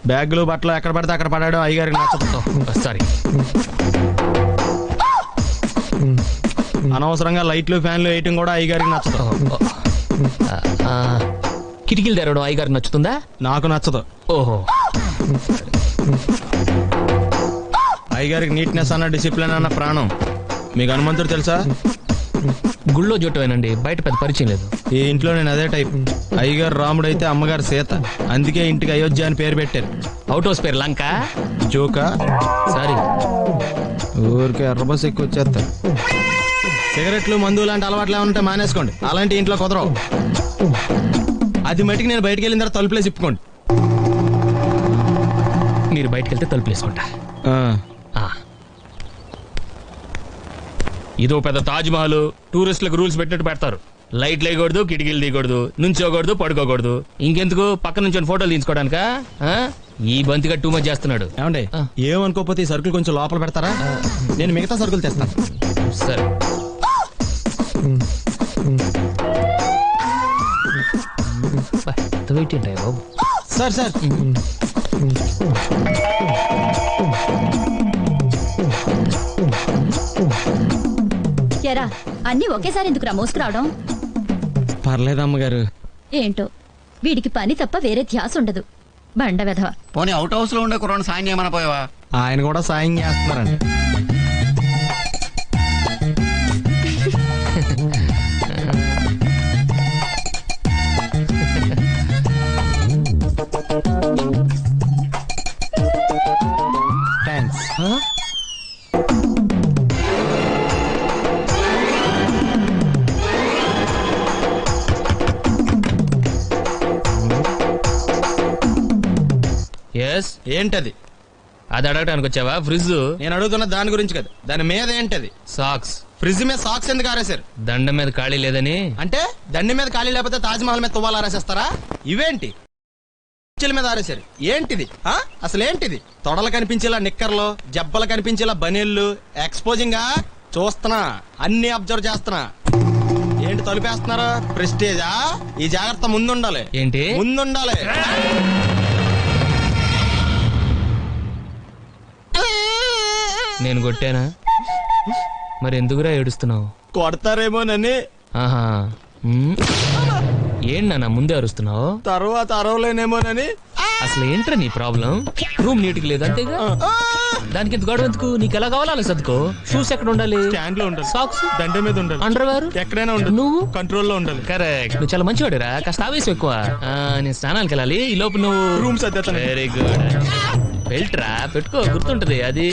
బ్యాగులు బట్టలు ఎక్కడ పడితే అక్కడ పడాడు అయ్యగారికి నచ్చదు. సారీ. అనవసరంగా లైట్లు ఫ్యాన్లు వేయటం కూడా అయ్యగారికి నచ్చదు. కిటికీలు తెరవడం అయ్యగారికి నచ్చుతుందా? నాకు నచ్చదు. ఓహో. అయ్యగారికి నీట్నెస్ అన్న డిసిప్లిన్ అన్న ప్రాణం. మీకు హనుమంతుడు తెలుసా? గుళ్ళో జోటమేనండి, బయట పెద్ద పరిచయం లేదు. ఈ ఇంట్లో నేను అదే టైప్. అయ్యగారు రాముడు అయితే అమ్మగారు సీత, అందుకే ఇంటికి అయోధ్య అని పేరు పెట్టారు. అవుట్ హౌస్ పేరు లంక. జోకా? సారీ. ఊరికే ఎర్రబస్ ఎక్కువ వచ్చేస్తారు. సిగరెట్లు మందు లాంటి అలవాట్లు ఏమంటే మానేసుకోండి, అలాంటి ఇంట్లో కుదరవు. అది మట్టికి నేను బయటకు వెళ్ళిన తర్వాత తలుపులేసి ఇప్పుకోండి. మీరు బయటకు వెళ్తే తలుపు వేసుకుంటా. ఇదో పెద్ద తాజ్ మహల్. టూరిస్టులకు రూల్స్ పెట్టినట్టు పెడతారు. లైట్లు వేయకూడదు, కిటికీలు తీయకూడదు, నుంచోకూడదు, పడుకోకూడదు. ఇంకెందుకు పక్క నుంచి ఫోటోలు తీసుకోవడానికా? ఈ బంతిగా టూ మచ్ చేస్తున్నాడు. ఏమండి ఏమనుకోకపోతే ఈ సరుకులు కొంచెం లోపల పెడతారా? నేను మిగతా సరుకులు తెస్తాను. సరే. వెయిట్ ఏంటి బాబు? సార్ సార్ ఎరా అన్ని ఒకేసారి ఎందుకురా మోసుకురావడం? పర్లేదు అమ్మగారు. ఏంటో వీడికి పని తప్ప వేరే ధ్యాస ఉండదు. బండ వెధవ. పోనీ అవుట్ హౌస్ లో ఉండే కుర్రాడు సాయం చేయమని పోయావా? ఆయన కూడా సాయం చేస్తున్నారండి. థ్యాంక్స్. ఎస్. ఏంటది? అది అడగటానికి వచ్చావా? ఫ్రిడ్జ్. నేను అడుగుతున్న దాని గురించి కదా, దాని మీద ఏంటది? సాక్స్. ఫ్రిడ్జ్ మీద సాక్స్ ఎందుకు ఆరేశారు? దండం మీద ఖాళీ లేదని. అంటే దండి మీద ఖాళీ లేకపోతే తాజ్ మహల్ మీద తువ్వాలు ఆరేసేస్తారా? ఇవేంటి మీద ఆరేశారు? ఏంటిది అసలు ఏంటిది? తొడలు కనిపించేలా నిక్కర్లు, జబ్బలు కనిపించేలా బనీళ్లు, ఎక్స్పోజింగ్ గా చూస్తున్నా, అన్ని అబ్జర్వ్ చేస్తున్నా. ఏంటి తలుపేస్తున్నారా? ప్రెస్టేజా? ఈ జాగ్రత్త ముందుండాలి. ఏంటి ముందుండాలి? నేను కొట్టానా? మరి ఎందుకురా ఏడుస్తున్నావు? కొడతారేమోనని. ఆహా. ఏంటి నాన్న ముందే అరుస్తున్నావు? తర్వాత అరవలేనేమోనని. అసలు ఏంట్రా నీ ప్రాబ్లం? రూమ్ నీట్గా లేదు అంతేగా, దానికి ఎంత గొడవ ఎందుకు? నీకు ఎలా కావాలో అలా సర్దుకో. షూస్ ఎక్కడ ఉండాలి? స్టాండ్ లో ఉండాలి. సాక్స్ దండ మీద ఉండాలి. అండర్వేర్ ఎక్కడైనా ఉండాలి. నువ్వు కంట్రోల్లో ఉండాలి. కరెక్ట్. నువ్వు చాలా మంచివాడురా, కాస్త ఆవేశం ఎక్కువ. నేను స్నానానికి వెళ్ళాలి, ఈ లోపు నువ్వు రూమ్ సర్దేస్తాను. Very good. బెల్ట్రా పెట్టుకో, గుర్తుంటది అది.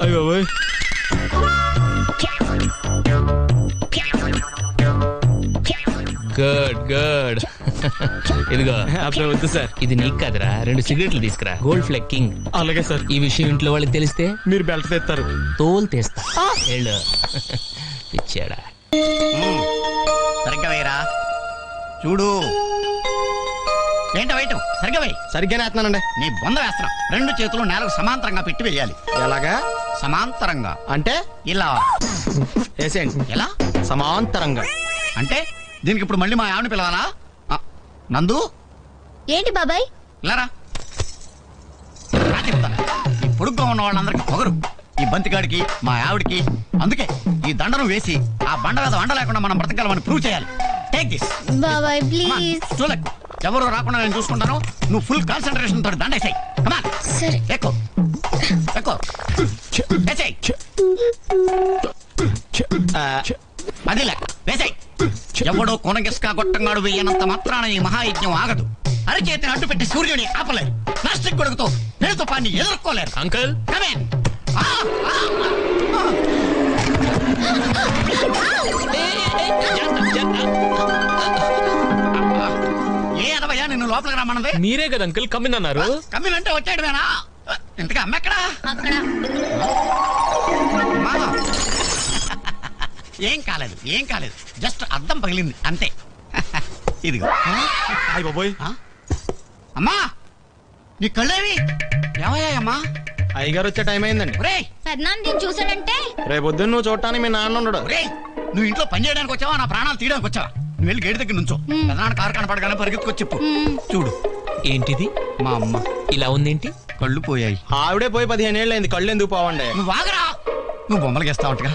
అయ్యో గుడ్ గుడ్. ఇదిగో అప్పుడు వద్దు సార్. ఇది నీకు కాదురా, 2 సిగరెట్లు తీసుకురా. Gold Flake King. అలాగే సార్. ఈ విషయం ఇంట్లో వాళ్ళకి తెలిస్తే మీరు బెల్ట్ తెస్తారు. తోలు తీస్తా. వెళ్ళు. ఇచ్చాడా? సరిగ్గా వేయరా. చూడు ఏంటో వేయటం సరిగ్గా వేయి. సరిగ్గానే వేస్తున్నానండి. నీ బొంద వేస్తున్నాం. 2 చేతులు నేలకు సమాంతరంగా పెట్టి వేయాలి. ఎలాగా? సమాంతరంగా అంటే ఇలా వేసేయండి. ఎలా? సమాంతరంగా అంటే దీనికి ఇప్పుడు మళ్ళీ మా ఆవిడ పిలవాలా? నందు ఏంటి బాబాయ్? ఇలారా. ఈ పొడుగ్గా ఉన్న వాళ్ళందరికీ పొగరు, ఈ బంతిగాడికి మా ఆవిడికి. అందుకే ఈ దండను వేసి ఆ బండ మీద వండ లేకుండా మనం బ్రతకగలమని ప్రూవ్ చేయాలి. టేక్ దిస్ బాబాయ్ ప్లీజ్. చూడకు, ఎవరు రాకుండా నేను చూసుకుంటాను. నువ్వు ఫుల్ కాన్సన్ట్రేషన్ తోటి దండేసాయి. సరే. ఎక్కువ ఎక్కువ అది లెక్క వేసాయి. ఎవడో కొనగిస్కా గొట్టంగాడు వేయనంత మాత్రాన ఈ మహాయజ్ఞం ఆగదు. అరచేతిని అడ్డు పెట్టి సూర్యుని ఆపలేరు. ప్లాస్టిక్ గొడుగుతో నిరుతుపాన్ని ఎదుర్కోలేరు. అంకుల్ ఏ అదవయ్యా నిన్ను లోపలికి రమ్మన్నది? మీరే కదా అంకుల్ కమ్మిందన్నారు. కమ్మినంటే వచ్చాడువేనా? ఇంతగా అమ్మెక్కడా? ఏం కాలేదు, ఏం కాలేదు. జస్ట్ అద్దం పగిలింది అంతే. ఇదిగో. అయ్య బాబోయ్. అమ్మా నీ కళ్ళేవి ఏమయ్యాయమ్మా? అయ్యగారు వచ్చే టైం అయిందండి. ఫెర్నాండీని చూసాడంటే రేపు పొద్దున్న నువ్వు చూడటానికి మీ నాన్న ఉండడు. నువ్వు ఇంట్లో పని చేయడానికి వచ్చావా, నా ప్రాణాలు తీయడానికి వచ్చావా? నువ్వు వెళ్ళి గేట్ దగ్గర నుంచో పెదనాన్న కారు కనపడగానే పరిగెత్తుకొచ్చి చెప్పు. చూడు ఏంటిది మా అమ్మ ఇలా ఉందేంటి? కళ్ళు పోయాయి. ఆవిడే పోయి 15 ఏళ్ళు అయింది, కళ్ళు ఎందుకు పోవండి? నువ్వు ఆగరా. నువ్వు బొమ్మలు గీస్తావటగా.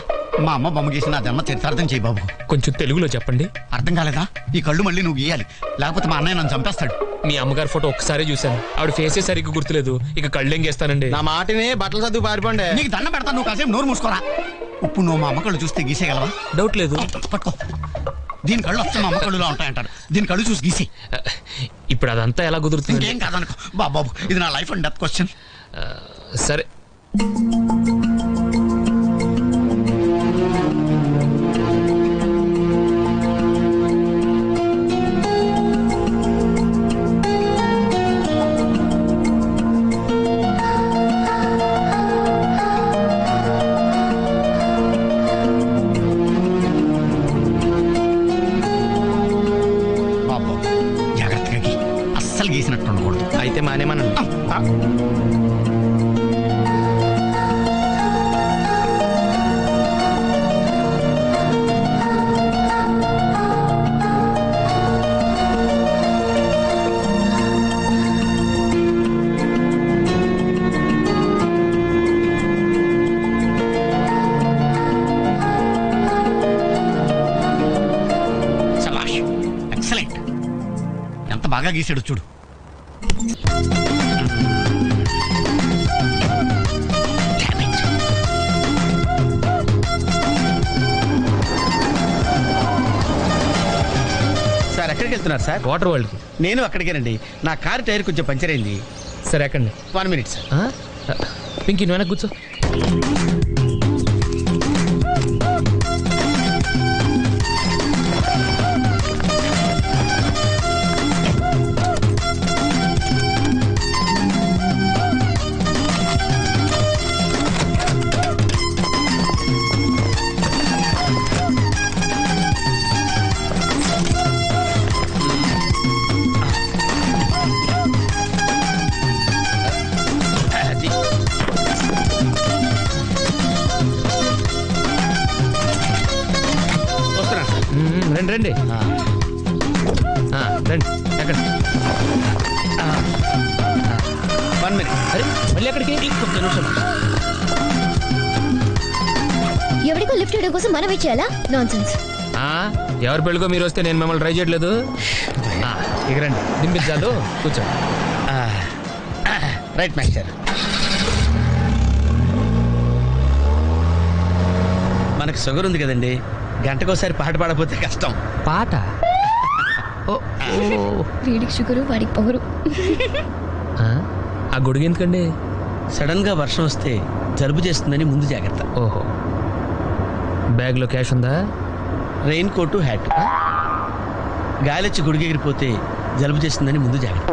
మా అమ్మ బొమ్మ గీసి నా జన్మ చరితార్థం చేయి బాబు. కొంచెం తెలుగులో చెప్పండి. అర్థం కాలేదా? ఈ కళ్ళు మళ్ళీ నువ్వు గీయాలి, లేకపోతే మా అన్నయ్య నన్ను చంపేస్తాడు. మీ అమ్మగారి ఫోటో ఒక్కసారి చూశాను, ఆవిడ ఫేసే సరిగ్గా గుర్తులేదు. ఇక కళ్ళేం చేస్తానండి. నా మాటని బట్టలు సర్దుకు పారిపోండి. నీకు దండం పెడతా, నువ్వు కాసేపు నోరు మూసుకోరా. ఇప్పుడు నువ్వు మా అమ్మ కళ్ళు చూస్తే గీసేయగలవా? డౌట్ లేదు. పట్టుకో. దీని కళ్ళు వస్తే మా అమ్మ కళ్ళులా ఉంటాయంటారు. దీని కళ్ళు చూసి గీసి. ఇప్పుడు అదంతా ఎలా కుదురుతుంది? ఇంకేం కాదనుకో బాబు, ఇది నా లైఫ్ అండ్ డెత్ క్వశ్చన్. సరే. బాబు జాగ్రత్తగా గీ, అస్సలు గీసినట్టు ఉండకూడదు. అయితే మానేమనండి. శభాష్, ఎక్సలెంట్. ఎంత బాగా గీసాడు చూడు. Damn it. సార్ ఎక్కడికి వెళ్తున్నారు సార్? వాటర్ వరల్డ్ కి. నేను అక్కడికేనండి. నా కారు టైర్ కొంచెం పంచర్ అయింది. సరే ఎక్కండి. 1 minute సార్. పింకీ నువ్వు వెనక్కి కూర్చో. అది. వస్తున్నాను సార్. రండి రండి. రండి ఎక్కడ? 1 minute. అరే మళ్ళీ ఎక్కడికి? ఒక్క నిమిషం. ఎవరికో లిఫ్ట్ ఇవ్వడం కోసం మనం ఇచ్చేయాలా? నాన్సెన్స్. ఎవరి పెళ్ళికో మీరు వస్తే నేను మిమ్మల్ని ట్రై చేయట్లేదు. ఇక రండి, దింపించాలు, కూర్చో. Right master. మనకు షుగర్ ఉంది కదండి, గంటకోసారి పాట పాడపోతే కష్టం. పాట? వీడికి షుగరు, వాడికి పొగరు. ఆ గొడుగు ఎందుకండి? సడన్ గా వర్షం వస్తే జలుబు చేస్తుందని ముందు జాగ్రత్త. ఓహో, బ్యాగ్లో క్యాష్ ఉందా? Raincoat, hat. గాలిచ్చి గుడిగెగిరిపోతే జలుబు చేస్తుందని ముందు జాగ్రత్త.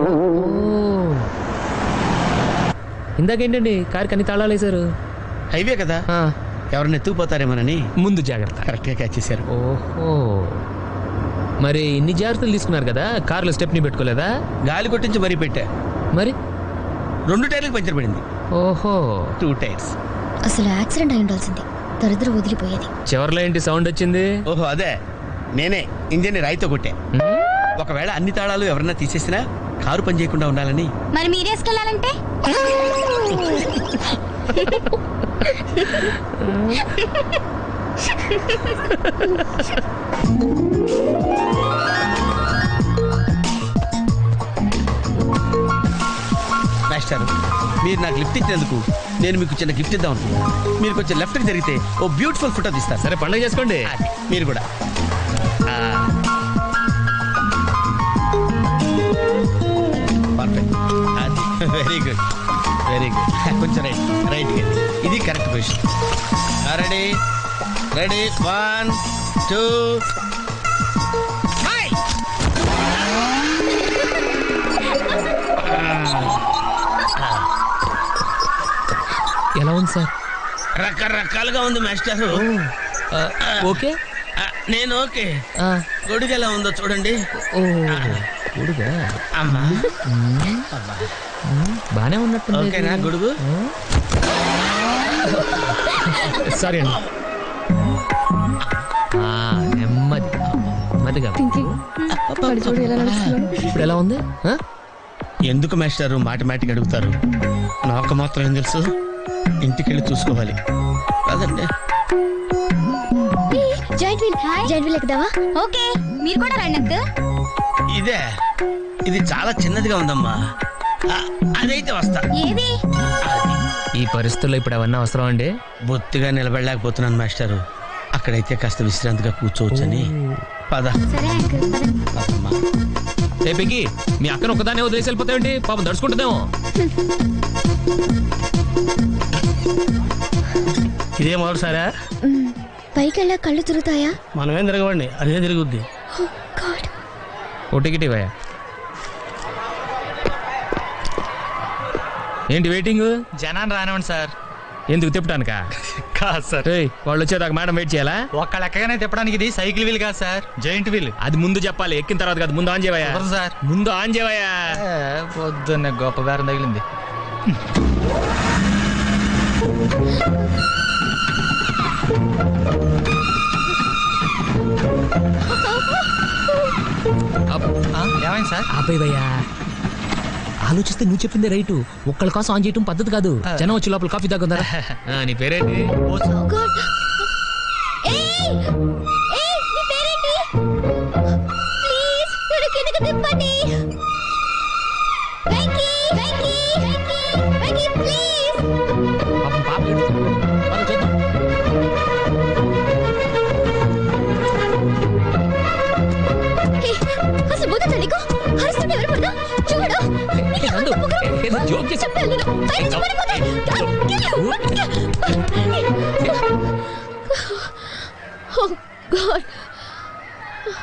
ఇందాకేంటండి కారుకి అన్ని తాళాలు వేశారు? హైవే కదా, ఎవరిని ఎత్తుకుపోతారేమోనని ముందు జాగ్రత్త. కరెక్ట్ గా క్యాచ్ చేశారు. ఓహో, మరి ఇన్ని జాగ్రత్తలు తీసుకున్నారు కదా, కారులో స్టెప్ని పెట్టుకోలేదా? గాలి కొట్టించి మరీ పెట్టా. మరి 2 టైర్లకు పంచర్ పడింది. ఓహో, 2 టైర్స్. అసలు యాక్సిడెంట్ అయి ఉండాల్సింది, దరిద్రం వదిలిపోయేది. చివర్లో ఏంటి సౌండ్ వచ్చింది? ఓహో అదే, నేనే ఇంజన్ రాయితో కొట్టా. ఒకవేళ అన్ని తాళాలు ఎవరన్నా తీసేసినా కారు పని చేయకుండా ఉండాలని. మరి మీరేసుకెళ్ళాలంటే మాస్టర్, మీరు నాకు లిఫ్ట్ ఇచ్చినందుకు నేను మీకు చిన్న గిఫ్ట్ ఇద్దాం అనుకున్నాను. మీరు కొంచెం లెఫ్ట్కి జరిగితే ఓ బ్యూటిఫుల్ ఫోటో తీస్తారు. సరే పండుగ చేసుకోండి. అది, మీరు కూడా. పర్ఫెక్ట్. అది వెరీ గుడ్, వెరీ గుడ్. కొంచెం రైట్ ఇది కరెక్ట్ పొజిషన్. Ready ready 1 2. ఎలా ఉంది సార్? రకరకాలుగా ఉంది మాస్టర్. ఓకే, నేను ఓకే. గొడుగు ఎలా ఉందో చూడండి. గొడుగా అమ్మా, బానే ఉన్నట్టు. ఓకేనా గొడుగు? సారీ అండి. నెమ్మది నెమ్మదిగా ఇప్పుడు ఎలా ఉంది ఆ? ఎందుకు మాస్టారు మాటిమాటికి అడుగుతారు? నాకు మాత్రం ఏం తెలుసు, ఇంటికి వెళ్ళి చూసుకోవాలి కాదండి. Joint wheel ఎక్కుదావా? ఓకే మీరు కూడా రండి అంకుల్. ఇదే, ఇది చాలా చిన్నదిగా ఉందమ్మా. అదైతే వస్తా. ఏది? ఈ పరిస్థితుల్లో ఇప్పుడు అవన్నీ అవసరం అండి. బొత్తిగా నిలబడలేకపోతున్నాను మాస్టారు. అక్కడైతే కాస్త విశ్రాంతిగా కూర్చోవచ్చని. పద సరే అంకుల్ పదండి. అమ్మా. ఏ పెగ్గి, మీ అక్కను ఒకదానే వదిలేసి వెళ్ళిపోతాయండి, పాపం దడుచుకుంటుందేమో. ఇదే మొదటిసారా? పైకి వెళ్ళా కళ్ళు తిరుగుతాయా? మనమేం తిరగవండి, అదే తిరుగుద్ది. ఓ టికెట్ ఇవ్వయా. ఏంటి వెయిటింగ్? జనాన్ని రానివ్వండి సార్. ఎందుకు తిప్పటానికా? కాదు సార్, ఏయ్, వాళ్ళు వచ్చేదాకా మేడం వెయిట్ చేయాలా? ఒక్క లెక్కగానే తిప్పడానికి ఇది సైకిల్ వీల్ కాదు సార్, జాయింట్ వీల్. అది ముందు చెప్పాలి, ఎక్కిన తర్వాత కాదు. ముందు ఆన్ చేయవయ్యా. కుదరదు సార్. ముందు ఆన్ చేయవయ్యా. పొద్దున్న గొప్ప బేరం తగిలింది. ఏమైంది సార్? ఆపేవయ్యా. ఆలోచిస్తే నువ్వు చెప్పిందే రైటు. ఒక్కళ్ళ కోసం ఆన్ చేయటం పద్ధతి కాదు. జనం వచ్చి లోపల కాఫీ తాగుందా? నీ పేరేంటి? పాపం పాప ఏడుస్తుంది. పద చూద్దాం. అసలు బోధ నీకు హరిస్తుంటే ఎవరు పడదా? చూడు ఏ, నందు, ఏదో జోక్ చేసి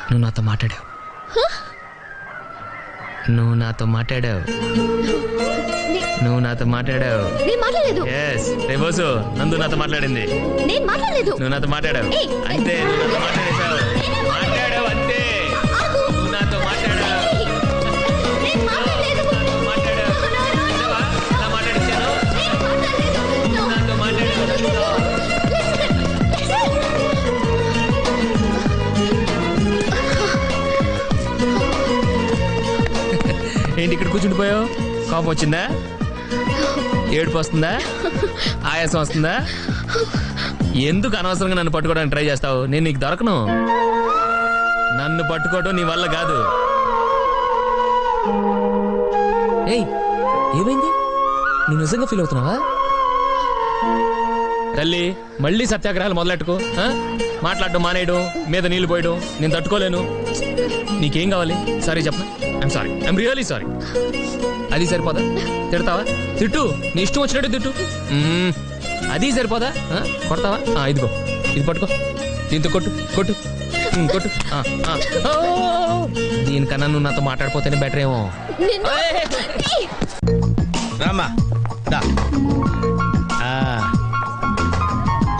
నువ్వు నాతో మాట్లాడావు. నువ్వు నాతో మాట్లాడావు. నువ్వు నాతో మాట్లాడావు. నేను మాట్లాడలేదు. ఎస్ రేబోసు, నందు నాతో మాట్లాడింది. నేను మాట్లాడలేదు. నువ్వు నాతో మాట్లాడావు. ఏయ్, అంతే, నువ్వు నాతో మాట్లాడేశావు. మాట్లాడావు అంతే. ఆగు. నువ్వు నాతో మాట్లాడావు. నేను మాట్లాడలేదు. నాతో మాట్లాడావు. విన్నావా? ఎలా మాట్లాడించాను? నేను మాట్లాడలేదు. నువ్వు నాతో మాట్లాడావు. నందు. ఏంటి ఇక్కడ కూర్చుండిపోయావు? కోపం వచ్చిందా? ఏడుపు వస్తుందా? ఆయాసం వస్తుందా? ఎందుకు అనవసరంగా నన్ను పట్టుకోవడానికి ట్రై చేస్తావు? నేను నీకు దొరకను. నన్ను పట్టుకోవడం నీ వల్ల కాదు. ఏయ్, ఏమైంది? నువ్వు నిజంగా ఫీల్ అవుతున్నావా? తల్లి, మళ్ళీ సత్యాగ్రహాలు మొదలెట్టుకో. మాట్లాడడం మానేయడం, మీద నీళ్లు పోయడం నేను తట్టుకోలేను. నీకేం కావాలి? సారీ చెప్పనా? I'm sorry, I'm really sorry. అది సరిపోదా? తిడతావా? తిట్టు, నీ ఇష్టం వచ్చినట్టు తిట్టు. అది సరిపోదా? కొడతావా? ఇదిగో, ఇది పట్టుకో, దీంతో కొట్టు కొట్టు కొట్టు. దీనికన్నా నువ్వు నాతో మాట్లాడిపోతేనే బెటర్ ఏమో. రామా దా.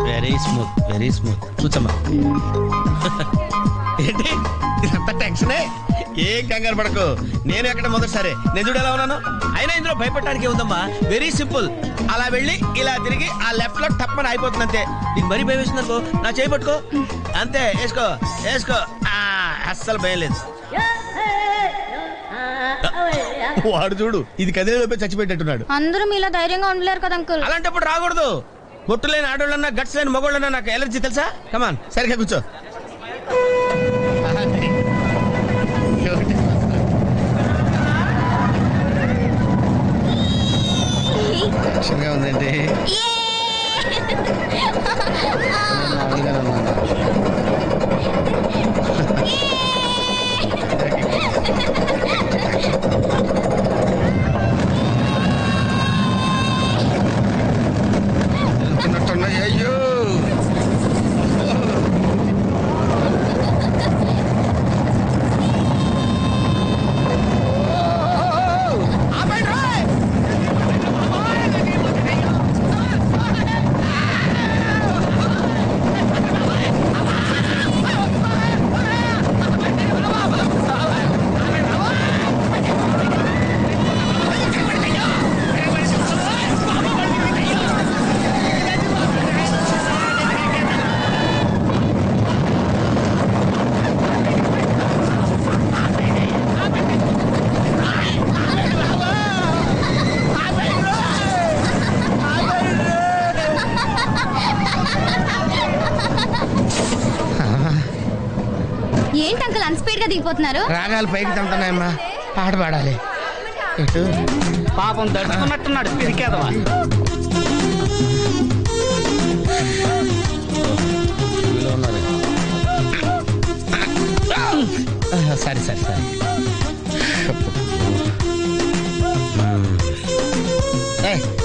Very smooth, very smooth. కూర్చోమ్మా. ఏంటి ఇదంతా టెన్షనే? ఏం కంగారు పడకు, నేను ఎక్కడ మొదటిసారి. నేను చూడు ఎలా ఉన్నాను. అయినా ఇందులో భయపడటానికి ఉందమ్మా. Very simple. అలా వెళ్ళి ఇలా తిరిగి ఆ లెఫ్ట్ లో టప్పని అయిపోతుంది అంతే. నీకు మరీ భయం వేసింది అనుకో, నా చేయి పట్టుకో అంతే. వేసుకో వేసుకో. అస్సలు భయం లేదు. వాడు చూడు, ఇది కదిలే లోపే చచ్చిపెట్టేట్టున్నాడు. అందరూ మీలా ధైర్యంగా ఉండలేరు కదా అంకుల్. అలాంటప్పుడు రాకూడదు. బొట్టు లేని ఆడోళ్ళన్నా, గట్స్ లేని మగోళ్ళన్నా నాకు ఎలర్జీ తెలుసా? కమాన్, సరిగ్గా కూర్చో. టెన్షన్గా ఉందండి. అయ్యో స్పీడ్ గా దిగిపోతున్నారు? రాగాలు పైకి తంటున్నాయమ్మా, పాట పాడాలి. ఇటు పాపం దడుచుకున్నట్టున్నాడు పిరికేదవా. సరే సరే సరే.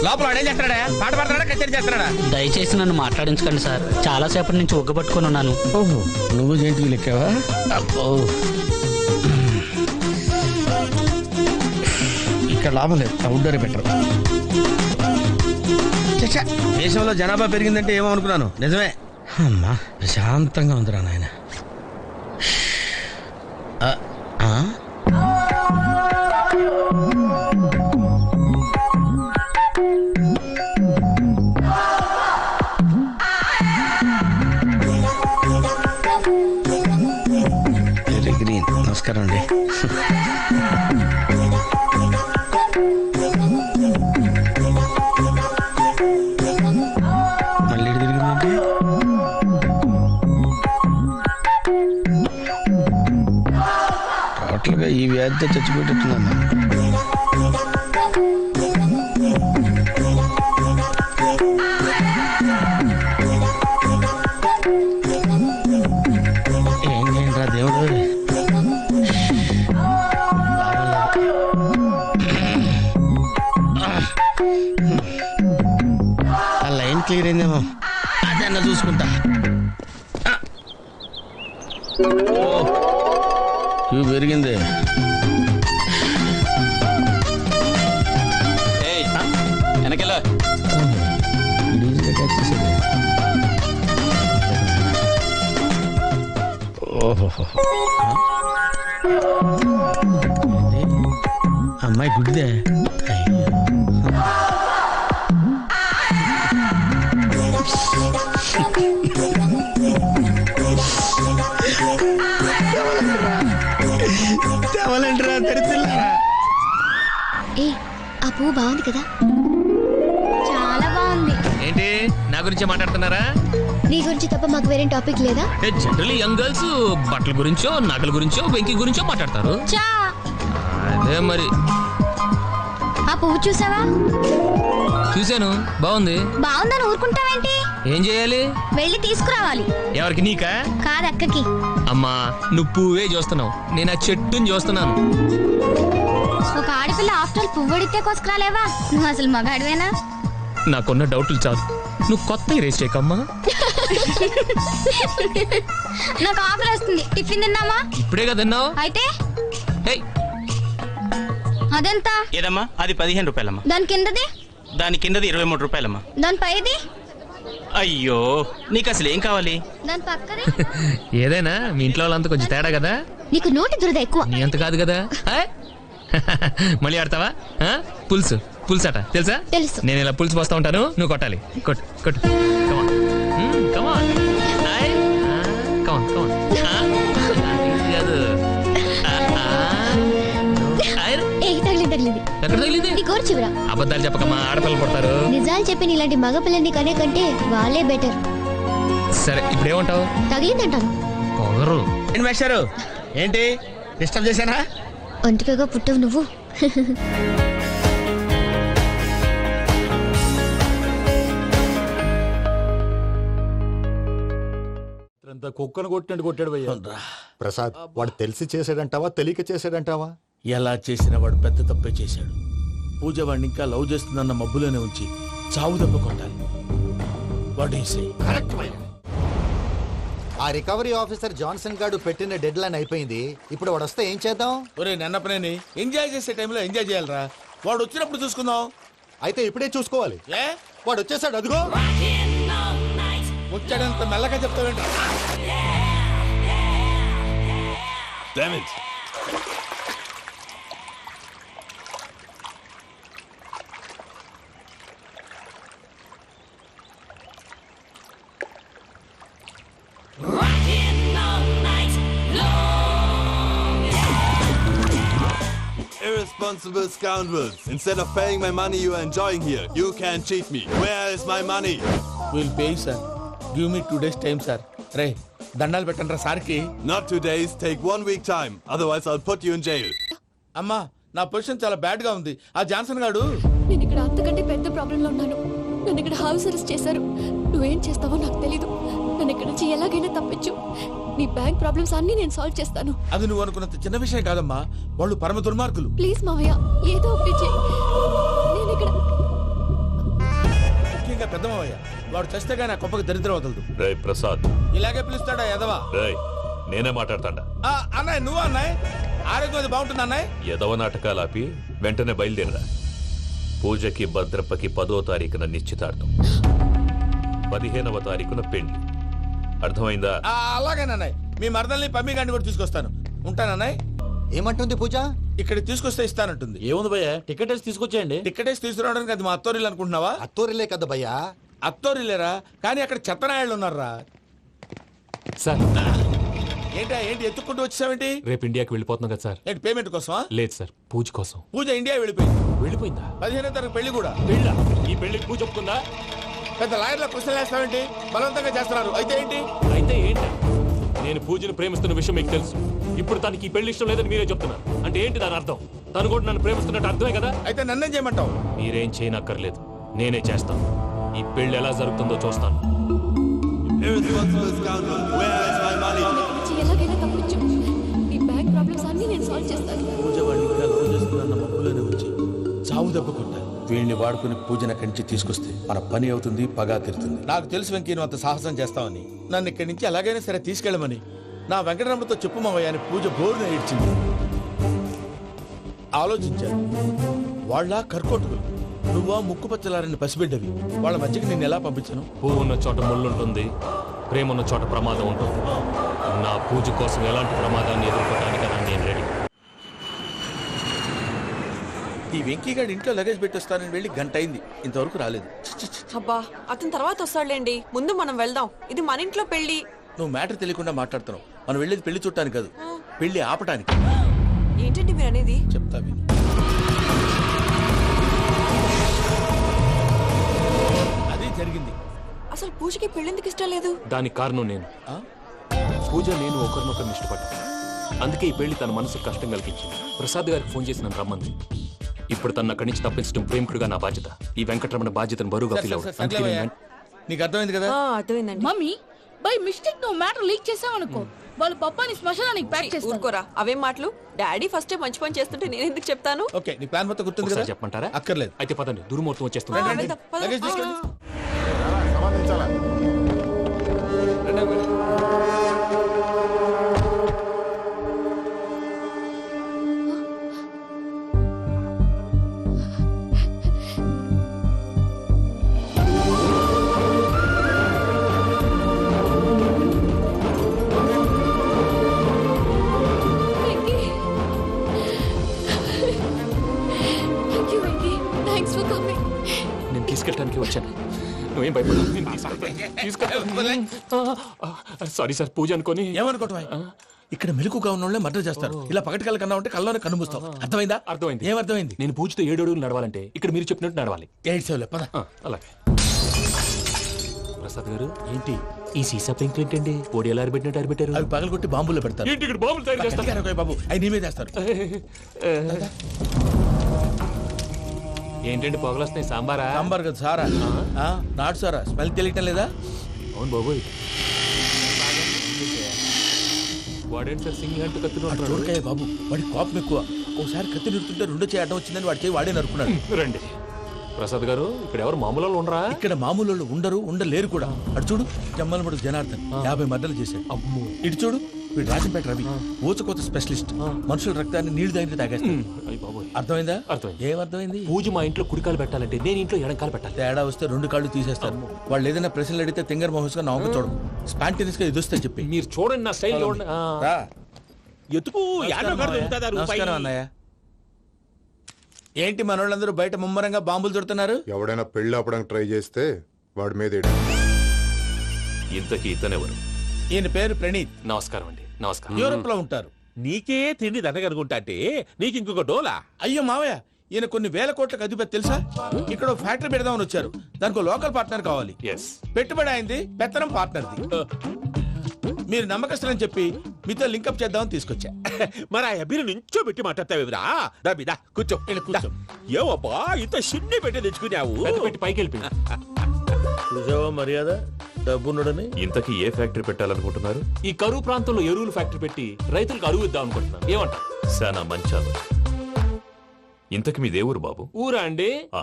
లోపల వాడేం చేస్తున్నాడా? పాట పాడుతున్నాడా, కచేరీ చేస్తున్నాడా? దయచేసి నన్ను మాట్లాడించకండి సార్, చాలా సేపటి నుంచి ఉగ్గబట్టుకొని ఉన్నాను. ఓహో, నువ్వు జంతువు లెక్కావా? అబ్బో, ఇక్కడ లాభం లేదు, అవుట్డోర్ బెటర్. దేశంలో జనాభా పెరిగిందంటే ఏమో అనుకున్నాను, నిజమే. అమ్మా ప్రశాంతంగా ఉందిరా నాయన. Very green. నమస్కారం అండి. మళ్ళీ ఇటు తిరిగిందంటే టోటల్గా ఈ వ్యాధితో చచ్చిపోయేటట్టున్నాను. ఏం చేయండిరా దేవుడు. ఆ లైన్ క్లియర్ అయిందేమో, అదే అన్న చూసుకుంటా. ఇవి పెరిగింది. వెనకెళ్ళ ఈజీగా క్యాచ్ చేసేది. ఓహో, అమ్మాయి గుడ్డిదే. అయ్యో. తెవలంటరా తెరిచిల్లారా. ఏ, ఆ పువ్వు బాగుంది కదా? చాలా బాగుంది. ఏంటి నా గురించి మాట్లాడుతున్నారా? నీ గురించి తప్ప మాకు వేరే టాపిక్ లేదా? జనరల్లీ యంగ్ గర్ల్స్ బట్టల గురించో, నగల గురించో, వెంకి గురించో మాట్లాడతారు. చా, అదే మరి. ఆ పువ్వు చూసావా? చూశాను, బాగుంది. బాగుందని ఊరుకుంటావేంటి? ఏం చేయాలి? వెళ్ళి తీసుకురావాలి. ఎవరికి, నీకా? కాదు, అక్కకి. అమ్మా, నువ్వు పువ్వే చూస్తున్నావు, నేను ఆ చెట్టుని చూస్తున్నాను. ఒక ఆడపిల్ల ఆఫ్టర్ పువ్వు అడిగితే కోసుకురాలేవా? నువ్వు అసలు మగాడివేనా? నాకున్న డౌట్లు చాలు, నువ్వు కొత్త రేస్ చేయకమ్మా. నాకు ఆకలి వస్తుంది. టిఫిన్ తిన్నామా? ఇప్పుడే కదా తిన్నావు. అయితే ఏయ్, అదెంత? ఏదమ్మా? అది 15 రూపాయలమ్మా. దాని కిందది? దాని కిందది 23 రూపాయలమ్మా. దాని పైది? అయ్యో, నీకు అసలు ఏం కావాలి? దాని పక్కది? ఏదైనా మీ ఇంట్లో వాళ్ళంతా కొంచెం తేడా కదా. నీకు నోటి దురద ఎక్కువ. నీ అంత కాదు కదా. ఆయ్. మళ్ళీ ఆడతావా? పులుసు పులుసు అట తెలుసా? తెలుసు. నేను ఇలా పులుసు పోస్తా ఉంటాను, నువ్వు కొట్టాలి. కొట్టు కొట్టు. కమాన్ కమాన్. కమాన్ కమాన్. తగిలింది. ఎక్కడ తగిలింది? నీ కోరి చివరా. అబద్ధాలు చెప్పకమ్మా, ఆడపిల్లలు పడతారు. నిజాలు చెప్పి ఇలాంటి మగపిల్లని కనే కంటే వాళ్ళే బెటర్. సరే, ఇప్పుడు ఏమంటావు? తగిలిందంటాను. పొగరు. ఏంటి మేస్టారు, ఏంటి డిస్టర్బ్ చేశానా? ఒంటికగా పుట్టవు నువ్వు. కుక్కను కొట్టినట్టు కొట్టాడు భయ్యా. ప్రసాద్, వాడు తెలిసి చేసాడంటావా తెలియక చేసాడంటావా? ఎలా చేసిన వాడు పెద్ద తప్పే చేశాడు. పూజ వాడిని ఇంకా లవ్ చేస్తుందన్న మబ్బులోనే ఉంచి చావు దెబ్బ కొట్టాలి. ఆ రికవరీ ఆఫీసర్ జాన్సన్ గారు పెట్టిన డెడ్ లైన్ అయిపోయింది. ఇప్పుడు వాడు వస్తే ఏం చేద్దాం? ఒరే నన్నపనేని, ఎంజాయ్ చేసే టైంలో ఎంజాయ్ చేయాలరా. వాడు వచ్చినప్పుడు చూసుకుందాం. అయితే ఇప్పుడే చూసుకోవాలి. ఏ వాడు వచ్చేసాడు, అదిగో వచ్చాడంత మెల్లగా చెప్తావేంట. Irresponsible scoundrels. Instead of paying my money you are enjoying here, you can cheat me. Where is my money? We'll pay, sir. Give me 2 days time, sir. Ray, దండాలు పెట్టండి సార్కి. Not 2 days, take 1 week time. Otherwise, I'll put you in jail. అమ్మా నా position చాలా bad గా ఉంది. ఆ Johnson గాడు నేను ఇక్కడ అంతకంటే పెద్ద ప్రాబ్లంలో ఉన్నాను. నన్ను ఇక్కడ హౌస్ అరెస్ట్ చేశారు. నువ్వేం చేస్తావో నాకు తెలీదు. నన్ను ఇక్కడ నుంచి ఎలాగైనా తప్పించు. నీ బ్యాంక్ ప్రాబ్లమ్స్ అన్ని నేను సాల్వ్ చేస్తాను. అది నువ్వు అనుకున్నంత చిన్న విషయం కాదమ్మా. వాళ్ళు పరమ దుర్మార్గులు. ప్లీజ్ మావయ్య, ఏదో ఒకటి చెయ్యి. నేను ఇక్కడ ముఖ్యంగా పెద్దమావయ్య, వాడు చస్తే గానీ ఆ కొంపకి దరిద్రం వదలదు. రే ప్రసాద్, ఇలాగే పిలుస్తాడా ఎదవా? రేయ్ నేనే మాట్లాడతాడా? అన్నయ్య నువ్వు అన్నయ్య, ఆరోగ్యం అది బాగుంటుంది అన్నయ్య. ఎదవ నాటకాలు ఆపి వెంటనే బయలుదేరరా. పూజకి భద్రప్పకి 10వ తారీఖున నిశ్చితార్థం, 15వ తారీఖున పెళ్లి. అర్థమైందా? అలాగేనన్నయ్య, మీ మరదల్ని పమ్మి గాండి కూడా తీసుకొస్తాను. ఉంటానన్నయ్య. ఏమంటుంది పూజ? ఇక్కడ తీసుకొస్తే ఇస్తానంటుంది. ఏముంది భయ్య, టికెట్ వేసి తీసుకొచ్చేయండి. టికెట్ వేసి తీసుకురావడానికి అది మా అత్తోరిల్లు అనుకుంటున్నావా? అత్తూరిలే కదా భయ్యా. అత్తోరిల్లేరా, కానీ అక్కడ చెత్తనాయాళ్ళు ఉన్నారా. సార్ ఏంటి ఎత్తుక్కుంటూ వచ్చావేంటి? రేపు ఇండియాకి వెళ్ళిపోతున్నాం కదా సార్. ఏంటి పేమెంట్ కోసమా? లేదు సార్, పూజ కోసం. పూజ ఇండియా వెళ్ళిపోయింది. వెళ్ళిపోయిందా? 15వ తారీఖు పెళ్లి కూడా. పెళ్ళా? ఈ పెళ్లికి పూజ ఒప్పుకుందా? పెద్ద లాయర్ల క్వశ్చన్ వేస్తావేంటి? బలవంతంగా చేస్తున్నారు. అయితే ఏంటి? అయితే ఏంటి? నేను పూజను ప్రేమిస్తున్న విషయం మీకు తెలుసు. ఇప్పుడు తనకి ఈ పెళ్లి ఇష్టం లేదని మీరే చెప్తున్నారు. అంటే ఏంటి దాని అర్థం? తను కూడా నన్ను ప్రేమిస్తున్నట్టు అర్థమే కదా? అయితే నన్నేం చేయమంటావు? మీరేం చేయనక్కర్లేదు, నేనే చేస్తాను. ఈ పెళ్లి ఎలా జరుగుతుందో చూస్తాను. Irresponsible scoundrel, where is my money? ఇక్కడ నుంచి ఎలాగైనా తప్పించు. నీ బ్యాంక్ ప్రాబ్లమ్స్ అన్ని నేను సాల్వ్ చేస్తాను. పూజ వాడిని ఇంకా లవ్ చేస్తుందన్న మబ్బులోనే వచ్చి చావు దెబ్బ కొట్టారు. వీళ్ళని వాడుకుని పూజన కంచి తీసుకొస్తే మన పని అవుతుంది, పగా తీరుతుంది. నాకు తెలుసు వెంకీ నువ్వు అంత సాహసం చేస్తావని. నన్ను ఇక్కడి నుంచి ఎలాగైనా సరే తీసుకెళ్ళమని నా వెంకటరమణతో చెప్పు మావయ్య అని పూజ బోరున ఏడ్చింది. ఆలోచించాను, వాళ్ళ కర్కోటకులు, నువ్వా ముక్కు పచ్చలారని పసిబిడ్డవి. వాళ్ళ మధ్యకి నేను ఎలా పంపించను? పువ్వు ఉన్న చోట ముళ్ళుంటుంది, ప్రేమ ఉన్న చోట ప్రమాదం ఉంటుంది. నా పూజ కోసం ఎలాంటి ప్రమాదాన్ని ఎదుర్కోవడానికైనా నేను రెడీ. ఈ వెంకీగాడి ఇంట్లో లగేజ్ పెట్టొస్తానని వెళ్ళి గంట అయింది, ఇంతవరకు రాలేదు. అబ్బా అతని తర్వాత వస్తాడులేండి, ముందు మనం వెళ్దాం. ఇది మన ఇంట్లో పెళ్లి. నువ్వు మ్యాటర్ తెలియకుండా మాట్లాడుతున్నావు. మనం వెళ్ళేది పెళ్లి చుట్టానికి కాదు, పెళ్లి ఆపటానికి. ఏంటండి మీరు అనేది? చెప్తా విను. అది జరిగింది. అసలు పూజకి పెళ్ళెందుకు ఇష్టం లేదు? దానికి కారణం నేను. పూజ నేను ఒకరినొకరిని ఇష్టపడ్డా. అందుకే ఈ పెళ్లి తన మనసుకు కష్టం కలిగించింది. ప్రసాద్ గారికి ఫోన్ చేసి నన్ను రమ్మంది. ఇప్పుడు తన అక్కడి నుంచి తప్పించడం ప్రేమికుడుగా నా బాధ్యత. ఈ వెంకటరమణ బాధ్యతను బరువుగా ఫీల్ అవ్వడం. నీకు అర్థమైంది కదా? అర్థమైందండి. మమ్మీ బై మిస్టేక్ నువ్వు మ్యాటర్ లీక్ చేసావనుకో, వాళ్ళు పప్పాని శ్మశానానికి ప్యాక్ చేస్తారు. ఊరుకోరా, అవేం మాటలు. డాడీ ఫస్ట్ మంచి పని చేస్తుంటే నేను ఎందుకు చెప్తాను? ఓకే, నీ ప్లాన్ మొత్తం గుర్తుంది కదా? చెప్పమంటారా? అక్కర్లేదు. అయితే పదండి, దుర్ముహూర్తం వచ్చేస్తుంది. వెళ్దాం, పద. లగేజ్ తీసుకోండి. నేను తీసుకెళ్ళడానికి వచ్చాను, నువ్వేం భయపడవు. సారీ సార్, పూజ అనుకోని. ఏమనుకోవటం? ఇక్కడ మెలకుగా ఉన్న వాళ్ళే మర్డర్ చేస్తారు. ఇలా పగటి కళ్ళ కన్నా ఉంటే కళ్ళలోనే కనుమూస్తావు. అర్థమైందా? అర్థమైంది. ఏమర్థమైంది? నేను పూజతో 7 అడుగులు నడవాలంటే ఇక్కడ మీరు చెప్పినట్టు నడవాలి. 8 సేవలే పద. అలాగే. ప్రసాద్ గారు, ఏంటి ఈ సీసా పెంకులు ఏంటండి? పొడి ఎలా అరబెట్టినట్టు అరబెట్టారు? అవి పగలగొట్టి బాంబులో పెడతారు. ఏంటి ఇక్కడ బాంబులు తయారు చేస్తారు? బాబు అవి నీమే చేస్తారు. ఏంటండి పొగలొస్తున్నాయి? సాంబారా? సాంబార్ కదా సారా. నాటు సారా. స్మెల్ తెలియటం లేదా? అవును బాబోయ్. వాడేంటి సార్ సింగిల్ హ్యాండ్ కత్తిని? చూడకాయ బాబు, వాడి కోపం ఎక్కువ. ఒకసారి కత్తి నిరుతుంటే రెండో చేయి అడ్డం వచ్చిందని వాడి చేయి వాడే నరుకున్నాడు. రండి ప్రసాద్ గారు, ఇక్కడ ఎవరు మామూలు వాళ్ళు ఉండరా? ఇక్కడ మామూలు వాళ్ళు ఉండరు, ఉండలేరు కూడా. అటు చూడు, జమ్మలమడు జనార్దన్ 50 మర్డర్లు చేశాడు. అమ్మో. ఇటు చూడు, వీడు రాజంపేట రవి ఊచకోత స్పెషలిస్ట్. మనుషుల రక్తాన్ని నీళ్లు దగ్గర తాగేస్తాడు. అర్థమైందా? అర్థమైంది. ఏమర్థమైంది? పూజ మా ఇంట్లో కుడికాలు పెట్టాలంటే నేను ఇంట్లో ఎడంకాలు పెట్టాలి. తేడా వస్తే 2 కాళ్ళు తీసేస్తారు. వాళ్ళు ఏదైనా ప్రశ్నలు అడిగితే తింగర్ మహోస్ గా నవ్వు చూడదు. స్పాంటినియస్ గా ఎదుస్తా చెప్పి. మీరు చూడండి, నా స్టైల్ చూడండి. నమస్కారం అన్నయ్య. ఏంటి మనోళ్ళందరూ బయట ముమ్మరంగా బాంబులు దొరుకుతున్నారు? ఎవడైనా పెళ్లి ఆపడానికి ట్రై చేస్తే వాడి మీద ఇంతకీ ఇతనెవరు? ఈయన పేరు ప్రణీత్. నమస్కారం అండి. నమస్కారం. యూరోప్ లో ఉంటారు. నీకే తిండి దండగనుకుంటా అంటే నీకు ఇంకొక డోలా? అయ్యో మావయ్య, ఈయన కొన్ని వేల కోట్లకు అధిపతి తెలుసా? ఇక్కడ ఫ్యాక్టరీ పెడదామని వచ్చారు. దానికి లోకల్ పార్ట్నర్ కావాలి. పెట్టుబడి అయింది, పెత్తనం పార్ట్నర్ది. మీరు నమ్మకస్తులని చెప్పి మీతో లింకప్ చేద్దామని తీసుకొచ్చా. మరి ఆ అబ్బిని నుంచో పెట్టి మాట్లాడతావురా? దా కూర్చో. కూర్చో. ఏవబ్బా ఇంత సిన్ని పెట్టి తెచ్చుకున్నావు? పెట్టి పైకి వెళ్ళి చూసావా మర్యాద డబ్బున్నడని. ఇంతకీ ఏ ఫ్యాక్టరీ పెట్టాలనుకుంటున్నారు? ఈ కరువు ప్రాంతంలో ఎరువులు ఫ్యాక్టరీ పెట్టి రైతులకు అరువు ఇద్దాం అనుకుంటున్నాను. ఏమంటా? శానా మంచాలు. ఇంతకి మీ దేవురు బాబు? ఊరా అండి? ఆ,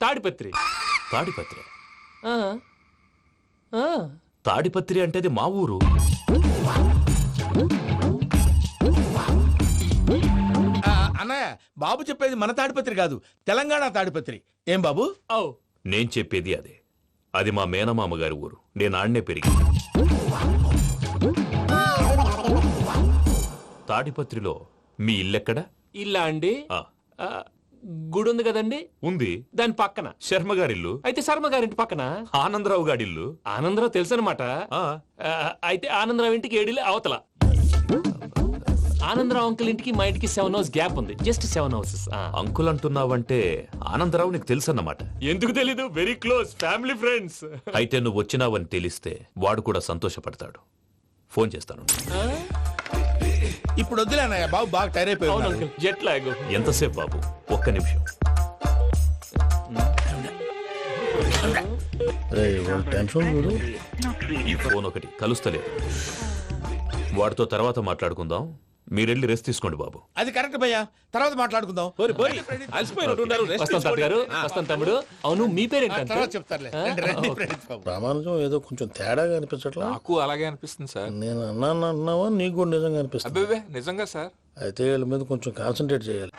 తాడిపత్రి. తాడిపత్రి. ఆ. ఆ. తాడిపత్రి అంటే అది మా ఊరు. అన్నయ్య బాబు చెప్పేది మన తాడిపత్రి కాదు, తెలంగాణ తాడిపత్రి. ఏం బాబు? నేను చెప్పేది అదే. అది మా మేనమామ గారి ఊరు. నేను ఆడనే పెరిగి. తాడిపత్రిలో మీ ఇల్లెక్కడ? ఇల్లా అండి? ఆ, గుడి ఉంది కదండి, ఉంది. దాని పక్కన శర్మ గారిల్లు. అయితే శర్మ గారింటి పక్కన ఆనందరావు గారిల్లు. ఆనందరావు తెలుసు అనమాట. అయితే ఆనందరావు ఇంటికి ఏడిలే అవతల. ఆనందరావు అంకుల్ ఇంటికి మా ఇంటికి 7 hours గ్యాప్ ఉంది. Just 7 houses. అంకుల్ అంటున్నావంటే ఆనందరావు నీకు తెలుసన్నమాట. ఎందుకు తెలీదు? Very close family friends. అయితే నువ్వు వచ్చినావని తెలిస్తే వాడు కూడా సంతోషపడతాడు. ఫోన్ చేస్తాను. ఇప్పుడు వద్దులే అన్నయ్య, బాబు బాగా టైర్ అవును అయిపోయాడు. Uncle, jet lag. ఎంతసేపు బాబు? ఒక్క నిమిషం. టెన్షన్ చూడు. ఈ ఫోన్ ఒకటి కలుస్తలేదు. వాడితో తర్వాత మాట్లాడుకుందాం. మీరెళ్ళి రెస్ట్ తీసుకోండి బాబు. అది కరెక్ట్ భయ్యా, తర్వాత మాట్లాడుకుందాం. వస్తాం తాత గారు, వస్తాం తమ్ముడు. అవును మీ పేరేంటి? తర్వాత చెప్తారులే. రండి, ఫ్రెండ్స్ బాబు. ప్రామాణికం ఏదో కొంచెం తేడాగా అనిపించట్లా? నాకు అలాగే అనిపిస్తుంది సార్. నేను అన్నావా నీకు కూడా నిజంగా అనిపిస్తుంది? అబ్బే నిజంగా సార్. అయితే వీళ్ళ మీద కొంచెం కాన్సన్ట్రేట్ చేయాలి.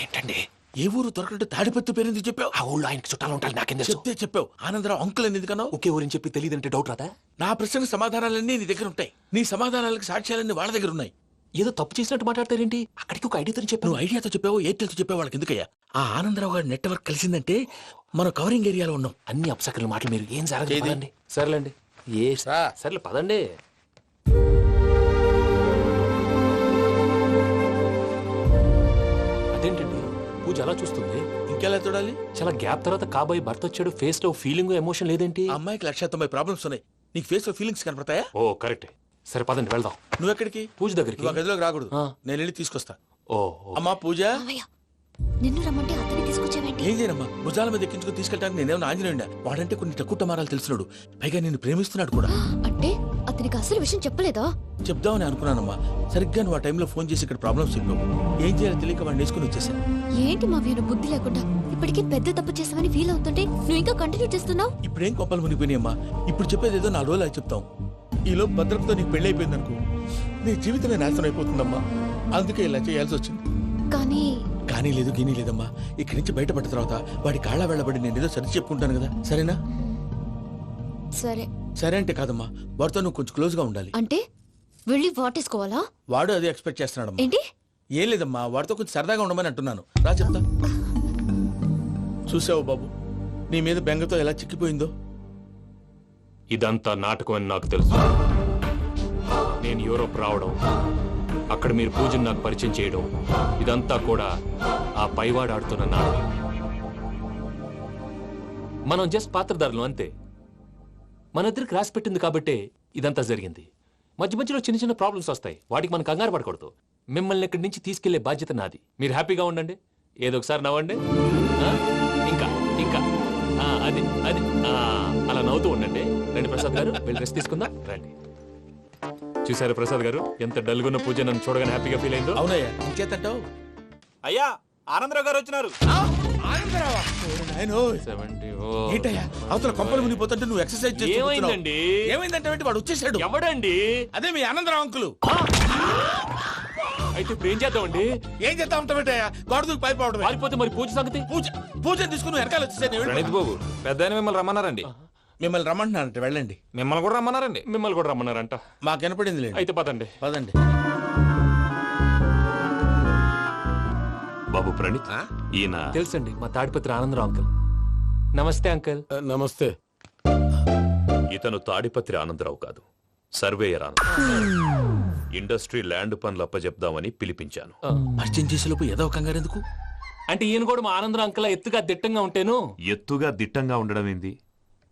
ఏంటండి ఏ ఊరు దొరకట్టు తాడిపత్రి పేరు ఎందుకు చెప్పావు? ఆ ఊళ్ళో ఆయనకి చుట్టాలు ఉంటారు. నాకేం చెప్తే చెప్పావు. ఆనందరావు అంకుల్ అని ఎందుకన్నావు? ఒకే ఊరిని చెప్పి తెలియదంటే డౌట్ రాదా? నా ప్రశ్నకు సమాధానాలన్నీ నీ దగ్గర ఉంటాయి. నీ సమాధానాలకు సాక్ష్యాలన్నీ వాళ్ళ దగ్గర ఉన్నాయి. ఏదో తప్పు చేసినట్టు మాట్లాడతారేంటి? అక్కడికి ఒక ఐడియాతో చెప్పాను. నువ్వు ఐడియాతో చెప్పావు, ఎయిర్టెల్తో చెప్పావు, వాళ్ళకి ఎందుకయ్యా? ఆ ఆనందరావు గారి నెట్వర్క్ కలిసిందంటే మనం కవరింగ్ ఏరియాలో ఉన్నాం. అన్ని అప్సకర్ల మాటలు మీరు ఏం జరగదండి. సర్లేండి. సర్లే పదండి. అదేంటండి పూజ అలా చూస్తుంది? ఇంకెలా చూడాలి? చాలా గ్యాప్ తర్వాత కాబోయే భర్త వచ్చాడు. ఫేస్ లో ఫీలింగ్ ఎమోషన్ లేదేంటి? ఆ అమ్మాయికి 190 ప్రాబ్లమ్స్ ఉన్నాయి. నీకు ఫేస్ లో ఫీలింగ్స్ కనపడతాయా? ఓ కరెక్ట్. సరే పదండి వెళ్దాం. నువ్వు ఎక్కడికి? పూజ దగ్గరికి. నువ్వు ఆ గదిలోకి రాకూడదు. ఆ. నేను వెళ్ళి తీసుకొస్తా. ఓ అమ్మా పూజ. నిన్ను రమ్మంటే అతన్ని తీసుకొచ్చావేంటి? ఏం చేయనమ్మా, భుజాల మీద ఎక్కించుకుని తీసుకెళ్ళడానికి నేనేమన్నా ఆంజనేయుడా? వాడంటే కొన్ని తక్కువ టమారాలు తెలిసినాడు, పైగా నేను ప్రేమిస్తున్నాడు కూడా. అంటే అతనికి అసలు విషయం చెప్పలేదా? చెప్దామని అనుకున్నానమ్మా. సరిగ్గా నువ్వు ఆ టైంలో ఫోన్ చేసి ఇక్కడ ప్రాబ్లమ్స్ చెప్పావు. ఏం చేయాలో తెలియక వాడిని వేసుకుని వచ్చేసా. ఏంటి మా వీరు బుద్ధి లేకుండా ఇప్పటికే పెద్ద తప్పు చేసావని ఫీల్ అవుతుంటే నువ్వు ఇంకా కంటిన్యూ చేస్తున్నావు? ఇప్పుడేం కోపాలు మునిగిపోయినాయమ్మా. ఇప్పుడు చెప్పేది ఏదో 4 రోజులు అది చెప్తాం. ఈలో భద్రతతో నీకు పెళ్లి అయిపోయింది అనుకో, నీ జీవితమే నాశనం అయిపోతుందమ్మా. అందుకే ఇలా చేయాల్సి వచ్చింది. కానీ లేదు గీనీ లేదమ్మా. ఇక్కడి నుంచి బయటపడ్డ తర్వాత వాడి కాళ్ళ వెళ్ళబడి నేను ఏదో సరి చెప్పుకుంటాను కదా, సరేనా? సరే. సరే అంటే కాదమ్మా, వాడితో నువ్వు కొంచెం క్లోజ్ గా ఉండాలి. అంటే వెళ్ళి వాటేసుకోవాలా? వాడు అదే ఎక్స్పెక్ట్ చేస్తున్నాడమ్మా. ఏంటి? ఏం లేదమ్మా, వాడితో కొంచెం సరదాగా ఉండమని అంటున్నాను. రా చెప్తా. చూసావు బాబు, నీ మీద బెంగతో ఎలా చిక్కిపోయిందో. ఇదంతా నాటకం అని నాకు తెలుసు. నేను యూరోప్ రావడం, అక్కడ మీరు పూజను నాకు పరిచయం చేయడం, ఇదంతా కూడా ఆ పైవాడు ఆడుతున్న నాటకం. మనం జస్ట్ పాత్రధారులు అంతే. మన ఇద్దరికి రాసి పెట్టింది కాబట్టే ఇదంతా జరిగింది. మధ్య మధ్యలో చిన్న చిన్న ప్రాబ్లమ్స్ వస్తాయి, వాటికి మనం కంగారు పడకూడదు. మిమ్మల్ని ఇక్కడి నుంచి తీసుకెళ్లే బాధ్యత నాది. మీరు హ్యాపీగా ఉండండి, ఏదో ఒకసారి నవ్వండి. ఇంకా ఇంకా అది అది అలా నవ్వుతూ ఉండండి. రండి ప్రసాద్ గారు, వెళ్ళి రెస్ట్ తీసుకుందాం. రండి. చూసారా ప్రసాద్ గారు, ఎంత డల్గున్న పూజ నన్ను చూడగానే హ్యాపీగా ఫీల్ అయిందో. అవునయ్యా, ఇంకేతంటావు? అయ్యా ఆనందరావు గారు వచ్చినారు. ఏంటయ్యా అవతల కొంపలు మునిగిపోతుంటే నువ్వు ఎక్సర్సైజ్ చేస్తూ ఏమైందండి? ఏమైందంటే వాడు వచ్చేసాడు. ఎవడండి? అదే మీ ఆనందరావు అంకులు. అయితే ఇప్పుడు ఏం చేద్దామండి? ఏం చేద్దాం ఉంటావేటయ్యా, గొడవకు పైపోవడం. పారిపోతే మరి పూజ సంగతి? పూజ తీసుకుని వెనకాల వచ్చేసాడు. ప్రణీత్ బాబు, పెద్ద మిమ్మల్ని రమ్మన్నారండి. మిమ్మల్ని రమ్మంటున్నారంట, వెళ్ళండి. మిమ్మల్ని కూడా రమ్మన్నారండి. మిమ్మల్ని కూడా రమ్మన్నారంట. మాకు వినపడింది లేదు. అయితే పదండి. పదండి. బాబు ప్రణీత్, ఈయన తెలుసండి, మా తాడిపత్రి ఆనందరావు అంకుల్. నమస్తే అంకుల్. నమస్తే. ఇతను తాడిపత్రి ఆనందరావు కాదు, సర్వేయర్ ఆనందరావు. ఇండస్ట్రీ ల్యాండ్ పనులు అప్పచెప్దామని పిలిపించాను. పరిచయం చేసేలోపు ఏదో కంగారు ఎందుకు? అంటే ఈయన కూడా మా ఆనందరావు అంకుల్ ఎత్తుగా దిట్టంగా ఉంటాను. ఎత్తుగా దిట్టంగా ఉండడం ఏంది?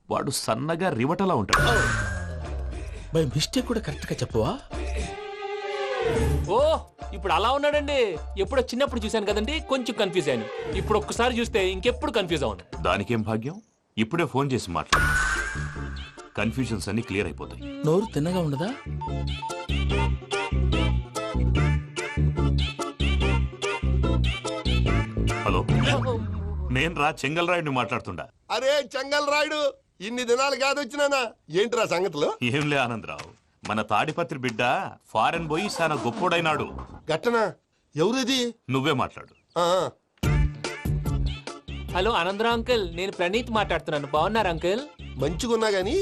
వాడు సన్నగా రివటలా ఉంటాడు. బై మిస్టేక్ కూడా కరెక్ట్ గా చెప్పవా? ఓ ఇప్పుడు అలా ఉన్నాడండి. ఎప్పుడో చిన్నప్పుడు చూశాను కదండి, కొంచెం కన్ఫ్యూజ్ అయ్యాను. ఇప్పుడు ఒక్కసారి చూస్తే ఇంకెప్పుడు కన్ఫ్యూజ్ అవును. దానికేం భాగ్యం, ఇప్పుడే ఫోన్ చేసి మాట్లాడు. కన్ఫ్యూజన్స్ అన్ని క్లియర్ అయిపోతాయి. నోరు తిన్నగా ఉండదా? హలో, నేను రా చెంగల్ రాయుడిని మాట్లాడుతుండా. అరే చెంగల్ రాయుడు, ఇన్ని దినాలు కాదు వచ్చినానా? ఏంట్రా సంగతులు? ఏంలే ఆనందరావు, మన తాడిపత్రి బిడ్డ ఫారెన్ పోయి చాలా గొప్పోడైనాడు. గట్టనా? ఎవరిది? నువ్వే మాట్లాడు. హలో ఆనందరావు అంకుల్, నేను ప్రణీత్ మాట్లాడుతున్నాను. బాగున్నారు అంకుల్? మంచిగున్నా గాని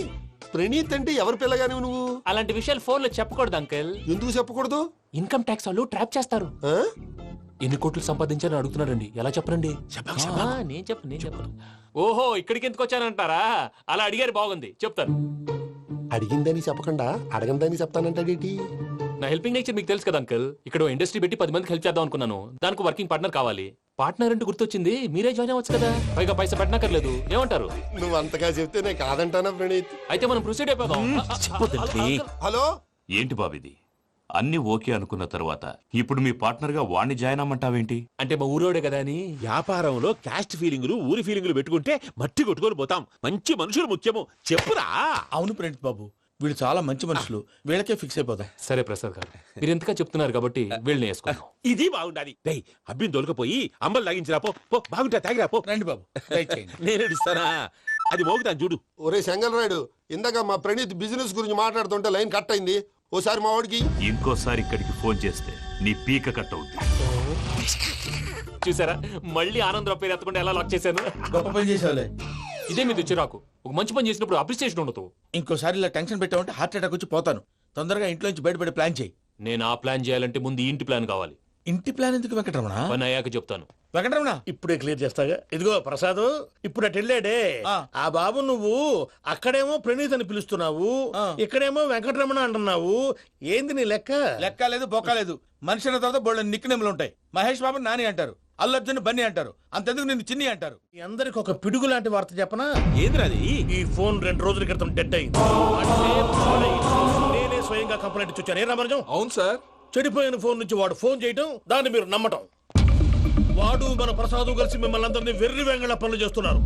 ప్రణీత్ అంటే ఎవరి పిల్లగాని నువ్వు? అలాంటి విషయాలు ఫోన్ లో చెప్పకూడదు అంకుల్. ఎందుకు చెప్పకూడదు? ఇన్కమ్ ట్యాక్స్ వాళ్ళు ట్రాప్ చేస్తారు. ఎన్ని కోట్లు సంపాదించాలని అడుగుతున్నారండి, ఎలా చెప్పరండి? నేను చెప్పను. ఓహో, ఇక్కడికి ఎందుకు వచ్చానంటారా? అలా అడిగారు, బాగుంది, చెప్తాను. అడిగిందని చెప్పకుండా అడగందని చెప్తానంటాడేటి? నా హెల్పింగ్ నేచర్ మీకు తెలుసు కదా అంకుల్. ఇక్కడ ఇండస్ట్రీ పెట్టి 10 మందికి హెల్ప్ చేద్దాం అనుకున్నాను. దానికి వర్కింగ్ పార్ట్నర్ కావాలి. పార్ట్నర్ అంటే గుర్తొచ్చింది, మీరే జాయిన్ అవ్వచ్చు కదా, పైగా పైసా పెట్టనక్కర్లేదు. ఏమంటారు? నువ్వు అంతగా చెప్తే నేను కాదంటానా ప్రణీత్? అయితే మనం ప్రొసీడ్ అయిపోదాం. హలో, ఏంటి బాబిది? అన్ని ఓకే అనుకున్న తర్వాత ఇప్పుడు మీ పార్ట్నర్ గా వాణ్ణి జాయిన్ అమ్మంటావేంటి? అంటే మా ఊరోడే కదా అని. వ్యాపారంలో క్యాస్ట్ ఫీలింగులు, ఊరి ఫీలింగులు పెట్టుకుంటే మట్టి కొట్టుకొని పోతాం. మంచి మనుషులు ముఖ్యము, చెప్పురా. అవును ప్రణీత్ బాబు, వీళ్ళు చాలా మంచి మనుషులు, వీళ్ళకే ఫిక్స్ అయిపోతాం. సరే ప్రసాద్ గారు, మీరు ఎంతగా చెప్తున్నారు కాబట్టి వీళ్ళని వేసుకున్నాం. ఇది బాగుండాలి. డై అబ్బిని దొలకపోయి అంబలు లాగించిరా పో. బాగుంటా తాగిరా పో. రండి బాబు, నేను ఇస్తానా? అది మోగుతాను చూడు. ఒరే చెంగల్ రాయుడు, ఇందాక మా ప్రణీత్ బిజినెస్ గురించి మాట్లాడుతుంటే లైన్ కట్ అయింది. ఓసారి మా వాడికి ఇంకోసారి ఇక్కడికి ఫోన్ చేస్తే నీ పీక కట్ అవుతుంది. చూసారా, మళ్ళీ ఆనందరావు పేరు ఎత్తకుండా ఎలా లాక్ చేశాను. గొప్ప పని చేసేవాళ్ళే. ఇదే మీ చిరాకు. ఒక మంచి పని చేసినప్పుడు అప్రిసియేషన్ ఉండదు. ఇంకోసారి ఇలా టెన్షన్ పెట్టామంటే హార్ట్ అటాక్ వచ్చి పోతాను. తొందరగా ఇంట్లో నుంచి బయటపడే ప్లాన్ చేయి. నేను ఆ ప్లాన్ చేయాలంటే ముందు ఈ ఇంటి ప్లాన్ కావాలి. ఇంటి ప్లాన్ ఎందుకు వెంకటరమణ? పని అయ్యాక చెప్తాను. వెంకటరమణ ఇప్పుడే క్లియర్ చేస్తాగా. ఇదిగో ప్రసాద్, ఇప్పుడు అటు వెళ్ళాడే ఆ బాబు, నువ్వు అక్కడేమో ప్రణీత్ అని పిలుస్తున్నావు, ఇక్కడేమో వెంకటరమణ అంటున్నావు. ఏంది నీ లెక్క? లెక్క లేదు, బొక్క లేదు. మనిషి అన్న తర్వాత బోళ్ళ నిక్నెములు ఉంటాయి. మహేష్ బాబు నాని అంటారు, అల్లు అర్జున్ బన్నీ అంటారు, అంతెందుకు నిన్ను చిన్ని అంటారు. మీ అందరికి ఒక పిడుగు లాంటి వార్త చెప్పనా? ఏంద్రది? ఈ ఫోన్ 2 రోజుల క్రితం డెడ్ అయింది. అంటే నేనే స్వయంగా కంప్లైంట్ ఇచ్చాను. ఏ రామరాజం? అవును సార్. చెడిపోయిన ఫోన్ నుంచి వాడు ఫోన్ చేయటం, దాన్ని మీరు నమ్మటం. వాడు మన ప్రసాదు కలిసి మిమ్మల్ని అందరినీ వెర్రి వెంగళ పనులు చేస్తున్నారు.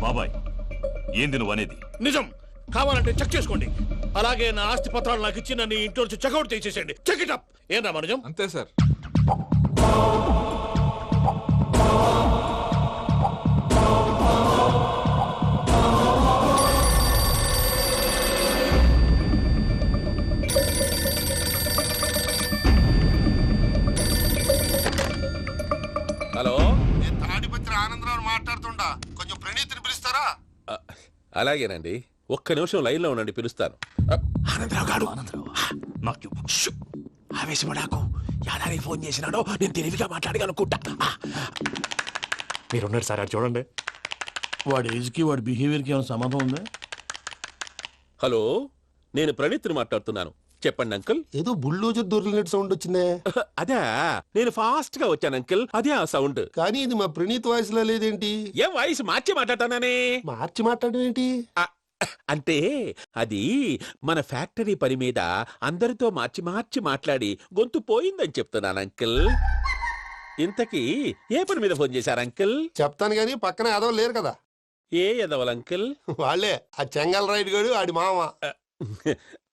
బాబాయ్, ఏంది నువ్వు అనేది? నిజం. కావాలంటే చెక్ చేసుకోండి. అలాగే నా ఆస్తి పత్రాలు నాకు ఇచ్చి నన్ను ఇంట్లో నుంచి చెక్అౌట్ చేసేసండి. Check it up. ఏం రామరాజం? అంతే సార్. హలో, నేను తాడిపత్రి ఆనందరావు మాట్లాడుతుండా. కొంచెం ప్రణీత్ని పిలుస్తారా? అలాగేనండి, ఒక్క నిమిషం లైన్ లో ఉండండి, పిలుస్తాను. ఆనందరావు గాడు, నాకు ఆవేశపడాకు. యాదానికి ఫోన్ చేసినాడో నేను తెలివిగా మాట్లాడగలనుకుంటా. మీరున్నారు సార్, అది చూడండి. వాడి ఏజ్ కి వాడి బిహేవియర్ కి ఏమైనా సంబంధం ఉందా? హలో, నేను ప్రణీత్ని మాట్లాడుతున్నాను. చెప్పండి అంకుల్. ఏదో బుల్డోజర్ దొరికినట్టు సౌండ్ వచ్చిందే. అదే, నేను ఫాస్ట్ గా వచ్చాను అంకుల్, అదే ఆ సౌండ్. కానీ ఇది మా ప్రణీత్ వాయిస్ లో లేదేంటి? ఏ వాయిస్ మార్చి మాట్లాడతానని? మార్చి మాట్లాడడం ఏంటి? అంటే అది మన ఫ్యాక్టరీ పని మీద అందరితో మార్చి మార్చి మాట్లాడి గొంతు పోయిందని చెప్తున్నాను అంకుల్. ఇంతకీ ఏ పని మీద ఫోన్ చేశారు అంకుల్? చెప్తాను గానీ పక్కన ఏదో లేరు కదా. ఏ ఎదవలు అంకుల్? వాళ్ళే ఆ చెంగల్ రైడ్ గడు, ఆడి మామ.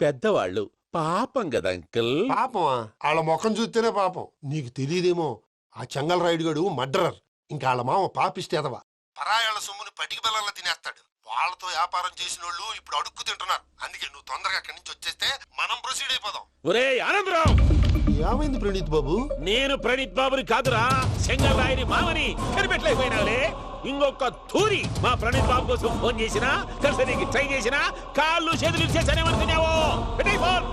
పెద్దవాళ్ళు, పాపం కదా అంకుల్. పాపమా? వాళ్ళ ముఖం చూస్తేనే పాపం. నీకు తెలియదేమో, ఆ చెంగల్ రైడ్ గడు మర్డరర్. ఇంకా వాళ్ళ మామ పాపిష్టి ఎదవ. పరాయాళ్ళ సొమ్ముని పటికి బెల్లంలో తినేస్తాడు. వాళ్ళతో వ్యాపారం చేసిన వాళ్ళు ఇప్పుడు అడుక్కు తింటున్నారు. అందుకే నువ్వు తొందరగా అక్కడి నుంచి వచ్చేస్తే మనం ప్రొసీడ్ అయిపోదాం. ఒరే ఆనందరావు, ఏమైంది ప్రణీత్ బాబు? నేను ప్రణీత్ బాబుని కాదురా, చెంగల్ రాయని మామని. కనిపెట్టలేకపోయినావులే. ఇంకొక తూరి మా ప్రణీత్ బాబు కోసం ఫోన్ చేసినా, కలిసి నీకు ట్రై చేసినా, కాళ్ళు చేతులు చేశానేమనుకున్నావు. పెట్టేయ్ ఫోన్.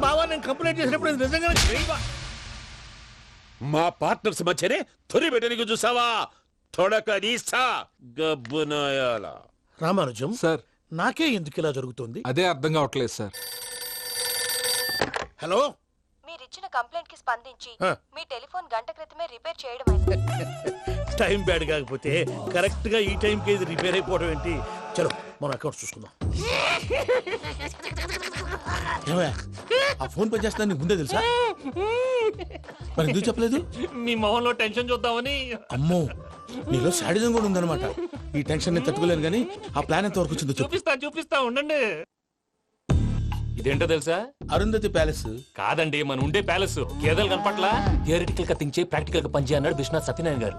బావా, నేను కంప్లైంట్ చేసినప్పుడు ఇది నిజంగానే మా పార్ట్నర్స్ మధ్యనే తొలి పెట్టడానికి చూసావా? తొడక నీస్తా గబ్బునాయాల. రామానుజం సార్, నాకే ఎందుకు ఇలా జరుగుతుంది? అదే అర్థం కావట్లేదు సార్. హలో, మీరిచ్చిన కంప్లైంట్ కి స్పందించి ఆ. మీ టెలిఫోన్ గంట క్రితమే రిపేర్ చేయడం అయింది. టైం బ్యాడ్ కాకపోతే కరెక్ట్ గా ఈ టైంకి ఇది రిపేర్ అయిపోవడం ఏంటి? చలో మన అకౌంట్ చూసుకుందాం. ఏమయ్య, ఆ ఫోన్ పని చేస్తున్నా నీకు ముందే తెలుసా? మరి ఎందుకు చెప్పలేదు? మీ మొహంలో టెన్షన్ చూద్దామని. అమ్మో, నీలో శాడిజం కూడా ఉందన్నమాట. ఈ టెన్షన్ ని తట్టుకోలేను కానీ ఆ ప్లాన్ ఎంత వరకు వచ్చిందో చెప్పు. చూపిస్తా ఉండండి. ఇదేంటో తెలుసా? అరుంధతి ప్యాలెస్ కాదండి, మన ఉండే ప్యాలెస్. గేదెలు కనపట్లా? థియరిటికల్ గా థింక్ చేయి, ప్రాక్టికల్ గా పనిచేయ అన్నాడు విశ్వనాథ్ సత్యనారాయణ గారు.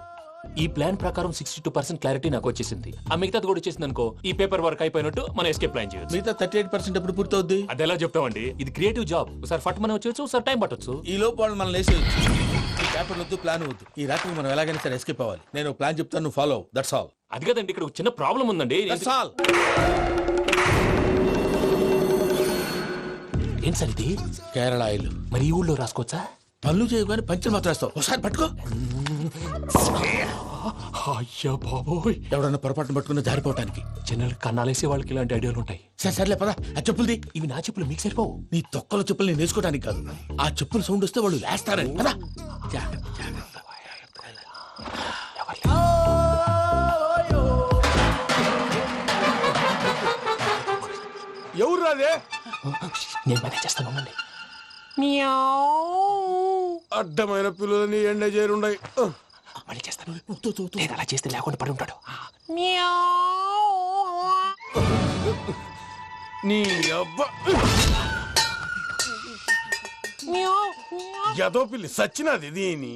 ఈ ప్లాన్ ప్రకారం 62% క్లారిటీ నాకు వచ్చేసింది. ఆ మిగతాది కూడా వచ్చేసింది అనుకో, ఈ పేపర్ వర్క్ అయిపోయినట్టు మనం ఎస్కేప్ ప్లాన్ చేయొచ్చు. మిగతా 38% ఎప్పుడు పూర్తవుద్ది? అది ఎలా చెప్తామండి? ఇది క్రియేటివ్ జాబ్. ఒకసారి ఫట్ మనం వచ్చేచ్చు, ఒకసారి టైం పట్టొచ్చు. ఈ లోపు వాళ్ళు మనం లేసేయచ్చు. ఈ పేపర్ వద్దు, ప్లాన్ వద్దు. ఈ రాత్రి మనం ఎలాగైనా సరే ఎస్కేప్ అవ్వాలి. నేను ప్లాన్ చెప్తాను, నువ్వు ఫాలో. That's all. అది కదండి, ఇక్కడ ఒక చిన్న ప్రాబ్లం ఉందండి. That's all. ఏం సార్ ఇది? కేరళ ఆయిల్. మరి ఈ ఊళ్ళో రాసుకోవచ్చా? పనులు చేయగానే పంచర్ మాత్రం వేస్తావు. ఒకసారి పట్టుకో. అయ్యా బాబోయ్, ఎవడన్నా పొరపాటున పట్టుకున్న జారిపోవటానికి. జనరల్ కన్నాలేసే వాళ్ళకి ఇలాంటి ఐడియాలు ఉంటాయి. సర్లే పదా, ఆ చెప్పులది. ఇవి నా చెప్పులు, మీకు సరిపోవు. నీ తొక్కల చెప్పులు నేను వేసుకోవడానికి కాదు, ఆ చెప్పులు సౌండ్ వస్తే వాళ్ళు వేస్తారని. పదా. ఎవరు రాదే? నేను మేనేజ్ చేస్తాను, ఉండండి. అడ్డమైన పిల్లలని ఎండ చేరుండయి. మళ్ళీ చేస్తాను. నేను అలా చేస్తే లేకుండా పడి ఉంటాడు. నీ అబ్బా ఎదో పిల్లి సచ్చినది దీని.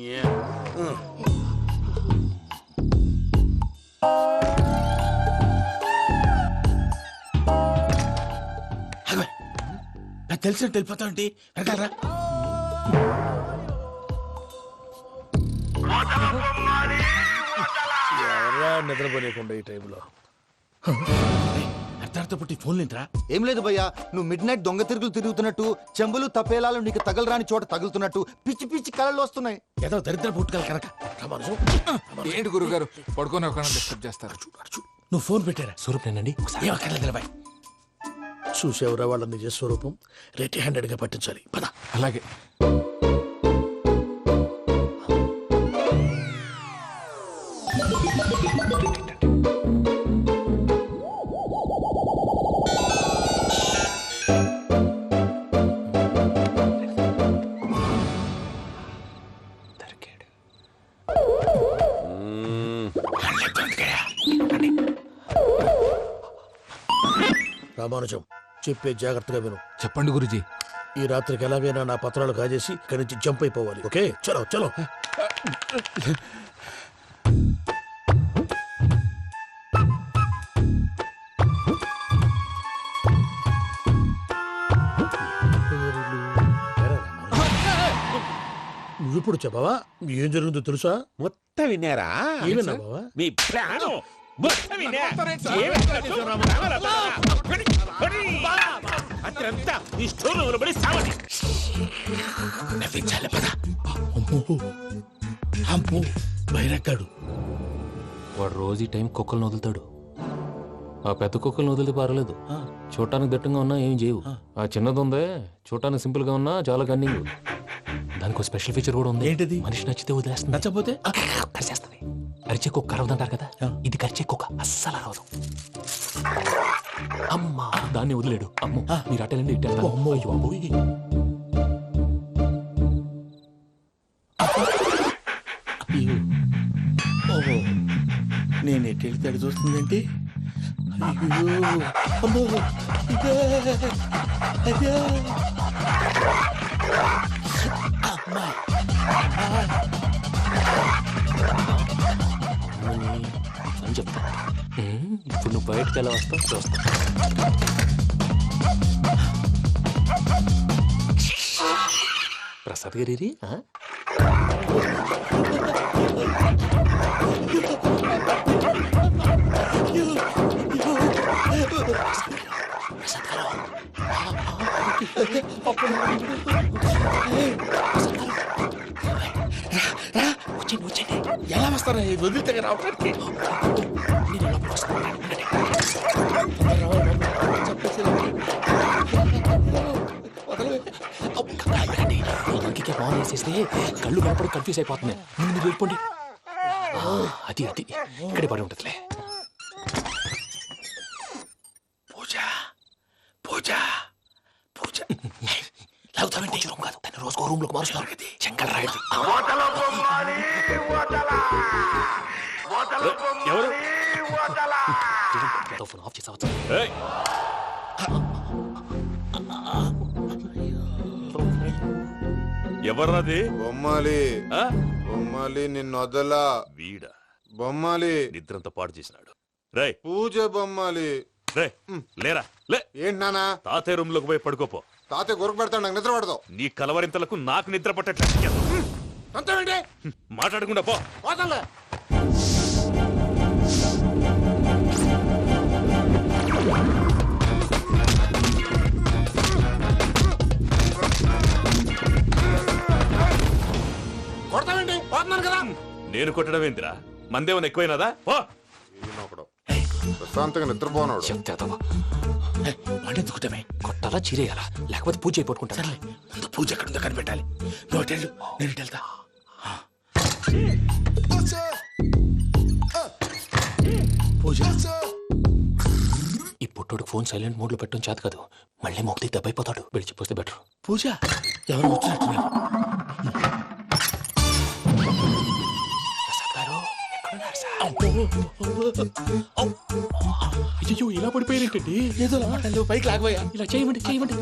నాకు తెలిసినట్టు వెళ్ళిపోతా ఉంటే వెనకాలరా. ఎవరా నిద్రపోలేకుండా ఈ టైంలో? అర్ధార్థ పుట్టి ఫోన్ లేంట్రా? ఏం లేదు భయ్యా, నువ్వు మిడ్ నైట్ దొంగ తిరుగులు తిరుగుతున్నట్టు, చెంబులు తపేలాలు నీకు తగలరాని చోట తగులుతున్నట్టు పిచ్చి పిచ్చి కళలు వస్తున్నాయి. ఏదో దరిద్ర పుట్టుకల కనుక. ఏంటి గురుగారు పడుకొని ఒక డిస్టర్బ్ చేస్తారు? నువ్వు ఫోన్ పెట్టారా? స్వరూప్ నేనండి. ఏమక్కర్లేదు. చూసేవరా వాళ్ళ నిజ స్వరూపం. రెట్టి హ్యాండెడ్ గా పట్టించాలి. పద. అలాగే. రామానుజం, చెప్పే జాగ్రత్తగా విను. చెప్పండి గురుజీ. ఈ రాత్రికి ఎలాగైనా నా పత్రాలు కాజేసి ఇక్కడి నుంచి జంప్ అయిపోవాలి. ఓకే, చలో చలో. నువ్విప్పుడు చెప్పవా ఏం జరుగుతుందో తెలుసా? మొత్తం విన్నారా? ఏమన్నా బావా? మీ ప్రాణం మొత్తం విన్నా. అత్రంతా ఈ స్టోర్ రూమ్ లో పడి సావని. నవ్వించాలి. పద. అమ్మో అమ్మో, బైరక్కాడు. వాడు రోజు ఈ టైం కుక్కలను వదులుతాడు. ఆ పెద్ద కుక్కలను వదిలితే పర్లేదు, చూడటానికి దట్టంగా ఉన్నా ఏం చేయవు. ఆ చిన్నది ఉందే, చూడటానికి సింపుల్ గా ఉన్నా చాలా కన్నింగ్. దానికి ఒక స్పెషల్ ఫీచర్ కూడా ఉంది. ఏంటిది? మనిషి నచ్చితే వదిలేస్తుంది, నచ్చపోతే కరిచేస్తుంది. అరిచే కుక్క అరవదంటారు కదా, ఇది కరిచే కుక్క అస్సలు అరవదు. అమ్మా, దాన్ని వదిలేడు. అమ్మో, మీరు అటెండి ఇట్టే. అమ్మో అయ్యో, ఓహో, నేను ఎటు వెళ్తే అటు చూస్తుందేంటి? అయ్యో, అమ్మో, ఇదే, అదే. అమ్మా, అని చెప్తా. ఇప్పుడు నువ్వు బయటకు ఎలా వస్తావు చూస్తా. ప్రసాద్ గారి వచ్చండి. ఎలా వస్తారా వదిలితే రావడానికి? లైట్ ఆన్ చేసేస్తే కళ్ళు కనపడి కన్ఫ్యూజ్ అయిపోతున్నాయి. ముందు మీరు వెళ్ళిపోండి. అది అది ఇక్కడే పడి ఉంటుందిలే. పూజ పూజ పూజ లాగుతామంటే రూమ్ కాదు, తన రోజుకో రూమ్ లోకి మారుస్తున్నారు కదా. శంకర్ రాయుడు ఎవరు? ఫోన్ ఆఫ్ చేసావచ్చు. ఎవరది? బొమ్మాలి బొమ్మాలి నిన్ను వదలా. వీడా బొమ్మాలి నిద్రంతా పాడు చేసినాడు. రే పూజ బొమ్మాలి. రే లేరా లే. ఏంటి నానా? తాతయ్య రూమ్ లోకి పోయి పడుకోపో. తాతయ్య గురకు పెడతాడు, నాకు నిద్ర పడదు. నీ కలవరింతలకు నాకు నిద్ర పట్టట్లేదు. అంతేంటి మాట్లాడకుండా పో. పోతాలే. కొడతావేంటి? పోతున్నాను కదా. నేను కొట్టడం ఏంటిరా? మందేమన్నా ఎక్కువైనదా? పో. ప్రశాంతంగా నిద్రపోనాడు. వాడెందుకుంటామే? కొట్టాలా చీరేయాలా లేకపోతే పూజ అయిపోట్టుకుంటా. సర్లే, ముందు పూజ ఎక్కడుందో కనిపెట్టాలి. నువ్వు అటు వెళ్ళు, నేను ఇటు వెళ్తా. పూజ ఈ పుట్టోడు ఫోన్ సైలెంట్ మోడ్ లో పెట్టడం చేత కాదు. మళ్ళీ మొక్కి దెబ్బైపోతాడు. విడిచిపోతే బెటర్. పూజ ఎవరు వచ్చినట్టున్నారు? అయ్యో ఇలా పడిపోయారేంటండి? ఏదో మాట్లాడలేవు, పైకి లాగబోయా. ఇలా చేయమండి చేయమండి.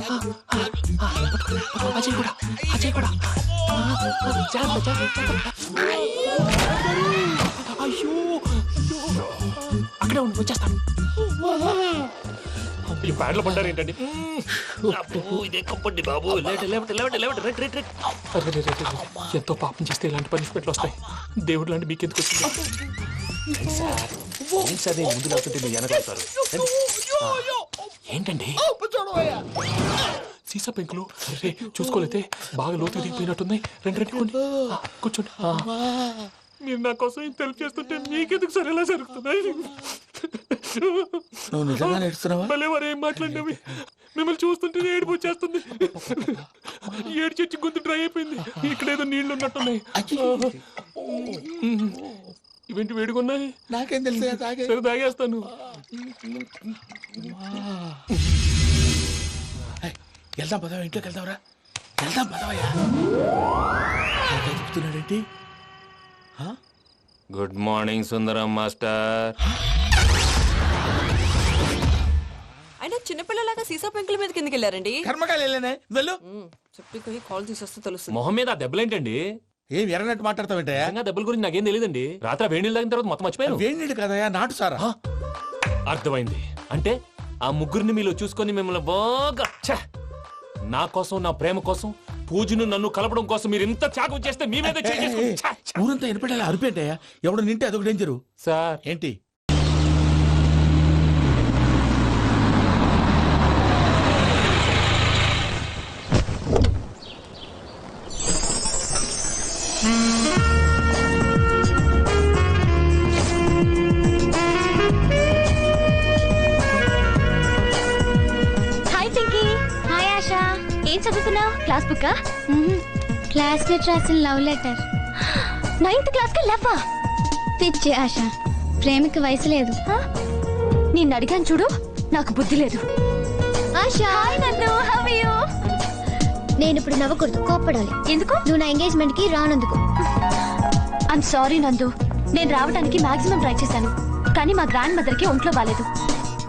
అజయ్ కూడా అజయ్ కూడా జాగ్రత్త జాగ్రత్త. అయ్యో అక్కడే ఉండి వచ్చేస్తాను. ఈ బ్యాడ్లో పడ్డారు ఏంటండి? ఇదే కప్పండి బాబు. ఎంతో పాపం చేస్తే ఇలాంటి పనిష్మెంట్లు వస్తాయి. దేవుడు లాంటి మీకెందుకు వచ్చింది? అదే ముందు లేకుంటే మీరు వెనకాడతారు. ఏంటండి సీసా పెంకులు? రే చూసుకోలేతే బాగా లోతు దిగిపోయినట్టున్నాయి. రెండు రెండు కొన్ని కూర్చోండి. మీరు నా కోసం ఇంత హెల్ప్ చేస్తుంటే మీకెందుకు సరే ఎలా జరుగుతున్నాయి? నువ్వు నిజంగా నేర్చుతున్నావా? మళ్ళీ వారు ఏం మాట్లాడినవి? మిమ్మల్ని చూస్తుంటే ఏడుపు వచ్చేస్తుంది. ఏడు చెట్టు గొంతు డ్రై అయిపోయింది. ఇక్కడ ఏదో నీళ్లు ఉన్నట్టున్నాయి. ఇవేంటి వేడుకున్నాయి? నాకేం తెలుసు, సరే తాగేస్తాను. వెళ్దాం పదవా, ఇంట్లోకి వెళ్దాంరా. వెళ్దాం పదవయ్యా. చెప్తున్నాడేంటి? గుడ్ మార్నింగ్ సుందరం మాస్టర్. అయినా చిన్నపిల్లలాగా సీసా పెంకుల మీద కిందకి వెళ్ళారండి. కర్మకాయలు వెళ్ళానే, వెళ్ళు. చెప్పి కాల్ తీసేస్తే తెలుస్తుంది. మొహం మీద ఆ దెబ్బలేంటండి? ఏం ఎర్రనట్టు మాట్లాడతావేంటయా? దెబ్బల గురించి నాకేం తెలియదండి. రాత్రి వేడి నీళ్ళు తాగిన తర్వాత మొత్తం మర్చిపోయాను. వేడి నీళ్ళు కదయా, నాటు సారా. అర్థమైంది. అంటే ఆ ముగ్గురిని మీలో చూసుకొని మిమ్మల్ని బాగా నా కోసం, నా ప్రేమ కోసం, పూజను నన్ను కలపడం కోసం మీరు ఇంత త్యాగం చేస్తే మీ మీద ఊరంతా ఎనపెట్టాలి అరిపేంటయా? ఎవడు నింటే అదొక డేంజరు. సార్ ఏంటి? హాయ్ పింకీ. హాయ్ ఆశా. ఏం చదువుతున్నావు? Class book? క్లాస్మేట్ రాసిన లవ్ లెటర్. 9th క్లాస్ కి లవ్వా? పిచ్చి ఆశ, ప్రేమికి వయసు లేదు. నిన్ను అడిగాను చూడు, నాకు బుద్ధి లేదు. ఆశా, హాయ్ నందు, హౌ ఆర్ యు? నేను ఇప్పుడు నవ్వకూడదు, కోప్పడాలి. ఎందుకు? నువ్వు నా ఎంగేజ్మెంట్ కి రానందుకు. ఐమ్ సారీ నందు. నేను రావడానికి మాక్సిమం ట్రై చేశాను, కానీ మా గ్రాండ్ మదర్ కి ఒంట్లో బాలేదు.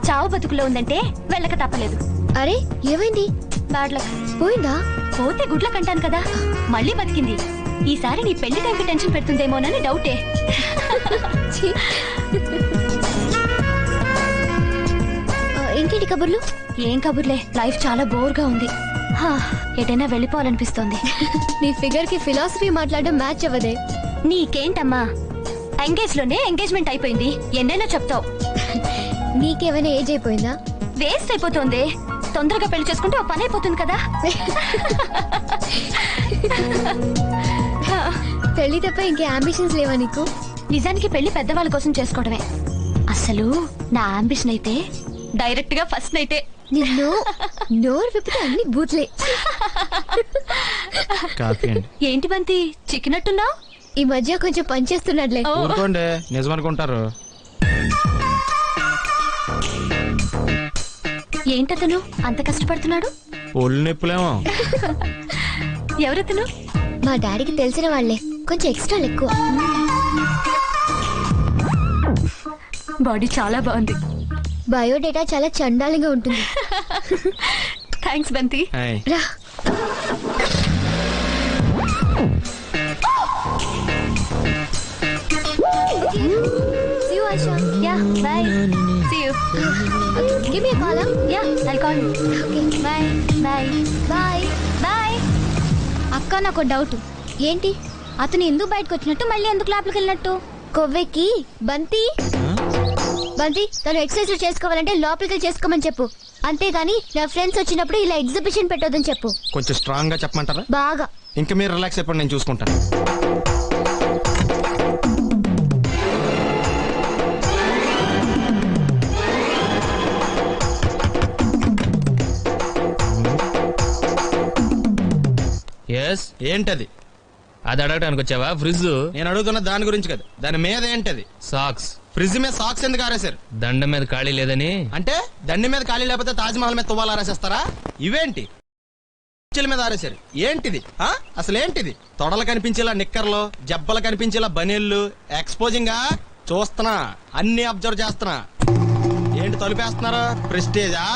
చావు బతుకులో ఉందంటే వెళ్ళక తప్పలేదు. అరే ఏమైంది? Bad luck. పోయిందా? పోతే గుడ్ల కంటాను కదా, మళ్ళీ బతికింది. ఈసారి నీ పెళ్లి టైంకి టెన్షన్ పెడుతుందేమోనని డౌటే. ఇంకేంటి కబుర్లు? ఏం కబుర్లే, లైఫ్ చాలా బోర్ గా ఉంది. ఎటైనా వెళ్ళిపోవాలనిపిస్తోంది. నీ ఫిగర్ కి ఫిలాసఫీ మాట్లాడడం మ్యాచ్ అవ్వదే. నీకేంటమ్మా, ఎంగేజ్ లోనే ఎంగేజ్మెంట్ అయిపోయింది. ఎన్నైనా చెప్తావు. నీకేమైనా ఏజ్ అయిపోయిందా? వేస్ట్ అయిపోతుంది. తొందరగా పెళ్లి చేసుకుంటే ఓ పని అయిపోతుంది కదా. పెళ్లి తప్ప ఇంకే అంబిషన్స్ లేవా నీకు? నిజానికి పెళ్లి పెద్దవాళ్ళ కోసం చేసుకోవడమే. అసలు నా అంబిషన్ అయితే డైరెక్ట్ గా ఫస్ట్ నైటే. నిన్ను నోరు విప్పితే అన్ని బూత్లే. కాఫీ అండి. ఏంటి బంతి చిక్కినట్టున్నావు? ఈ మధ్య కొంచెం పనిచేస్తున్నాడులే. ఊరుకోండి, నిజమనుకుంటారు. ఏంటతను అంత కష్టపడుతున్నాడు? ఒళ్ళు నొప్పులేమో. ఎవరతను? మా డాడీకి తెలిసిన వాళ్ళే, కొంచెం ఎక్స్ట్రా ఎక్కువ. బాడీ చాలా బాగుంది. బయోడేటా చాలా చండాలంగా ఉంటుంది. థ్యాంక్స్ బంతి. రా. See you, Asha. Yeah, bye. See you. Give me a call, huh? Yeah, I'll call you. Okay. Bye. Bye. Bye. Bye. అక్క నాకు డౌట్. ఏంటి? అతను ఎందుకు బయటకు వచ్చినట్టు, మళ్ళీ ఎందుకు లోపలికి వెళ్ళినట్టు? కొవ్వెక్కి బంతి తను ఎక్సర్సైజ్ చేసుకోవాలంటే లోపలికి చేసుకోమని చెప్పు. అంతేగాని నా ఫ్రెండ్స్ వచ్చినప్పుడు ఇలా ఎగ్జిబిషన్ పెట్టొద్దని చెప్పు. కొంచెం స్ట్రాంగ్ గా చెప్పమంటారా? బాగా. ఇంకా మీరు రిలాక్స్ అయిపోండి, నేను చూసుకుంటాను. ఎస్. ఏంటది? అది అడగడానికి వచ్చావా? ఫ్రిడ్జ్. నేను అడుగుతున్న దాని గురించి కదా, దాని మీద ఏంటది? సాక్స్. ఫ్రిడ్జ్ మీద సాక్స్ ఎందుకు ఆరేశారు? దండం మీద ఖాళీ లేదని. అంటే దండి మీద ఖాళీ లేకపోతే తాజ్ మహల్ మీద తువ్వాలు ఆరేసేస్తారా? ఇవేంటి కుర్చీల మీద ఆరేశారు? ఏంటిది? అసలు ఏంటిది? తొడలు కనిపించేలా నిక్కర్లు, జబ్బలు కనిపించేలా బనీళ్లు, ఎక్స్పోజింగ్ గా చూస్తున్నా, అన్ని అబ్జర్వ్ చేస్తున్నా. ఏంటి తలుపేస్తున్నారు? ప్రెస్టేజా?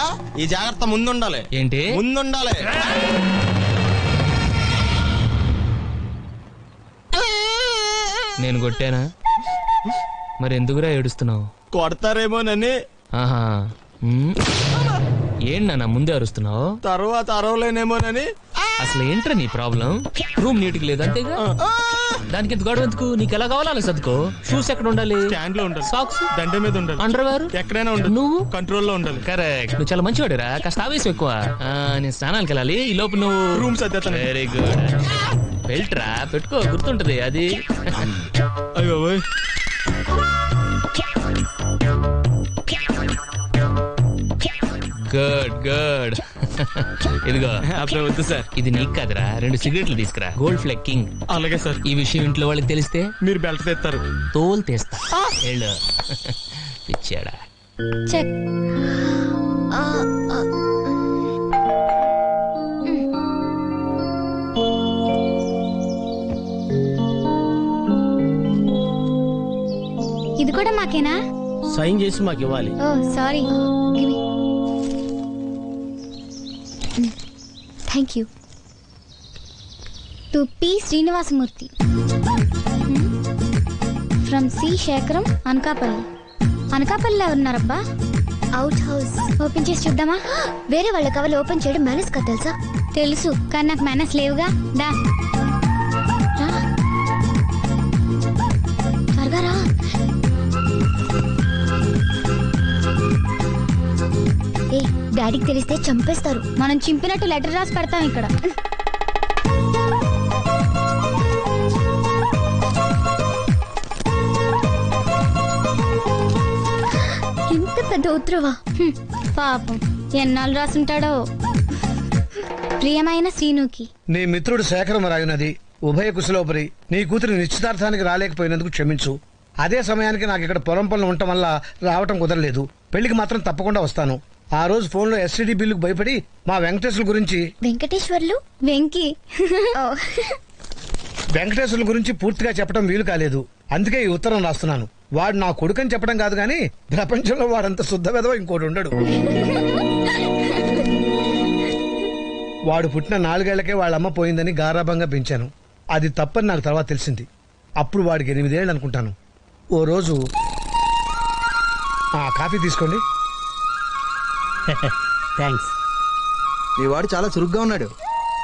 ఈ జాగ్రత్త ముందుండాలి. ఏంటి? ముందుండాలి. నేను కొట్టానా? మరి ఎందుకురా ఏడుస్తున్నావు? కొడతారేమోనని. ఆహా. ఏంటి నాన్న ముందే అరుస్తున్నావు? తర్వాత అరవలేనేమోనని. అసలు ఏంట్రా నీ ప్రాబ్లం? రూమ్ నీట్ గా లేదు అంతేగా? దానికి ఎంత గొడవ ఎందుకు? నీకు ఎలా కావాలో అలా సర్దుకో. షూస్ ఎక్కడ ఉండాలి? స్టాండ్ లో ఉండాలి. సాక్స్ దండ మీద ఉండాలి. అండర్వేర్ ఎక్కడైనా ఉండాలి. నువ్వు కంట్రోల్ లో ఉండాలి. కరెక్ట్. నువ్వు చాలా మంచివాడురా. కాస్త ఆవేశం ఎక్కువ. నేను స్నానానికి వెళ్ళాలి. ఈ లోపు నువ్వు రూమ్ సర్దేస్తాను. Very good. బెల్ట్ రా పెట్టుకో, గుర్తుంటది అది. అయ్యో గుడ్ గుడ్. ఇదిగో. అప్పుడు వద్దు సార్. ఇది నీకు కాదురా, 2 సిగరెట్లు తీసుకురా. Gold Flake King. అలాగే సార్. ఈ విషయం ఇంట్లో వాళ్ళకి తెలిస్తే మీరు బెల్ట్ తెస్తారు. తోలు తీస్తా. వెళ్ళు. పిచ్చాడా. చెక్. ఇది కూడా మాకేనా? సైన్ చేసి మాకు ఇవ్వాలి. Oh sorry. Thank you. To P Srinivasamurthy from C Sekharam, Anakapalli. అనకాపల్లిలో ఉన్నారబ్బా. అవుట్ హౌస్ ఓపెన్ చేసి చూద్దామా? వేరే వాళ్ళ కవర్లు ఓపెన్ చేయడం మేనేజ్ కదా తెలుసా? తెలుసు, కానీ నాకు మేనేజ్ లేవుగా. దా త్వరగా రా. ఏ డాడీకి తెలిస్తే చంపేస్తారు. మనం చింపినట్టు లెటర్ రాసి పెడతాం ఇక్కడ. ఇంత పెద్ద ఉత్తరవా? పాపం ఎన్నాళ్ళు రాసుంటాడో. ప్రియమైన శ్రీనుకి, నీ మిత్రుడు శేఖరం రాగినది ఉభయ కుశలోపరి. నీ కూతురి నిశ్చితార్థానికి రాలేకపోయినందుకు క్షమించు. అదే సమయానికి నాకు ఇక్కడ పొలం పనులు ఉండటం వల్ల రావటం కుదరలేదు. పెళ్లికి మాత్రం తప్పకుండా వస్తాను. ఆ రోజు ఫోన్లో ఎస్టీడీ బిల్లుకు భయపడి మా వెంకటేశ్వరుల గురించి వెంకటేశ్వర్లు వెంకీ వెంకటేశ్వరుల గురించి పూర్తిగా చెప్పడం వీలు కాలేదు. అందుకే ఈ ఉత్తరం రాస్తున్నాను. వాడు నా కొడుకని చెప్పడం కాదు గాని ప్రపంచంలో వాడంత శుద్ధ వెధవ ఇంకోటి ఉండడు. వాడు పుట్టిన 4 ఏళ్లకే వాళ్ళమ్మ పోయిందని గారాభంగా పెంచాను. అది తప్పని నాకు తర్వాత తెలిసింది. అప్పుడు వాడికి 8 ఏళ్ళు అనుకుంటాను. ఓ రోజు కాఫీ తీసుకోండి. థ్యాంక్స్. మీ వాడు చాలా చురుగ్గా ఉన్నాడు.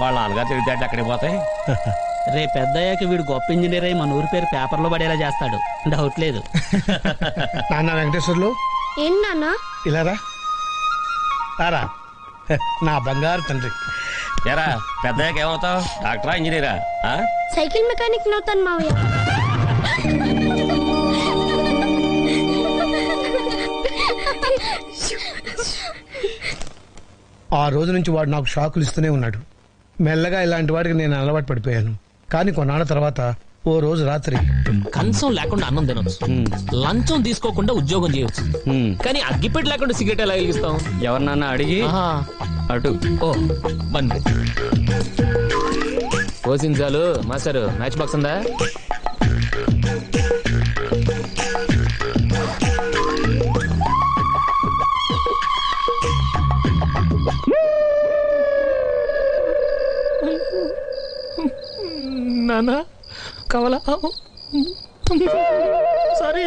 వాళ్ళ నాన్నగారు తెలివితేటలు అక్కడికి పోతాయి. రేపు పెద్దయ్యాక వీడు గొప్ప ఇంజనీర్ అయి మన ఊరి పేరు పేపర్లో పడేలా చేస్తాడు. డౌట్ లేదు. నాన్న వెంకటేశ్వర్లు ఏంటి నాన్న? ఇలా రారా నా బంగారు తండ్రి. ఎరా పెద్దయ్యాక ఏమవుతావు? డాక్టరా, ఇంజనీరా? సైకిల్ మెకానిక్ నవుతాను మావయ్య. ఆ రోజు నుంచి వాడు నాకు షాకులు ఇస్తూనే ఉన్నాడు. మెల్లగా ఇలాంటి వాడికి నేను అలవాటు పడిపోయాను. కానీ కొన్నాళ్ళ తర్వాత ఓ రోజు రాత్రి కంచం లేకుండా అన్నం తినొచ్చు, లంచం తీసుకోకుండా ఉద్యోగం చేయొచ్చు, కానీ అగ్గిపెట్టి లేకుండా సిగరెట్ ఎలా వెలిగిస్తాం? ఎవరినన్నా అడిగి అటు ఓ బండి పోసించాలు. మాస్టర్ మ్యాచ్ బాక్స్ ఉందా? నానా కావాలా? సారీ.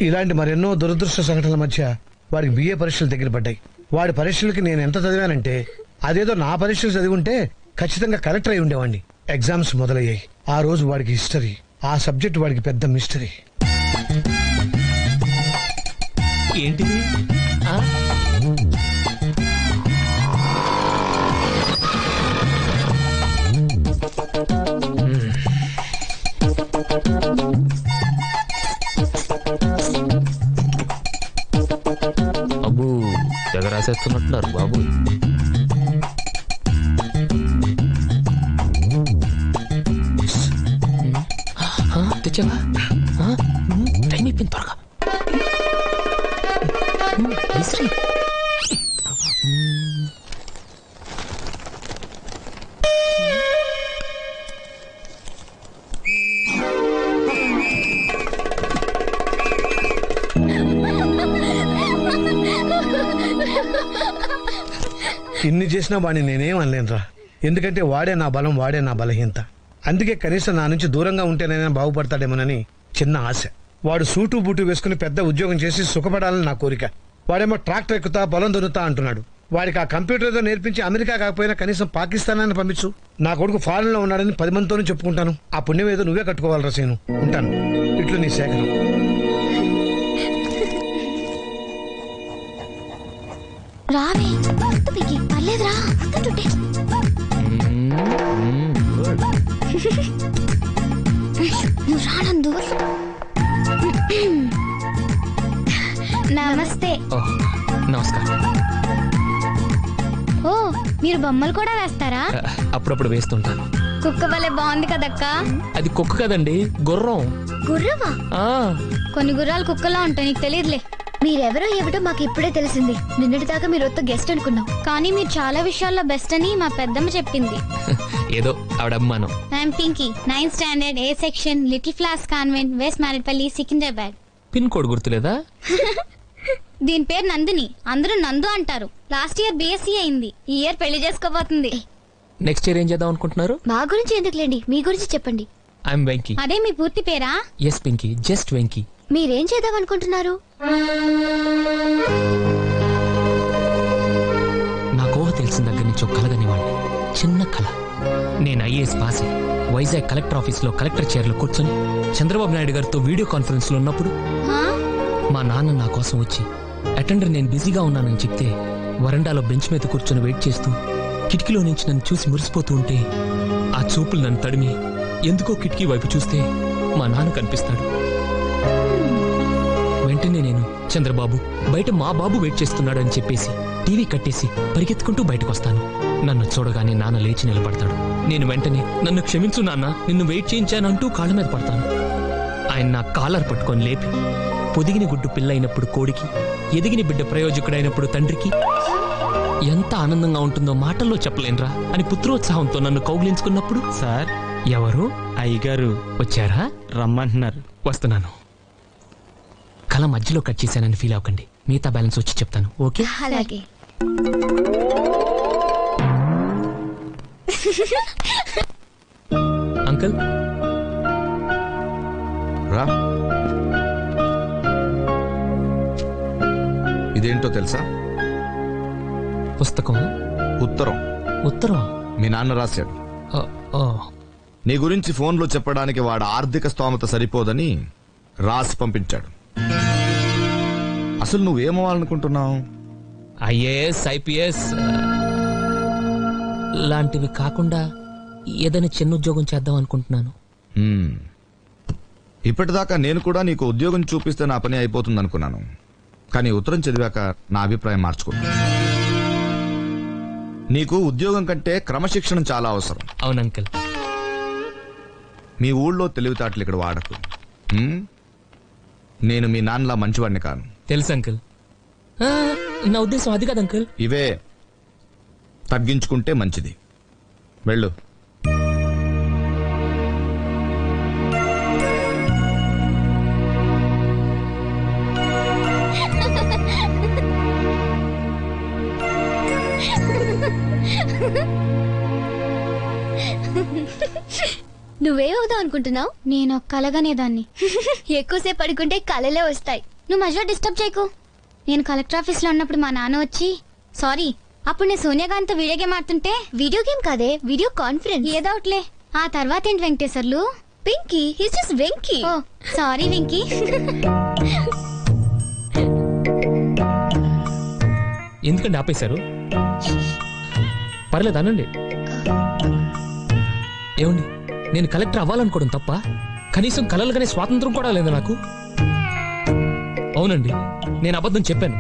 ఇలాంటి మరెన్నో దురదృష్ట సంఘటనల మధ్య వాడికి బిఏ పరీక్షలు దగ్గర పడ్డాయి. వాడి పరీక్షలకి నేను ఎంత చదివానంటే అదేదో నా పరీక్షలు చదివి ఉంటే ఖచ్చితంగా కలెక్టర్ అయి ఉండేవాడిని. ఎగ్జామ్స్ మొదలయ్యాయి. ఆ రోజు వాడికి హిస్టరీ, ఆ సబ్జెక్ట్ వాడికి పెద్ద మిస్టరీ. ఏంటిది? అబ్బు తెగ రాసేస్తున్నట్టున్నారు బాబు. తెచ్చావా? టైం అయిపోయింది, త్వరగా. ఇన్ని చేసినా వాడిని నేనేం అనలేనురా. ఎందుకంటే వాడే నా బలం, వాడే నా బలహీనత. అందుకే కనీసం నా నుంచి దూరంగా ఉంటేనైనా బాగుపడతాడేమోనని చిన్న ఆశ. వాడు సూటు బూటు వేసుకుని పెద్ద ఉద్యోగం చేసి సుఖపడాలని నా కోరిక. వాడేమో ట్రాక్టర్ ఎక్కుతా పొలం దున్నుతా అంటున్నాడు. వాడికి ఆ కంప్యూటర్ ఏదో నేర్పించి అమెరికా కాకపోయినా కనీసం పాకిస్తాన్ అని పంపించు. నా కొడుకు ఫారెన్ లో ఉన్నాడని 10 మందితోనూ చెప్పుకుంటాను. ఆ పుణ్యం ఏదో నువ్వే కట్టుకోవాలి రసీను. ఉంటాను. ఇట్లు నీ శేఖరం. రావే పర్లేదురా. నువ్వు రానందు. నమస్తే. నమస్కారం. ఓ మీరు బొమ్మలు కూడా వేస్తారా? అప్పుడప్పుడు వేస్తుంటాను. కుక్క వల్లే బాగుంది కదక్కా. అది కుక్క కదండి, గుర్రం. గుర్రమా? కొన్ని గుర్రాలు కుక్కలా ఉంటాయి, నీకు తెలియదులే. మీరెవరో ఏమిటో మాకు ఇప్పుడే తెలిసింది. నిన్నటి దాకా మీరు ఒత్త గెస్ట్ అనుకున్నాం, కానీ మీరు చాలా విషయాల్లో బెస్ట్ అని మా పెద్దమ్మ చెప్పింది. ఏదో ఆవిడ అభిమానం. I'm Pinky, 9th standard, A section, little floss convent, west Marredpally, Secunderabad. Pin code గుర్తులేదా? దీని పేరు నందిని, అందరూ నందు అంటారు. లాస్ట్ ఇయర్ BSc అయింది, ఈ ఇయర్ పెళ్లి చేసుకోబోతుంది. నెక్స్ట్ ఇయర్ ఏం చేద్దాం అనుకుంటున్నారు? మా గురించి ఎందుకులేండి, మీ గురించి చెప్పండి. ఐఎమ్ వెంకీ. అదే మీ పూర్తి పేరా? Yes Pinky, just Venky. మీరేం చేద్దాం అనుకుంటున్నారు? నాకు ఊహ తెలిసిన దగ్గర నుంచి ఒక కలగనివ్వండి, చిన్న కళ. నేను IAS పాస్ అయ్యి వైజాగ్ కలెక్టర్ ఆఫీస్ లో కలెక్టర్ చైర్ లో కూర్చొని చంద్రబాబు నాయుడు గారితో వీడియో కాన్ఫరెన్స్ లో ఉన్నప్పుడు మా నాన్న నా కోసం వచ్చి అటెండర్ నేను బిజీగా ఉన్నానని చెప్తే వరండాలో బెంచ్ మీద కూర్చొని వెయిట్ చేస్తూ కిటికీలో నుంచి నన్ను చూసి మురిసిపోతూ ఉంటే ఆ చూపులు నన్ను తడిమి ఎందుకో కిటికీ వైపు చూస్తే మా నాన్న కనిపిస్తాడు. వెంటనే నేను చంద్రబాబు బయట మా బాబు వెయిట్ చేస్తున్నాడు అని చెప్పేసి టీవీ కట్టేసి పరిగెత్తుకుంటూ బయటకు వస్తాను. నన్ను చూడగానే నాన్న లేచి నిలబడతాడు. నేను వెంటనే నన్ను క్షమించు నాన్న, నిన్ను వెయిట్ చేయించానంటూ కాళ్ళ మీద పడతాను. ఆయన నా కాలర్ పట్టుకొని లేపి పొదిగిన గుడ్డు పిల్లైనప్పుడు కోడికి, ఎదిగిన బిడ్డ ప్రయోజకుడైనప్పుడు తండ్రికి ఎంత ఆనందంగా ఉంటుందో మాటల్లో చెప్పలేనురా అని పుత్రోత్సాహంతో నన్ను కౌగిలించుకున్నప్పుడు, సార్ ఎవరు? అయ్యగారు వచ్చారా? రమ్మంటున్నారు. వస్తున్నాను. కళ మధ్యలో కట్ చేశానని ఫీల్ అవ్వకండి, మిగతా బ్యాలెన్స్ వచ్చి చెప్తాను. ఓకే? అలాగే. అంకుల్ రా. ఇదేంటో తెలుసా? పుస్తకం. ఉత్తరం. ఉత్తరం మీ నాన్న రాశాడు. నీ గురించి ఫోన్లో చెప్పడానికి వాడు ఆర్థిక స్తోమత సరిపోదని రాసి పంపించాడు. అసలు నువ్వేమవ్వాలనుకుంటున్నావు? IAS IPS లాంటివి కాకుండా ఏదైనా చిన్న ఉద్యోగం చేద్దాం అనుకుంటున్నాను. ఇప్పటిదాకా నేను కూడా నీకు ఉద్యోగం చూపిస్తే నా పని అయిపోతుంది అనుకున్నాను. కానీ ఉత్తరం చదివాక నా అభిప్రాయం మార్చుకున్నా. నీకు ఉద్యోగం కంటే క్రమశిక్షణ చాలా అవసరం. అవును అంకుల్. మీ ఊళ్ళో తెలివితేటలు ఇక్కడ వాడకు. నేను మీ నాన్నలా మంచివాడిని కాను. తెలుసు అంకుల్. నా ఉద్దేశం అది కాదు అంకుల్. ఇవే తగ్గించుకుంటే మంచిది. వెళ్ళు. నువ్వేమవుతావు అనుకుంటున్నావు? నేను కలగనేదాన్ని. ఎక్కువసేపు పడుకుంటే కలలే వస్తాయి. నువ్వు మధ్యలో డిస్టర్బ్ చేయకు. నేను కలెక్టర్ ఆఫీస్ లో ఉన్నప్పుడు మా నాన్న వచ్చి సారీ అప్పుడు నేను సోనియా గాంధీతో వీడియో గేమ్ ఆడుతుంటే, వీడియో గేమ్ కాదే వీడియో కాన్ఫరెన్స్ ఏదౌట్లే. ఆ తర్వాత ఏంటి Venkateswarlu? Pinky his just Venky. Oh sorry Venky. ఎందుకంటే ఆపేశారు? పర్లేదు అనండి. ఏమండి, నేను కలెక్టర్ అవ్వాలనుకోవడం తప్ప? కనీసం కలలుగానే స్వాతంత్రం కూడా లేదు నాకు. అవునండి, నేను అబద్ధం చెప్పాను.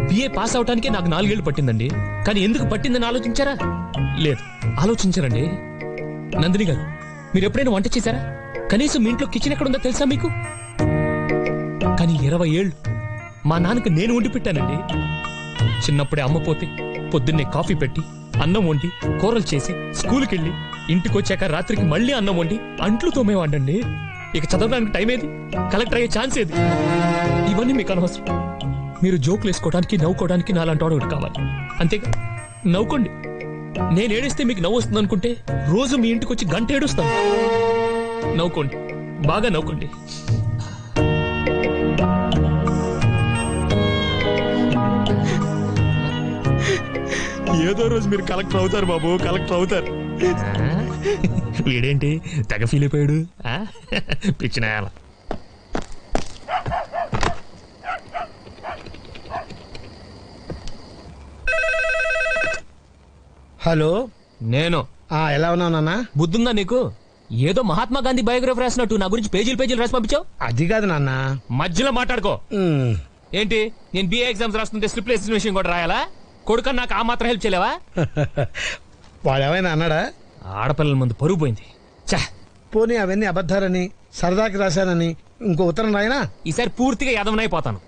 బిఏ పాస్ అవటానికి నాకు 4 ఏళ్లు పట్టిందండి. కానీ ఎందుకు పట్టిందని ఆలోచించారా? లేదు, ఆలోచించారండి. నందిని గారు, మీరు ఎప్పుడైనా వంట చేశారా? కనీసం మీ ఇంట్లో కిచెన్ ఎక్కడుందో తెలుసా మీకు? కానీ 20 ఏళ్ళు మా నాన్నకు నేను వండి పెట్టానండి. చిన్నప్పుడే అమ్మ పోతే పొద్దున్నే కాఫీ పెట్టి అన్నం వండి కూరలు చేసి స్కూల్కి వెళ్ళి ఇంటికి వచ్చాక రాత్రికి మళ్ళీ అన్నం వండి అంట్లు తోమేవాడండి. ఇక చదవడానికి టైం ఏది? కలెక్టర్ అయ్యే ఛాన్స్ ఏది? ఇవన్నీ మీకు అనవసరం. మీరు జోకులు వేసుకోవడానికి నవ్వుకోవడానికి నాలాంటి వాడు ఒకటి కావాలి. అంతేగా, నవ్వుకోండి. నేను ఏడిస్తే మీకు నవ్వు వస్తుంది అనుకుంటే రోజు మీ ఇంటికి వచ్చి గంట ఏడుస్తాను. నవ్వుకోండి, బాగా నవ్వుకోండి. ఏదో రోజు మీరు కలెక్టర్ అవుతారు బాబు, కలెక్టర్ అవుతారు. వీడేంటి తెగ ఫీల్ అయిపోయాడు? పిచ్చినాయాల. హలో, నేను. ఎలా ఉన్నావు నాన్న? బుద్ధుందా నీకు? ఏదో మహాత్మా గాంధీ బయోగ్రఫీ రాసినట్టు నా గురించి పేజీలు రాసి పంపించావు. అది కాదు నాన్న. మధ్యలో మాట్లాడుకో. ఏంటి, నేను బిఏ ఎగ్జామ్స్ రాస్తుంటే స్లిప్ విషయం కూడా రాయాలా? కొడుకు నాకు ఆ మాత్రం హెల్ప్ చేయలేవా? వాడు ఏమైనా అన్నాడా? ఆడపిల్లల ముందు పరుగు పోయింది. పోనీ అవన్నీ అబద్ధాలని సరదాకి రాశానని ఇంకో ఉత్తరం రాయనా? ఈసారి పూర్తిగా యదవనైపోతాను.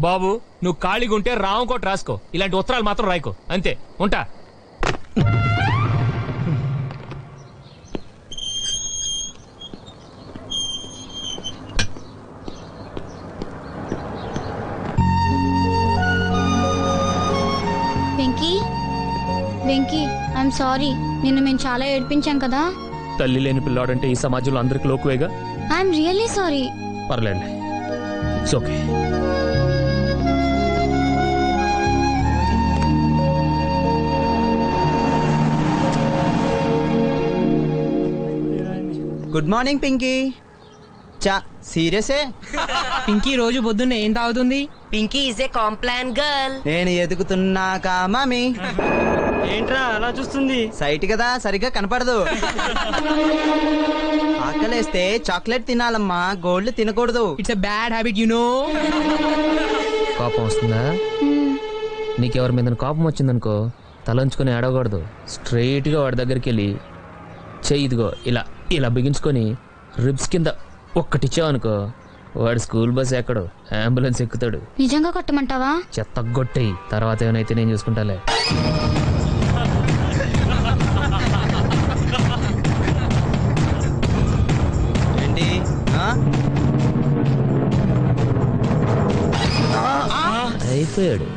బాబు, నువ్వు ఖాళీగా ఉంటే రామకోట రాసుకో. ఇలాంటి ఉత్తరాలు మాత్రం రాయకో. అంతే, ఉంటా. Venky, Venky, I'm sorry. నిన్ను మేము చాలా ఏడ్పించాం కదా. తల్లి లేని పిల్లాడంటే ఈ సమాజంలో అందరికి లోకువేగా. I'm really sorry. పర్లేదు, it's okay. Good morning Pinky. సీరియసే? పింకీ రోజు పొద్దున్నే ఏం తాగుతుంది? Pinky is a Complan girl. నేను ఎదుగుతున్నాకా మామీ. ఏంట్రా అలా చూస్తుంది? సైట్ కదా, సరిగ్గా కనపడదు. ఆకలేస్తే చాక్లెట్ తినాలమ్మా, గోల్డ్ తినకూడదు. It's a bad habit you know. కోపం వస్తుందా? నీకెవరి మీద కోపం వచ్చిందనుకో, తలంచుకొని అడగకూడదు. స్ట్రైట్ గా వాడి దగ్గరికి వెళ్ళి చెయ్యి ఇదిగో ఇలా ఇలా బిగించుకొని రిబ్స్ కింద ఒక్కటిచ్చావు అనుకో, వాడు స్కూల్ బస్ ఎక్కడు, అంబులెన్స్ ఎక్కుతాడు. నిజంగా కొట్టమంటావా? చెత్త కొట్టేయి, తర్వాత ఏమైనా నేను చూసుకుంటాలే. ఏంటి? అయిపోయాడు.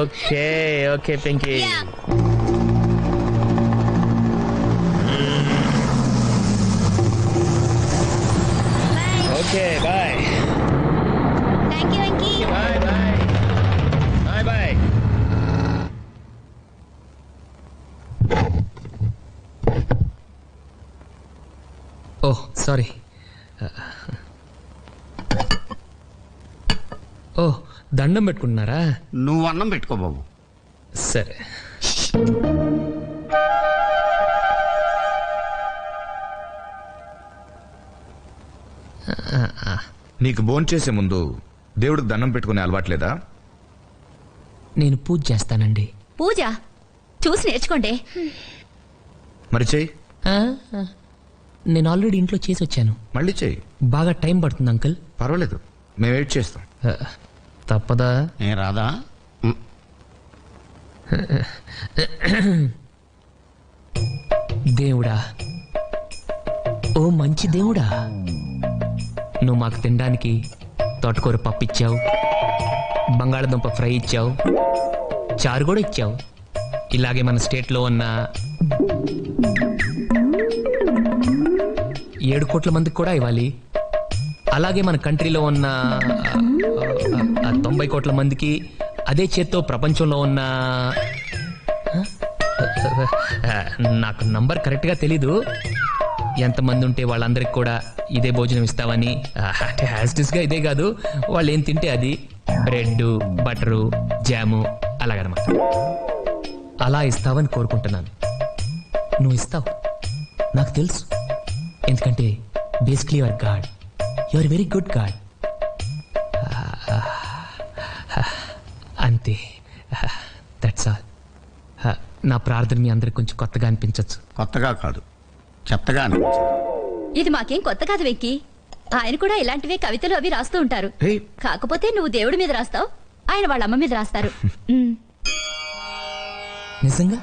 Okay okay Pinky. Okay bye. Thank you Venky. Bye bye bye bye. Oh sorry. Oh, దండం పెట్టుకుంటున్నారా? నువ్వు అన్నం పెట్టుకో బాబు. సరే. నీకు భోంచేసే ముందు దేవుడికి దండం పెట్టుకునే అలవాట్లేదా? నేను పూజ చేస్తానండి. పూజ చూసి నేర్చుకోండి. మరి చెయ్యి. నేను ఆల్రెడీ ఇంట్లో చేసి వచ్చాను. మళ్ళీ చెయ్యి. బాగా టైం పడుతుంది అంకుల్. పర్వాలేదు, మేము వెయిట్ చేస్తాం. తప్పదా? ఏ రాదా? దేవుడా, ఓ మంచి దేవుడా, నువ్వు మాకు తినడానికి తోటకూర పప్పు ఇచ్చావు, బంగాళదుంప ఫ్రై ఇచ్చావు, చారు కూడా ఇచ్చావు. ఇలాగే మన స్టేట్లో ఉన్న 7 కోట్ల మందికి కూడా ఇవ్వాలి. అలాగే మన కంట్రీలో ఉన్న 90 కోట్ల మందికి, అదే చేత్తో ప్రపంచంలో ఉన్న నాకు నంబర్ కరెక్ట్గా తెలీదు, ఎంతమంది ఉంటే వాళ్ళందరికి కూడా ఇదే భోజనం ఇస్తావని. అంటే హ్యాస్టిస్గా ఇదే కాదు, వాళ్ళు ఏం తింటే అది, బ్రెడ్, బటరు, జాము అలాగనమాట. అలా ఇస్తావని కోరుకుంటున్నాను. నువ్వు ఇస్తావు, నాకు తెలుసు. ఎందుకంటే basically your God, your very good God. అంతే, దట్స్ ఆల్. నా ప్రార్థన మీ అందరికి కొంచెం కొత్తగా అనిపించవచ్చు. కొత్తగా కాదు, చెత్తగా అనిపించదు. ఇది మాకేం కొత్త కాదు వెంకీ. ఆయన కూడా ఇలాంటివే కవితలు అవి రాస్తూ ఉంటారు. కాకపోతే నువ్వు దేవుడి మీద రాస్తావు, ఆయన వాళ్ళ అమ్మ మీద రాస్తారు. నిజంగా?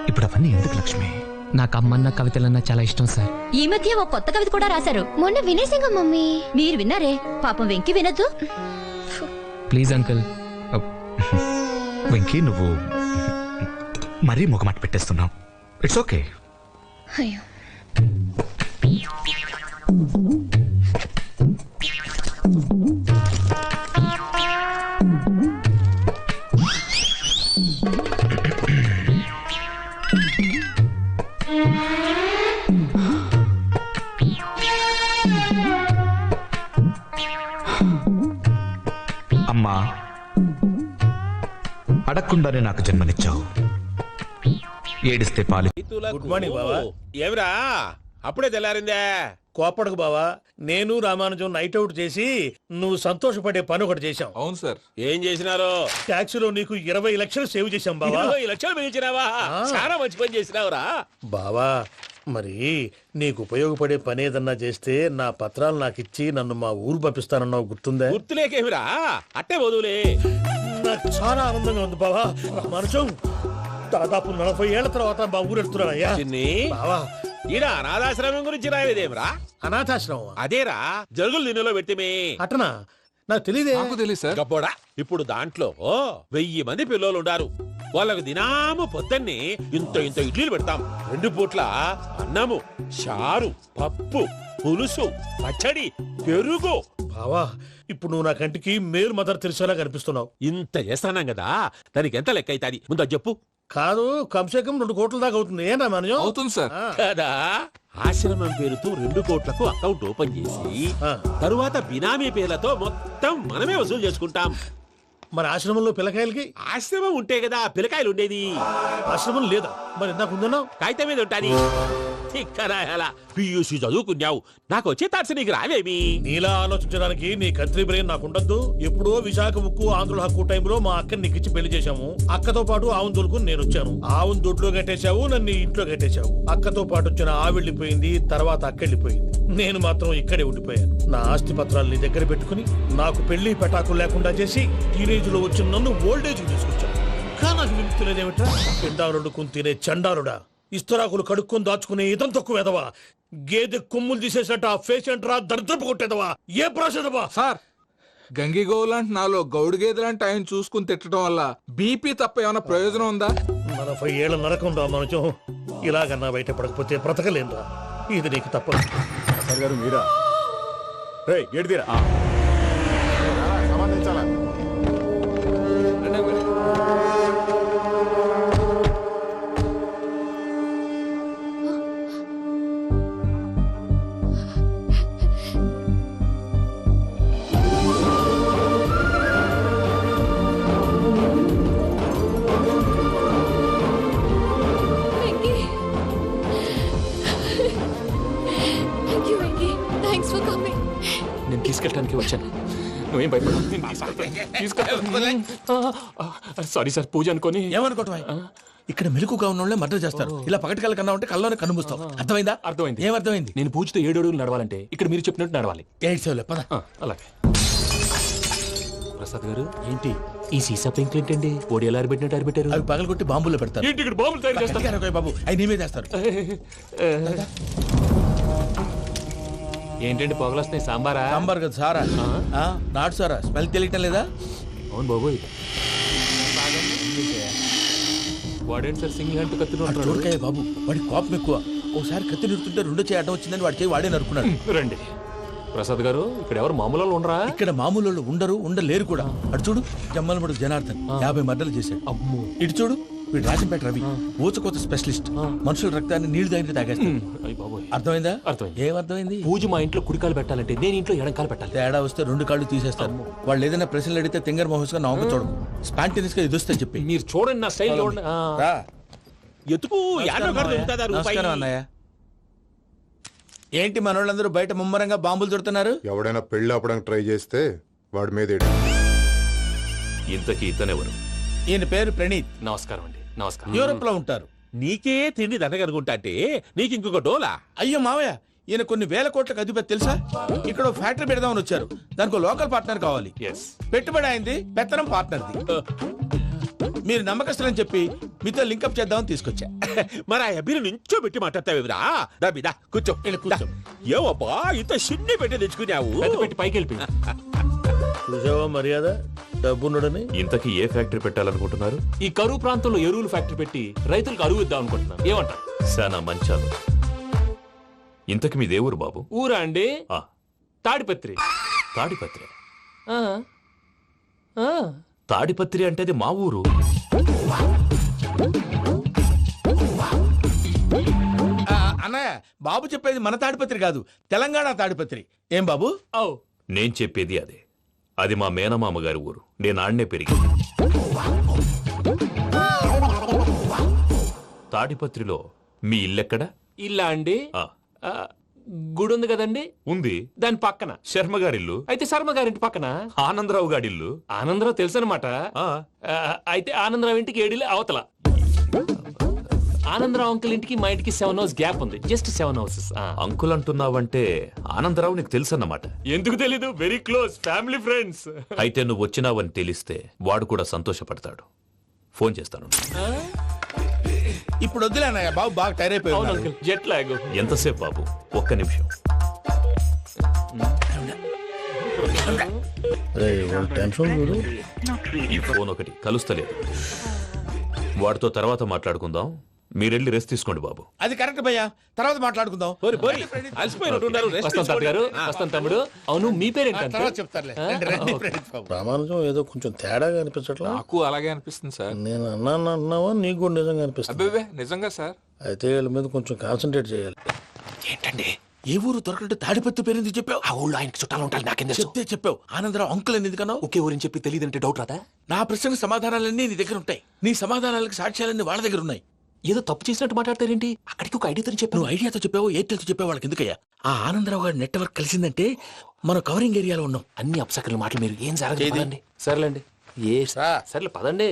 ఇప్పుడు అవన్నీ ఎందుకు లక్ష్మి? నాకు అమ్మన్న కవితలన్నా చాలా ఇష్టం సార్. ఈ మధ్య ఓ కొత్త కవిత కూడా రాశారు. మొన్న వినేసింగా మమ్మీ. మీరు విన్నారే? పాపం వెంకీ వినొద్దు. Please uncle. వెంకీ, నువ్వు మరీ మొగమాట పెట్టేస్తున్నావు. It's okay. అయ్యో, అమ్మా, అడగకుండానే నాకు జన్మనిచ్చావు. ఏడిస్తే పాలు. గుడ్ మార్నింగ్ బావా. ఏమిరా అప్పుడే తెల్లారిందే? కోపడకు బావా, నేను రామానుజం నైట్ అవుట్ చేసి నువ్వు సంతోషపడే పని ఒకటి చేశాం. అవును సార్. ఏం చేసినారో? ట్యాక్సీలో నీకు 20 లక్షలు సేవ్ చేశాం బావా. 20 లక్షలు మిగిల్చినావా? చాలా మంచి పని చేసినావురా బావా. మరి నీకు ఉపయోగపడే పని ఏదన్నా చేస్తే నా పత్రాలు నాకు ఇచ్చి నన్ను మా ఊరు పంపిస్తానన్నావు, గుర్తుందా? గుర్తులేకేమిరా, అట్టే వదులే. నాకు చాలా ఆనందంగా ఉంది బావా. రామానుజం, దాదాపు 40 ఏళ్ల తర్వాత మా ఊరు వెళ్తున్నానయ్యా. బావా, ఈడ అనాథాశ్రమం గురించి రావేదేమిరా? అనాథాశ్రమం అదేరా, జరుగులు దీనిలో పెట్టిమే. అటనా? నాకు తెలియదే. గబ్బోడా, ఇప్పుడు దాంట్లో 1000 మంది పిల్లలు ఉండారు. వాళ్ళకు దినాము పొద్దున్నే ఇంత ఇంత ఇడ్లీలు పెడతాం. 2 పూట్ల అన్నము, చారు, పప్పు, పులుసు, పచ్చడి, పెరుగు. బావా, ఇప్పుడు నువ్వు నా కంటికి మేలు మదర్ తెరిసేలా కనిపిస్తున్నావు. ఇంత చేస్తానం కదా, దానికి ఎంత లెక్క అవుతుంది ముందు అది చెప్పు. కాదు, కంసే కం 2 కోట్ల దాకా అవుతుంది. ఏం రామానుజం? అవుతుంది సార్. కదా, ఆశ్రమం పేరుతో 2 కోట్లకు అకౌంట్ ఓపెన్ చేసి తరువాత బినామీ పేర్లతో మొత్తం మనమే వసూలు చేసుకుంటాం. మరి ఆశ్రమంలో పిల్లకాయలకి? ఆశ్రమం ఉంటే కదా పిల్లకాయలు ఉండేది. ఆశ్రమం లేదా? మరి ఇందాక ఉందన్నావు. కాగితం మీద ఉంటాది. ఇక్కడ పియూసీ చదువుకున్నావు, నాకు వచ్చే తాట్స్ నీకు రావేమి? నీలా ఆలోచించడానికి నీ కత్రి బ్రెయిన్ నాకు ఉండద్దు. ఎప్పుడో విశాఖ ఉక్కు ఆంధ్రుల హక్కు టైంలో మా అక్కని నీకు ఇచ్చి పెళ్లి చేశాము. అక్కతో పాటు ఆవును దొడుకు నేను వచ్చాను. ఆవును దొడ్లో కట్టేశావు, నన్ను ఇంట్లో కట్టేశావు. అక్కతో పాటు వచ్చిన ఆవిళ్ళిపోయింది, తర్వాత అక్కెళ్ళిపోయింది. నేను మాత్రం ఇక్కడే ఉండిపోయాను. నా ఆస్తి పత్రాలు నీ దగ్గర పెట్టుకుని నాకు పెళ్లి పెటాకులు లేకుండా చేసి టీనేజ్ లో వచ్చిన నన్ను ఓల్డేజ్ తీసుకొచ్చాను. కానీ నాకు విముక్తులేదేమిట్రా? పిండారుడు తినే చండారుడా, ఇస్తరాకులు కడుక్కొని దాచుకునే ఇతం తక్కువ ఎదవా, గేదె కొమ్ములు తీసేసట పేషెంట్ రా, దరిద్రపు కొట్టేదవా, ఏ ప్రాసెదవా? సార్, గంగిగోవులాంటి నాలో గౌడు గేదెలాంటి ఆయన చూసుకుని తిట్టడం వల్ల బీపీ తప్ప ఏమైనా ప్రయోజనం ఉందా? 40 ఏళ్ల నరకం రా మనచం. ఇలాగన్నా బయటపడకపోతే బ్రతకలేనురా. ఇది నీకు తప్పదు. సార్ గారు మీరా? గేడిదీరా సమాధించాలా? Thank you, Venki. Thanks for coming. తీసుకెళ్ళడానికి వచ్చాను. నువ్వేం భయపడవు. సారీ సార్, పూజ అనుకొని. ఏమనుకోవటం? ఇక్కడ మెలకుగా ఉన్న వాళ్ళే మర్డర్ చేస్తారు. ఇలా పగటి కళ్ళ కన్నా ఉంటే కల్లోనే కనుమూస్తావు. అర్థమైందా? అర్థమైంది. ఏమర్థమైంది? నేను పూజతో 7 అడుగులు నడవాలంటే ఇక్కడ మీరు చెప్పినట్టు నడవాలి. 8 సేవలే పద. అలాగే. ప్రసాద్ గారు, ఏంటి ఈ సీసా పెంకులు ఏంటండి? పొడి ఎలా అరబెట్టినట్టు అరబెట్టారు? అవి పగలగొట్టి బాంబులో పెడతారు. ఏంటి ఇక్కడ బాంబులు తయారు చేస్తారు? బాబు అవి నేమే చేస్తారు. ఏంటండి పొగలొస్తున్నాయి? సాంబారా? సాంబార్ కదా సారా. నాటు సారా. స్మెల్ తెలియటం లేదా? అవును బాబోయ్. వాడేంటి సార్ సింగిల్ హ్యాండ్ కత్తి చూడకాయ బాబు, వాడి కోపం ఎక్కువ. ఒకసారి కత్తి నిరుతుంటే రెండో చేయడం వచ్చిందని వాడి చేయి వాడే నరుకున్నాడు. రండి ప్రసాద్ గారు, ఇక్కడ ఎవరు మామూలు వాళ్ళు ఉండరా? ఇక్కడ మామూలు వాళ్ళు ఉండరు, ఉండలేరు కూడా. అటు చూడు, జమ్మలమడు జనార్దన్ 50 మర్డర్లు చేశాడు. అమ్మో. ఇటు చూడు, వీడు రాజంపేట రవి ఊచకోత స్పెషలిస్ట్. మనుషుల రక్తాన్ని నీళ్లు దగ్గర తాగేస్తాడు. అర్థమైందా? అర్థమైంది. ఏమర్థమైంది? పూజ మా ఇంట్లో కుడికాలు పెట్టాలంటే నేను ఇంట్లో ఎడంకాలు పెట్టాలి. తేడా వస్తే 2 కాళ్ళు తీసేస్తారు. వాళ్ళు ఏదైనా ప్రశ్నలు అడిగితే తింగర్ మహోస్ గా నవ్వు చూడకు. స్పాంటినియస్ గా ఎదుస్తా చెప్పి. మీరు చూడండి నా స్టైల్. ఎతుకు నమస్కారం అన్నయ్య. ఏంటి మనోళ్ళందరూ బయట ముమ్మరంగా బాంబులు దొరుకుతున్నారు? ఎవడైనా పెళ్లి ఆపడానికి ట్రై చేస్తే వాడి మీద ఇంతకీ ఇతనెవరు? ఈయన పేరు ప్రణీత్. నమస్కారం అండి. నమస్కారం. యూరోప్ లో ఉంటారు. నీకే తిండి దండగనుకుంటా అంటే నీకు ఇంకొక డోలా? అయ్యో మావయ్య, ఈయన కొన్ని వేల కోట్లకు అధిపతి తెలుసా? ఇక్కడ ఓ ఫ్యాక్టరీ పెడదామని వచ్చారు. దానికి లోకల్ పార్ట్నర్ కావాలి. పెట్టుబడి అయింది, పెత్తనం పార్ట్నర్ది. మీరు నమ్మకస్తులని చెప్పి మీతో లింకప్ చేద్దామని తీసుకొచ్చా. మరి ఆ అబ్బిని నుంచో పెట్టి మాట్లాడతావేమిరా? దాబిదా కూర్చో. ఏవబ్బా ఇంత సిన్ని పెట్టి తెచ్చుకున్నావు? పెట్టి పైకి వెళ్ళిపోయి చూసావా మర్యాద డబ్బున్నడని. ఇంతకీ ఏ ఫ్యాక్టరీ పెట్టాలనుకుంటున్నారు? ఈ కరువు ప్రాంతంలో ఎరువులు ఫ్యాక్టరీ పెట్టి రైతులకు అరువు ఇద్దాం అనుకుంటున్నాను. ఏమంటారు? శానా మంచాలు. ఇంతకి మీ దేవురు బాబు? ఊరా అండి? తాడిపత్రి. తాడిపత్రి? తాడిపత్రి అంటే అది మా ఊరు. అన్నయ్య, బాబు చెప్పేది మన తాడిపత్రి కాదు, తెలంగాణ తాడిపత్రి. ఏం బాబు? నేను చెప్పేది అదే. అది మా మేనమామ గారి ఊరు. నేను ఆడనే పెరిగి. తాడిపత్రిలో మీ ఇల్లెక్కడ? ఇల్లా అండి? గుడి ఉంది కదండి. ఉంది. దాని పక్కన శర్మ గారిల్లు. అయితే శర్మ గారింటి పక్కన ఆనందరావు గారిల్లు. ఆనందరావు తెలుసు అనమాట. అయితే ఆనందరావు ఇంటికి 7 అవతల. ఆనందరావు అంకుల్ ఇంటికి మా ఇంటికి 7 hours గ్యాప్ ఉంది. Just 7 hours. అంకుల్ అంటున్నావంటే ఆనందరావు నీకు తెలుసు అన్నమాట. ఎందుకు తెలీదు? Very close family friends. అయితే నువ్వు వచ్చినావని తెలిస్తే వాడు కూడా సంతోషపడతాడు. ఫోన్ చేస్తాను. ఇప్పుడు వద్దులే అన్నయ్య, బాబు బాగా టైర్ అయిపోయాడు. Jet lag. ఎంతసేపు బాబు? ఒక్క నిమిషం. ఈ ఫోన్ ఒకటి కలుస్తలేదు. వాడితో తర్వాత మాట్లాడుకుందాం. మీరెళ్ళి రెస్ట్ తీసుకోండి బాబు. అది కరెక్ట్ భయ్యా, తర్వాత మాట్లాడుకుందాం. వస్తాను తమ్ముడు. అవును, మీ పేరేంటి? చెప్తారులే. రామానుజం ఏదో కొంచెం తేడాగా అనిపించట్లా? నాకు అలాగే అనిపిస్తుంది సార్. నేను అన్నావా? నీకు కూడా నిజంగా అనిపిస్తుంది? అబ్బే నిజంగా సార్. అయితే వీళ్ళ మీద కొంచెం కాన్సన్ట్రేట్ చేయాలి. ఏంటండి ఏ ఊరు దొరకట్టు తాడిపత్రి పేరు ఎందుకు చెప్పావు? ఆ ఊళ్ళో ఆయనకి చుట్టాలు ఉంటాయి. నాకేం చెప్తే చెప్పావు. ఆనందరావు అంకుల్ అని ఎందుకన్నావు? ఒకే ఊరిని చెప్పి తెలియదంటే డౌట్ రాదా? నా ప్రశ్నకు సమాధానాలన్నీ నీ దగ్గర ఉంటాయి. నీ సమాధానాలకు సాక్ష్యాలన్నీ వాళ్ళ దగ్గర ఉన్నాయి. ఏదో తప్పు చేసినట్టు మాట్లాడతారేంటి? అక్కడికి ఒక ఐడియాతో చెప్పావు. నువ్వు ఐడియాతో చెప్పావు, ఎయిర్టెల్తో చెప్పావు. వాళ్ళకి ఎందుకయ్యా? ఆ ఆనందరావు గారి నెట్వర్క్ కలిసిందంటే మనం కవరింగ్ ఏరియాలో ఉన్నాం. అన్ని అప్సకర్ల మాటలు మీరు ఏం జరగదండి. సర్లేండి. సర్లే పదండి.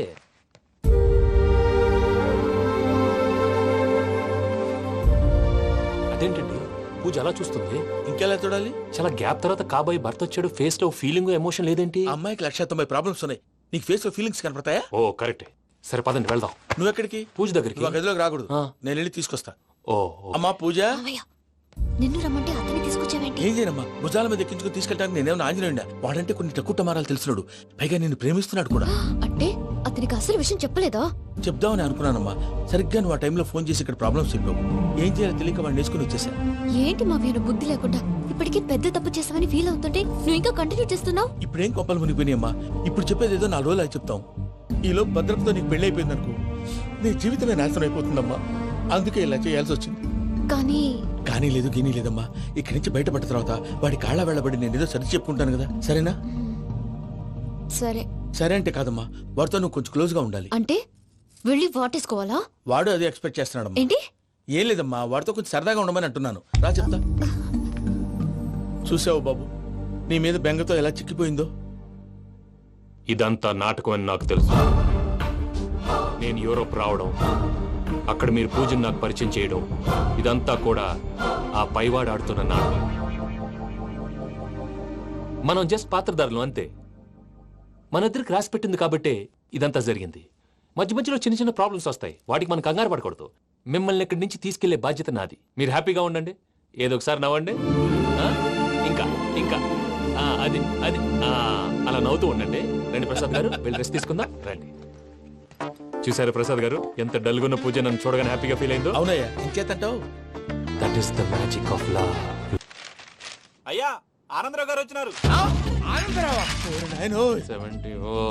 అదేంటండి పూజ అలా చూస్తుంది? ఇంకెలా చూడాలి? చాలా గ్యాప్ తర్వాత కాబోయే భర్త వచ్చాడు. ఫేస్ లో ఫీలింగ్ ఎమోషన్ లేదేంటి? అమ్మాయికి 190 ప్రాబ్లమ్స్ ఉన్నాయి. నీకు ఫేస్ లో ఫీలింగ్స్ కనపడతాయా? ఓ కరెక్ట్. సరే పదండి వెళ్దాం. నువ్వు ఎక్కడికి? పూజ దగ్గరికి. నువ్వు గదిలోకి రాకూడదు. నేను వెళ్ళి తీసుకొస్తా. ఓ అమ్మా పూజ. నిన్ను రమ్మంటే అతన్ని తీసుకొచ్చావేంటి? ఏం చేయనమ్మా, భుజాల మీద ఎక్కించుకుని తీసుకెళ్ళడానికి నేనేమన్నా ఆంజనేయుడా? వాడంటే కొన్ని తక్కువ టమారాలు తెలిసినాడు. పైగా నిన్ను ప్రేమిస్తున్నాడు కూడా. అంటే అతనికి అసలు విషయం చెప్పలేదా? చెప్దామని అనుకున్నానమ్మా. సరిగ్గా నువ్వు ఆ టైంలో ఫోన్ చేసి ఇక్కడ ప్రాబ్లమ్స్ చెప్పావు. ఏం చేయాలో తెలియక వాడిని నేర్చుకుని వచ్చేసా. ఏంటి మా వీరు బుద్ధి లేకుండా ఇప్పటికే పెద్ద తప్పు చేసావని ఫీల్ అవుతుంటే నువ్వు ఇంకా కంటిన్యూ చేస్తున్నావు? ఇప్పుడేం కొప్పలు మునిగిపోయినాయమ్మా. ఇప్పుడు చెప్పేది ఏదో 4 రోజులు అది చెప్తాం. ఈలో భద్రతతో నీకు పెళ్లి అయిపోయింది అనుకో, నీ జీవితమే నాశనం అయిపోతుందమ్మా. అందుకే ఇలా చేయాల్సి వచ్చింది. కానీ లేదు గీనీ లేదమ్మా. ఇక్కడి నుంచి బయటపడ్డ తర్వాత వాడి కాళ్ళ వెళ్ళబడి నేను ఏదో సరి చెప్పుకుంటాను కదా. సరేనా? సరే. సరే అంటే కాదమ్మా, వాడితో నువ్వు కొంచెం క్లోజ్ గా ఉండాలి. అంటే వెళ్ళి వాటేసుకోవాలా? వాడు అది ఎక్స్పెక్ట్ చేస్తున్నాడమ్మా. ఏంటి? ఏం లేదమ్మా, వాడితో కొంచెం సరదాగా ఉండమని అంటున్నాను. రా చెప్తా. చూసావు బాబు, నీ మీద బెంగతో ఎలా చిక్కిపోయిందో. ఇదంతా నాటకం అని నాకు తెలుసు. నేను యూరోప్ రావడం, అక్కడ మీరు పూజను నాకు పరిచయం చేయడం, ఇదంతా కూడా ఆ పైవాడు ఆడుతున్న నాటకం. మనం జస్ట్ పాత్రధారులు అంతే. మన ఇద్దరికి రాసి పెట్టింది కాబట్టే ఇదంతా జరిగింది. మధ్య మధ్యలో చిన్న చిన్న ప్రాబ్లమ్స్ వస్తాయి, వాటికి మనం కంగారు పడకూడదు. మిమ్మల్ని ఇక్కడి నుంచి తీసుకెళ్లే బాధ్యత నాది. మీరు హ్యాపీగా ఉండండి, ఏదో ఒకసారి నవ్వండి. ఇంకా ఇంకా అది అది అలా నవ్వుతూ ఉండండి. రండి ప్రసాద్ గారు, వెళ్ళి రెస్ట్ తీసుకుందాం రండి. చూసారా ప్రసాద్ గారు, ఎంత డల్గున్న పూజ నన్ను చూడగానే హ్యాపీగా ఫీల్ అయిందో. అవునయ్యా, ఇంకేతంటావు? That is the magic of love. అయ్యా, ఆనందరావు గారు వచ్చినారు.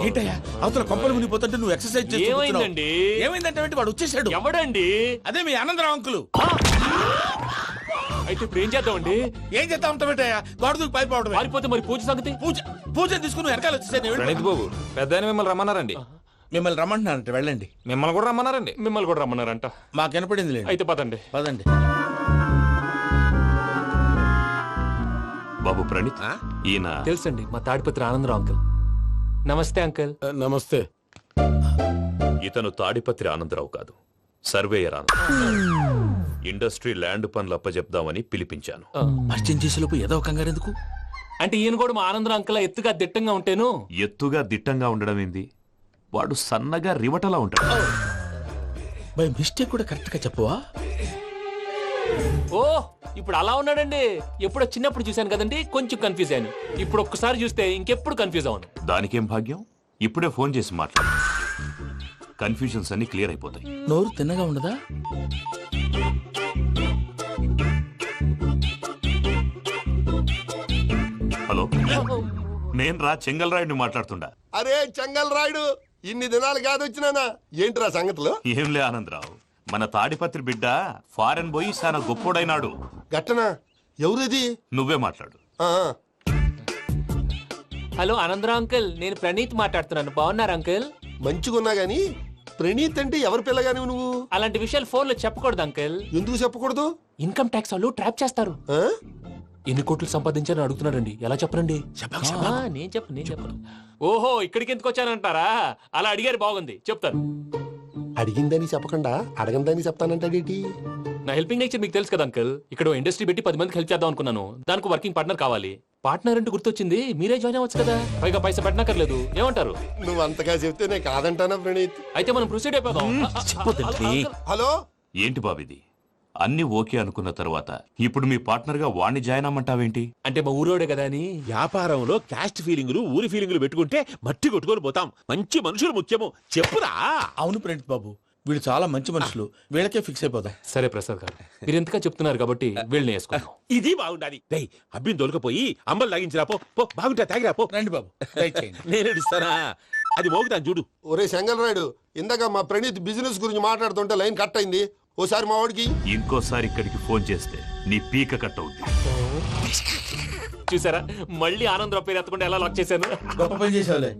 ఏంటయ్యా అవతల కొంపలు మునిగిపోతుంటే నువ్వు ఎక్సర్సైజ్ చేస్తూ ఏమైందండి? ఏమైందంటే వాడు వచ్చేసాడు. ఎవడండి? అదే మీ ఆనందరావు అంకులు. అయితే ఇప్పుడు ఏం చేద్దామండి? ఏం చేస్తా ఉంటావేటయ్యా, గోడ దూకి పైపోవడం. పారిపోతే మరి పూజ సంగతి? పూజ తీసుకుని వెనకాల వచ్చేసాను. ప్రణీత్ బాబు, పెద్ద మిమ్మల్ని రమ్మన్నారండి. మిమ్మల్ని రమ్మంటున్నారంట, వెళ్ళండి. మిమ్మల్ని కూడా రమ్మన్నారండి. మిమ్మల్ని కూడా రమ్మన్నారంట. మాకు వినపడింది లేదు. అయితే పదండి. పదండి. బాబు ప్రణీత్, ఈయన తెలుసండి, మా తాడిపత్రి ఆనందరావు అంకుల్. నమస్తే అంకుల్. నమస్తే. ఇతను తాడిపత్రి ఆనందరావు కాదు, సర్వేయర్ ఆనందరావు. ఇండస్ట్రీ ల్యాండ్ పనులు అప్పచెప్దామని పిలిపించాను. పరిచయం చేసేలోపు ఏదో కంగారు ఎందుకు? అంటే ఈయన కూడా మా ఆనందరావు అంకుల్ ఎత్తుగా దిట్టంగా ఉంటేను. ఎత్తుగా దిట్టంగా ఉండడం ఏంది, వాడు సన్నగా రివటలా ఉంటాడు. బై మిస్టేక్ కూడా కరెక్ట్ గా చెప్పవా? ఓ, ఇప్పుడు అలా ఉన్నాడండి. ఎప్పుడో చిన్నప్పుడు చూశాను కదండి, కొంచెం కన్ఫ్యూజ్ అయ్యాను. ఇప్పుడు ఒక్కసారి చూస్తే ఇంకెప్పుడు కన్ఫ్యూజ్ అవును. దానికేం భాగ్యం, ఇప్పుడే ఫోన్ చేసి మాట్లాడు. కన్ఫ్యూజన్స్ అన్ని క్లియర్ అయిపోతాయి. నోరు తిన్నగా ఉండదా? హలో, నేను రా చెంగల్ రాయుడిని మాట్లాడుతుండా. అరే చెంగల్ రాయుడు, ఇన్ని దినాలు కాదు వచ్చినానా? ఏంట్రా సంగతులు? ఏంలే ఆనందరావు, మన తాడిపత్రి బిడ్డ ఫారెన్ పోయి చాలా గొప్పోడైనాడు. గట్టనా? ఎవరిది? నువ్వే మాట్లాడు. హలో ఆనందరావు అంకుల్, నేను ప్రణీత్ మాట్లాడుతున్నాను. బాగున్నారు అంకుల్? మంచిగున్నా గాని ప్రణీత్ అంటే ఎవరి పిల్లగాని నువ్వు? అలాంటి విషయాలు ఫోన్ లో చెప్పకూడదు అంకుల్. ఎందుకు చెప్పకూడదు? ఇన్కమ్ ట్యాక్స్ వాళ్ళు ట్రాప్ చేస్తారు. ఎన్ని కోట్లు సంపాదించాలని అడుగుతున్నారండి, ఎలా చెప్పరండి? నేను చెప్పను. ఓహో, ఇక్కడికి ఎందుకు వచ్చానంటారా? అలా అడిగారు, బాగుంది, చెప్తాను. అడిగిందని చెప్పకుండా అడగందని చెప్తానంటాడేటి? నా హెల్పింగ్ నేచర్ మీకు తెలుసు కదా అంకుల్. ఇక్కడ ఇండస్ట్రీ పెట్టి 10 మందికి హెల్ప్ చేద్దాం అనుకున్నాను. దానికి వర్కింగ్ పార్ట్నర్ కావాలి. పార్ట్నర్ అంటే గుర్తొచ్చింది, మీరే జాయిన్ అవ్వచ్చు కదా, పైగా పైసా పెట్టనక్కర్లేదు. ఏమంటారు? నువ్వు అంతగా చెప్తేనే కాదంటానా ప్రణీత్? అయితే మనం ప్రొసీడ్ అయిపోదాం. హలో, ఏంటి బాబిది? అన్ని ఓకే అనుకున్న తర్వాత ఇప్పుడు మీ పార్ట్నర్ గా వాణ్ణి జాయిన్ అమ్మంటావేంటి? అంటే మా ఊరోడే కదా అని. వ్యాపారంలో క్యాస్ట్ ఫీలింగులు, ఊరి ఫీలింగులు పెట్టుకుంటే మట్టి కొట్టుకొని పోతాం. మంచి మనుషులు ముఖ్యము, చెప్పురా. అవును ప్రణీత్ బాబు, వీళ్ళు చాలా మంచి మనుషులు, వీళ్ళకే ఫిక్స్ అయిపోదాం. సరే ప్రసాద్ గారు, మీరు ఎంతగా చెప్తున్నారు కాబట్టి వీళ్ళని వేసుకుందాం. ఇది బాగుండాలి. డై అబ్బిని దొలకపోయి అంబలు లాగించిరా పో. బాగుంటా, తాగిరా పో. రండి బాబు, నేను ఇస్తానా? అది మోగుతాను చూడు. ఒరే చెంగల్ రాయుడు, ఇందాక మా ప్రణీత్ బిజినెస్ గురించి మాట్లాడుతుంటే లైన్ కట్ అయింది. ఓసారి మా వాడికి ఇంకోసారి ఇక్కడికి ఫోన్ చేస్తే నీ పీక కట్ అవుతుంది. చూసారా, మళ్ళీ ఆనందరావు పేరు ఎత్తకుండా ఎలా లాక్ చేశాను. గొప్ప పని చేసేవాళ్ళే.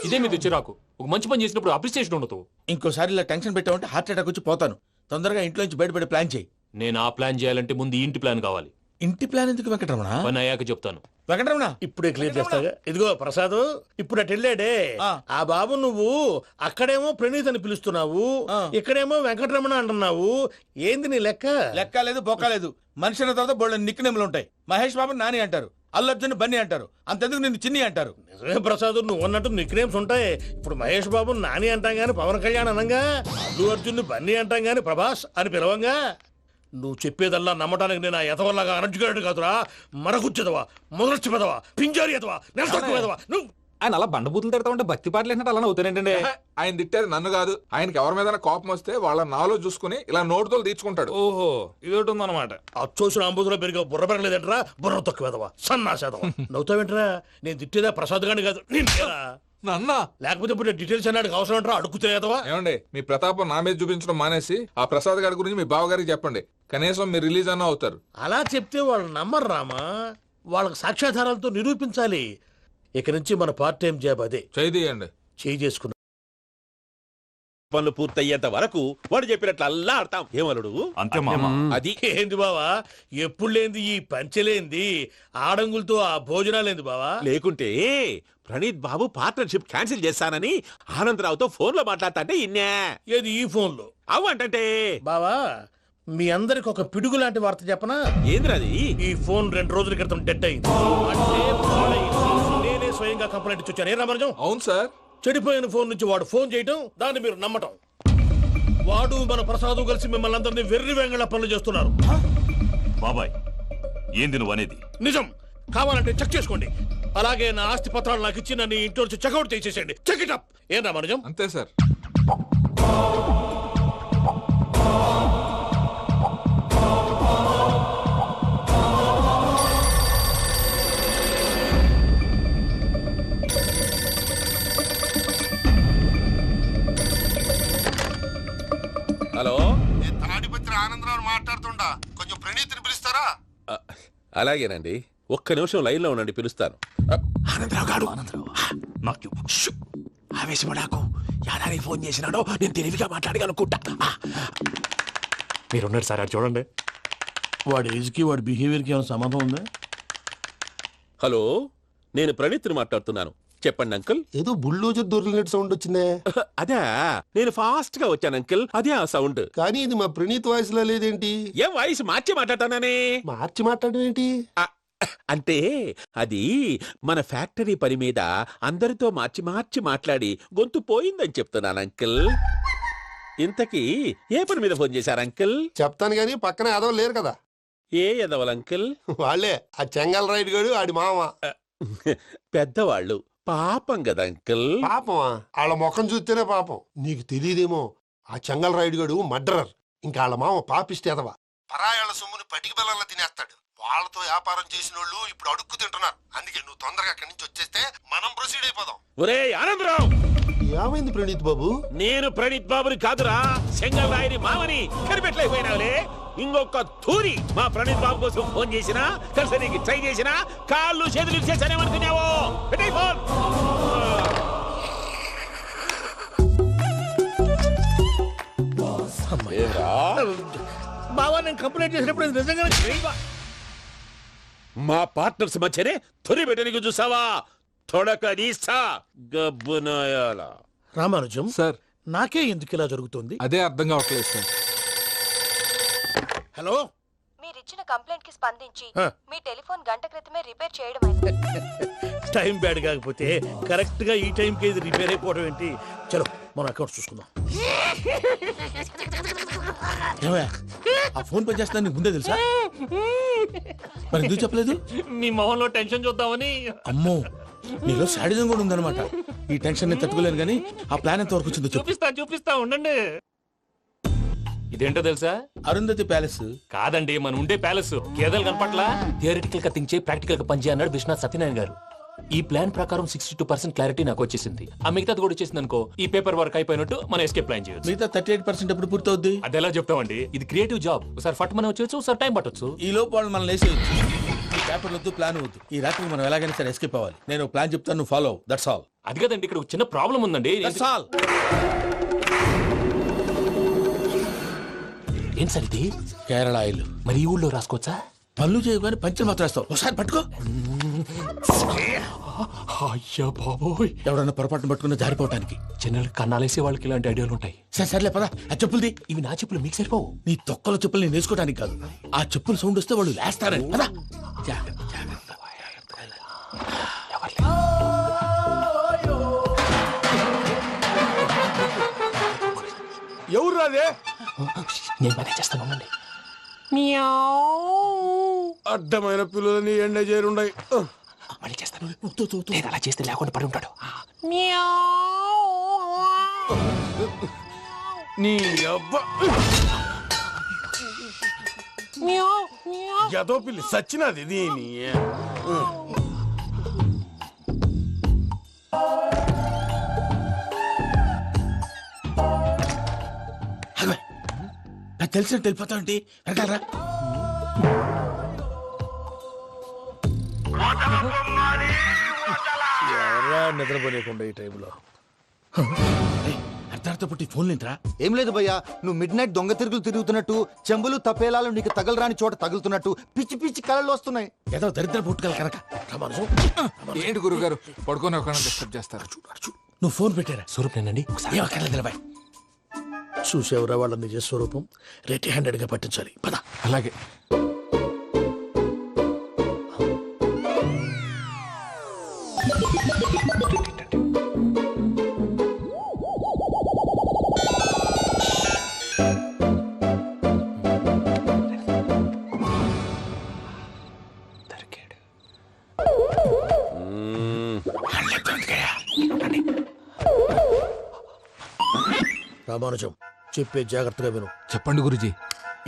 ఇదే మీ చిరాకు. ఒక మంచి పని చేసినప్పుడు అప్రిసియేషన్ ఉండదు. ఇంకోసారి ఇలా టెన్షన్ పెట్టామంటే హార్ట్ అటాక్ వచ్చి పోతాను. తొందరగా ఇంట్లో నుంచి బయటపడే ప్లాన్ చేయి. నేను ఆ ప్లాన్ చేయాలంటే ముందు ఇంటి ప్లాన్ కావాలి. ఇంటి ప్లాన్ ఎందుకు వెంకటరమణ? పని అయ్యాక చెప్తాను. వెంకటరమణ ఇప్పుడే క్లియర్ చేస్తాగా. ఇదిగో ప్రసాద్, ఇప్పుడు అటు వెళ్ళాడే ఆ బాబు, నువ్వు అక్కడేమో ప్రణీత్ అని పిలుస్తున్నావు, ఇక్కడేమో వెంకటరమణ అంటున్నావు. ఏంది నీ లెక్క? లెక్క లేదు, బొక్క లేదు. మనిషి అన్న తర్వాత బోళ్ళ నిక్నెములు ఉంటాయి. మహేష్ బాబు నాని అంటారు, అల్లు అర్జున్ బన్నీ అంటారు, అంతెందుకు నిన్ను చిన్ని అంటారు. నిజమే ప్రసాద్, నువ్వు అన్నట్టు నిక్ నేమ్స్ ఉంటాయి. ఇప్పుడు మహేష్ బాబు నాని అంటాం గాని పవన్ కళ్యాణ్ అనంగా, అల్లు అర్జున్ బన్నీ అంటాం గాని ప్రభాస్ అని పిలవంగా. నువ్వు చెప్పేదల్లా నమ్మటానికి నేను ఆ ఎతవల్లాగా అనర్జుకేటెడ్ కాదురా. మరగుచ్చదవా, మొదలచ్చి పెదవా, పింజారి ఎదవా, నెలసొక్కు పెదవా. నువ్వు ఆయన అలా బండబూతులు తిడతా ఉంటే భక్తి పాటలు ఏంటంటే అలా అవుతానంటే. ఆయన తిట్టేది నన్ను కాదు, ఆయనకి ఎవరి మీద కోపం వస్తే వాళ్ళ నాలో చూసుకుని ఇలా నోటుతో తీర్చుకుంటాడు. ఓహో, ఇదొకటి ఉందన్నమాట. అచ్చోసిన అంబుధులో పెరిగే బుర్ర పెరగలేదంటరా, బుర్ర తొక్కువేదవా, సన్నాసేదవా. నవ్వుతావేంటరా? నేను తిట్టేదా ప్రసాద్ గాని కాదు, నన్నా. లేకపోతే ఇప్పుడు డీటెయిల్స్ అన్నాడు అవసరం అంటారా? అడుగుతాయేదవా. ఏమండి, మీ ప్రతాపం నా మీద చూపించడం మానేసి ఆ ప్రసాద్ గారి గురించి మీ బావగారికి చెప్పండి. కనీసం మీరు రిలీజ్ అన్న అవుతారు. అలా చెప్తే వాళ్ళు నమ్మరు రామా. వాళ్ళకి సాక్ష్యాధారాలతో నిరూపించాలి. ఇక నుంచి మన పార్ట్ టైం జాబ్ అదే. చేయండి. చేయి చేసుకున్నాం. పనులు పూర్తయ్యేంత వరకు వాడు చెప్పినట్లు అల్లా ఆడతాం ఏమలుడు అంతే మామ. అది ఏంది బావా ఎప్పుడు లేంది ఈ పంచలేంది ఆడంగులతో ఆ భోజనాలేంది బావా లేకుంటే ప్రణీత్ బాబు పార్ట్నర్షిప్ క్యాన్సిల్ చేస్తానని ఆనందరావుతో ఫోన్ లో మాట్లాడతాంటే ఇన్నే ఏది ఈ ఫోన్ లో అవ్వంటే బావా మీ అందరికి ఒక పిడుగు లాంటి వార్త చెప్పనా ఏంద్రది ఈ ఫోన్ 2 రోజుల క్రితం డెడ్ అయింది అంటే పాడైంది. నేనే స్వయంగా కంప్లైంట్ ఇచ్చి వచ్చాను ఏ రామరాజం అవును సార్ చెడిపోయిన ఫోన్ నుంచి వాడు ఫోన్ చేయటం దాన్ని మీరు నమ్మటం వాడు మన ప్రసాదు కలిసి మిమ్మల్ని అందరినీ వెర్రి వెంగళ పనులు చేస్తున్నారు బాబాయ్ ఏంది నువ్వు అనేది నిజం కావాలంటే చెక్ చేసుకోండి అలాగే నా ఆస్తి పత్రాలు నాకు ఇచ్చి నన్ను ఇంట్లో నుంచి చెక్అౌట్ చేసేసండి చెక్ ఇట్ అప్ ఏం రామరాజం అంతే సార్ హలో నేను తాడిపత్రి ఆనందరావు మాట్లాడుతుండా కొంచెం ప్రణీతిని పిలుస్తారా అలాగేనండి ఒక్క నిమిషం లైన్ లో ఉండండి పిలుస్తాను ఆనందరావు గాడు నాకు ఆవేశపడాకు యాదానికి ఫోన్ చేసినాడో నేను తెలివిగా మాట్లాడగలనుకుంటా మీరున్నారు సార్ అది చూడండి వాడి ఏజ్కి వాడి బిహేవియర్కి ఏమైనా సంబంధం ఉందా హలో నేను ప్రణీత్ని మాట్లాడుతున్నాను చెప్పండి అంకుల్ ఏదో బుల్డోజర్ దొరికినట్టు సౌండ్ వచ్చిందే అదే నేను ఫాస్ట్ గా వచ్చాను అంకుల్ అదే ఆ సౌండ్ కానీ ఇది మా ప్రణీత్ వాయిస్ లో లేదేంటి ఏ వాయిస్ మార్చి మాట్లాడతాననే మార్చి మాట్లాడడం ఏంటి అంటే అది మన ఫ్యాక్టరీ పని మీద అందరితో మార్చి మార్చి మాట్లాడి గొంతు పోయిందని చెప్తున్నాను అంకుల్ ఇంతకీ ఏ పని మీద ఫోన్ చేశారు అంకుల్ చెప్తాను గానీ పక్కన ఏదో లేరు కదా ఏ ఎదవలు అంకుల్ వాళ్ళే ఆ చెంగల్ రైడ్ గడు ఆడి మామ పెద్దవాళ్ళు పాపం కదా అంకుల్ పాపమా వాళ్ళ ముఖం చూస్తేనే పాపం నీకు తెలియదేమో ఆ చెంగల్ రైడ్ గడు మర్డరర్ ఇంకా వాళ్ళ మామ పాపిస్తేదవా పరాయాళ్ళ సొమ్ముని పటికి బెల్లంలో తినేస్తాడు వాళ్ళతో వ్యాపారం చేసిన వాళ్ళు ఇప్పుడు అడుక్కు తింటున్నారు అందుకే నువ్వు తొందరగా అక్కడి నుంచి వచ్చేస్తే మనం ప్రొసీడ్ అయిపోదాం ఒరే ఆనందరావు ఏమైంది ప్రణీత్ బాబు నేను ప్రణీత్ బాబుని కాదురా సెంగల్ రాయని మామని కనిపెట్టలేకపోయినావులే ఇంకొక తూరి మా ప్రణీత్ బాబు కోసం ఫోన్ చేసినా కలిసి నీకు ట్రై చేసినా కాళ్ళు చేతులు ఇచ్చేసానేమనుకున్నావు పెట్టేయ్ ఫోన్ బావా నేను కంప్లైంట్ చేసినప్పుడు ఇది నిజంగానే చేయవా? మా పార్ట్నర్స్ మధ్యనే తొలి పెట్టడానికి చూసావా తొడక నీస్తా గబ్బునాయాల రామానుజం సార్ నాకే ఎందుకు ఇలా జరుగుతుంది అదే అర్థం కావట్లేదు సార్ హలో మీరిచ్చిన కంప్లైంట్ కి స్పందించి ఆ. మీ టెలిఫోన్ గంట క్రితమే రిపేర్ చేయడం టైం బ్యాడ్ కాకపోతే కరెక్ట్ గా ఈ టైం కి ఇది రిపేర్ అయిపోవడం ఏంటి చలో మన అకౌంట్ చూసుకుందాం ఏమయ్య, ఆ ఫోన్ పని చేస్తున్నా నీకు ముందే తెలుసా మరి ఎందుకు చెప్పలేదు మీ మొహంలో టెన్షన్ చూద్దామని అమ్మో నీలో శాడిజం కూడా ఉందన్నమాట ఈ టెన్షన్ ని తట్టుకోలేను కానీ ఆ ప్లాన్ ఎంత వరకు వచ్చిందో చెప్పు చూపిస్తా ఉండండి ఇదేంటో తెలుసా అరుంధతి ప్యాలెస్ కాదండి మన ఉండే ప్యాలెస్ గేదెలు కనపట్లా థియరిటికల్ గా థింక్ చేయి ప్రాక్టికల్ గా పనిచేయ అన్నాడు విశ్వనాథ్ సత్యనారాయణ గారు ఈ ప్లాన్ ప్రకారం 62% క్లారిటీ నాకు వచ్చేసింది ఆ మిగతాది కూడా వచ్చేసింది అనుకో ఈ పేపర్ వర్క్ అయిపోయినట్టు మనం ఎస్కేప్ ప్లాన్ చేయొచ్చు మిగతా 38% ఎప్పుడు పూర్తవుద్ది అది ఎలా చెప్తామండి ఇది క్రియేటివ్ జాబ్ ఒకసారి ఫట్ మనం వచ్చేచ్చు ఒకసారి టైం పట్టొచ్చు ఈ లోపు వాళ్ళు మనం లేసేయచ్చు ఈ పేపర్ వద్దు ప్లాన్ వద్దు ఈ రాత్రికి మనం ఎలాగైనా సరే ఎస్కేప్ అవ్వాలి నేను ప్లాన్ చెప్తాను నువ్వు ఫాలో దట్స్ ఆల్ అది కదండి ఇక్కడ ఒక చిన్న ప్రాబ్లం ఉందండి దట్స్ ఆల్ ఏం సార్ ఇది కేరళ ఆయిల్ మరి ఈ ఊళ్ళో రాసుకోవచ్చా పనులు చేయగానే పంచలు మాత్రం వేస్తావు ఒకసారి పట్టుకో అయ్యా బాబోయ్ ఎవడన్నా పొరపాటున పట్టుకున్న జారిపోవటానికి జనరల్ కన్నాలేసే వాళ్ళకి ఇలాంటి ఐడియాలు ఉంటాయి సర్లే పదా ఆ చెప్పులది ఇవి నా చెప్పులు మీకు సరిపోవు నీ తొక్కల చెప్పులు నేను వేసుకోవడానికి కాదు ఆ చెప్పులు సౌండ్ వస్తే వాళ్ళు లేస్తారని పదా ఎవరు రాదే నేను పని చేస్తాను ఉండండి అడ్డమైన పిల్లలని ఎండ చేరుండయి మళ్ళీ చేస్తాను నేను అలా చేస్తే లేకుండా పడి ఉంటాడు నీ అబ్బా ఎదో పిల్లి సచ్చినది దీని నాకు తెలిసినట్టు వెళ్ళిపోతా ఉంటే వెనకాలరా ఎవరా నిద్రపోలేకుండా ఈ టైంలో అర్ధార్థ పుట్టి ఫోన్ లేంట్రా. ఏం లేదు భయ్యా, నువ్వు మిడ్ నైట్ దొంగ తిరుగులు తిరుగుతున్నట్టు, చెంబులు తపేలాలు నీకు తగలరాని చోట తగులుతున్నట్టు పిచ్చి పిచ్చి కళలు వస్తున్నాయి. ఏదో దరిద్ర పుట్టుకల కనుక. ఏంటి గురుగారు పడుకొని ఒక డిస్టర్బ్ చేస్తారు? నువ్వు ఫోన్ పెట్టారా? స్వరూప్ నేనండి. చూసేవరా వాళ్ళ నిజ స్వరూపం. రెట్టి హ్యాండెడ్ గా పట్టించాలి. పద. అలాగే. రామానుజం, చెప్పే జాగ్రత్తగా విను. చెప్పండి గురుజీ.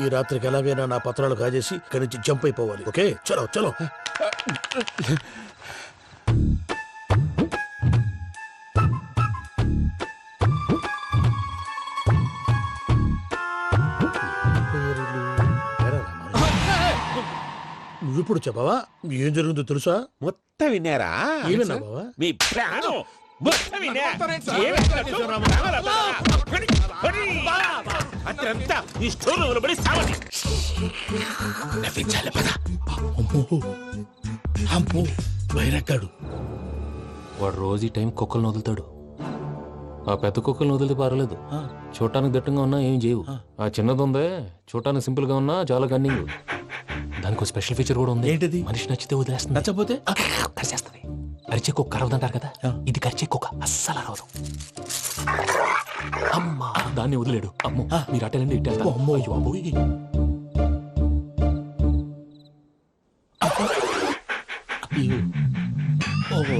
ఈ రాత్రికి ఎలాగైనా నా పత్రాలు కాజేసి ఇక్కడి నుంచి జంప్ అయిపోవాలి. ఓకే, చలో చలో. నువ్విప్పుడు చెప్పవా ఏం జరుగుతుందో తెలుసా? మొత్తం విన్నారా? ఏమన్నా బావా? మీ ప్రాణం మొత్తం విన్నా. అత్రంతా ఈ స్టోర్ రూమ్ లో పడి సావండి. నవ్వించాలి పద. అమ్మో అమ్మో బైరక్కాడు. వాడు రోజు ఈ టైం కుక్కలను వదులుతాడు. ఆ పెద్ద కుక్కలను వదిలితే పర్వాలేదు, చూడటానికి దట్టంగా ఉన్నా ఏం చేయవు. ఆ చిన్నది ఉందే, చూడటానికి సింపుల్ గా ఉన్నా చాలా కన్నింగ్. దానికి ఒక స్పెషల్ ఫీచర్ కూడా ఉంది. ఏంటిది? మనిషి నచ్చితే వదిలేస్తుంది, నచ్చపోతే కరిచేస్తుంది. అరిచే కుక్క అరవదంటారు కదా, ఇది కరిచే కుక్క అస్సలు అరవదు. అమ్మా, దాన్ని వదిలేడు. అమ్మో, మీరు అటెండి ఇటు వెళ్తారు. అమ్మో అయ్యో అబ్బోయ్. ఓహో,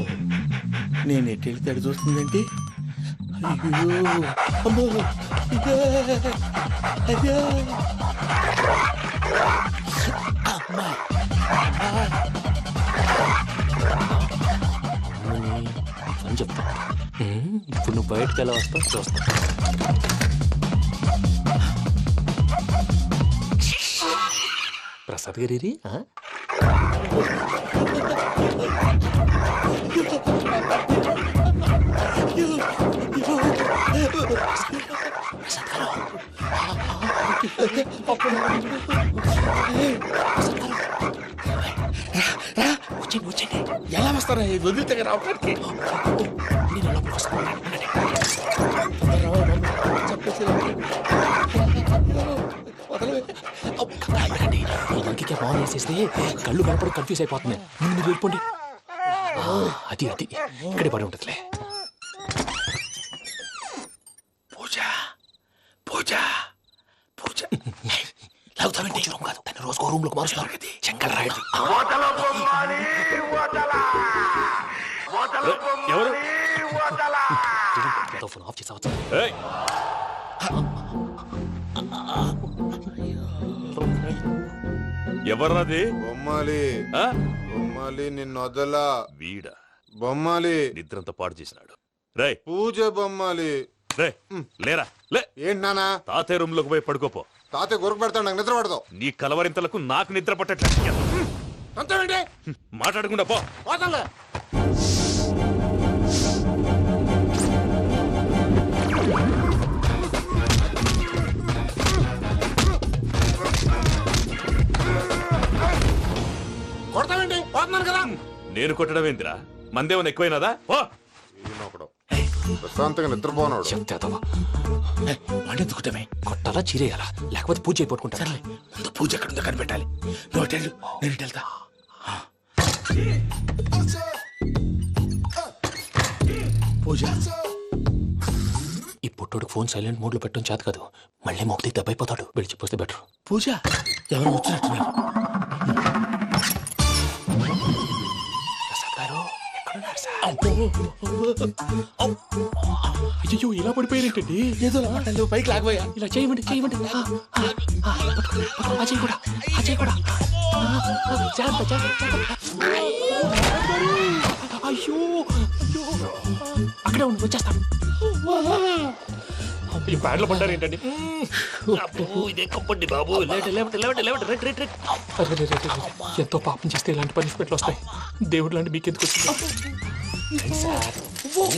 నేను ఎటు వెళ్తాడు చూస్తుందంటే. అయ్యో అమ్మో, ఇదే అయ్యో అమ్మా. అని చెప్తా. ఇప్పుడు నువ్వు బయటకు ఎలా వస్తావు చూస్తా. ప్రసాద్ గారి వచ్చండి వచ్చండి. ఎలా వస్తారా? వదిలితే రావడానికి ఇంకే బాగా వేసేస్తే కళ్ళు కనపడి కన్ఫ్యూజ్ అయిపోతున్నాయి. ముందు మీరు వెళ్ళిపోండి. అది అది ఇక్కడే పడి ఉంటుందిలే. పూజ పూజ పూజ లాగుతామంటే రూమ్ కాదు, తన రోజుకో రూమ్ లోకి మారుస్తున్నారు కదా. శంకర్ రాయుడు ఎవరు? ఫోన్ ఆఫ్ చేసావచ్చు. ఎవర్రాది? బొమ్మాలి బొమ్మాలి నిన్ను వదలా. వీడా బొమ్మాలి నిద్రంతా పాడు చేసినాడు. రే పూజ బొమ్మాలి. రే లేరా లే. ఏంటి నానా? తాతయ్య రూమ్ లోకి పోయి పడుకోపో. తాతయ్య గురకు పెడతాడు, నాకు నిద్ర పడతావు. నీ కలవరింతలకు నాకు నిద్ర పట్టట్లేదు. అంతేంటి? మాట్లాడకుండా పో. పోతాలే. కొడతావేంటి? పోతున్నాను కదా. నేను కొట్టడం ఏంటిరా? మందేమన్నా ఎక్కువైనదా? ఓ ప్రశాంతంగా నిద్రపోనాడు. వండెత్తుకుంటామే. కొట్టాలా చీరేయాలా, లేకపోతే పూజ అయిపోట్టుకుంటా. సర్లే, ముందు పూజ ఎక్కడ ఉందో కనిపెట్టాలి. నువ్వు వెళ్ళు, నేను ఇటు వెళ్తా. పూజ. ఈ పుట్టోడు ఫోన్ సైలెంట్ మోడ్ లో పెట్టడం చేత కాదు, మళ్ళీ మొక్కి దెబ్బైపోతాడు. విడిచిపోతే బెటర్. పూజ ఎవరు వచ్చినట్టున్నారు. అయ్యో ఇలా పడిపోయారేంటండి? ఏదో పైకి లాగబోయా. ఇలా చేయమండి చేయమండి. అజయ్ కూడా అజయ్ కూడా. జాగ్రత్త జాగ్రత్త. అయ్యో అక్కడే ఉండి వచ్చేస్తాను. ఈ బ్యాడ్లో పడ్డారు ఏంటండి? ఎంతో పాపం చేస్తే ఇలాంటి పనిష్మెంట్లు వస్తాయి. దేవుడు లాంటి మీకెందుకు వచ్చింది?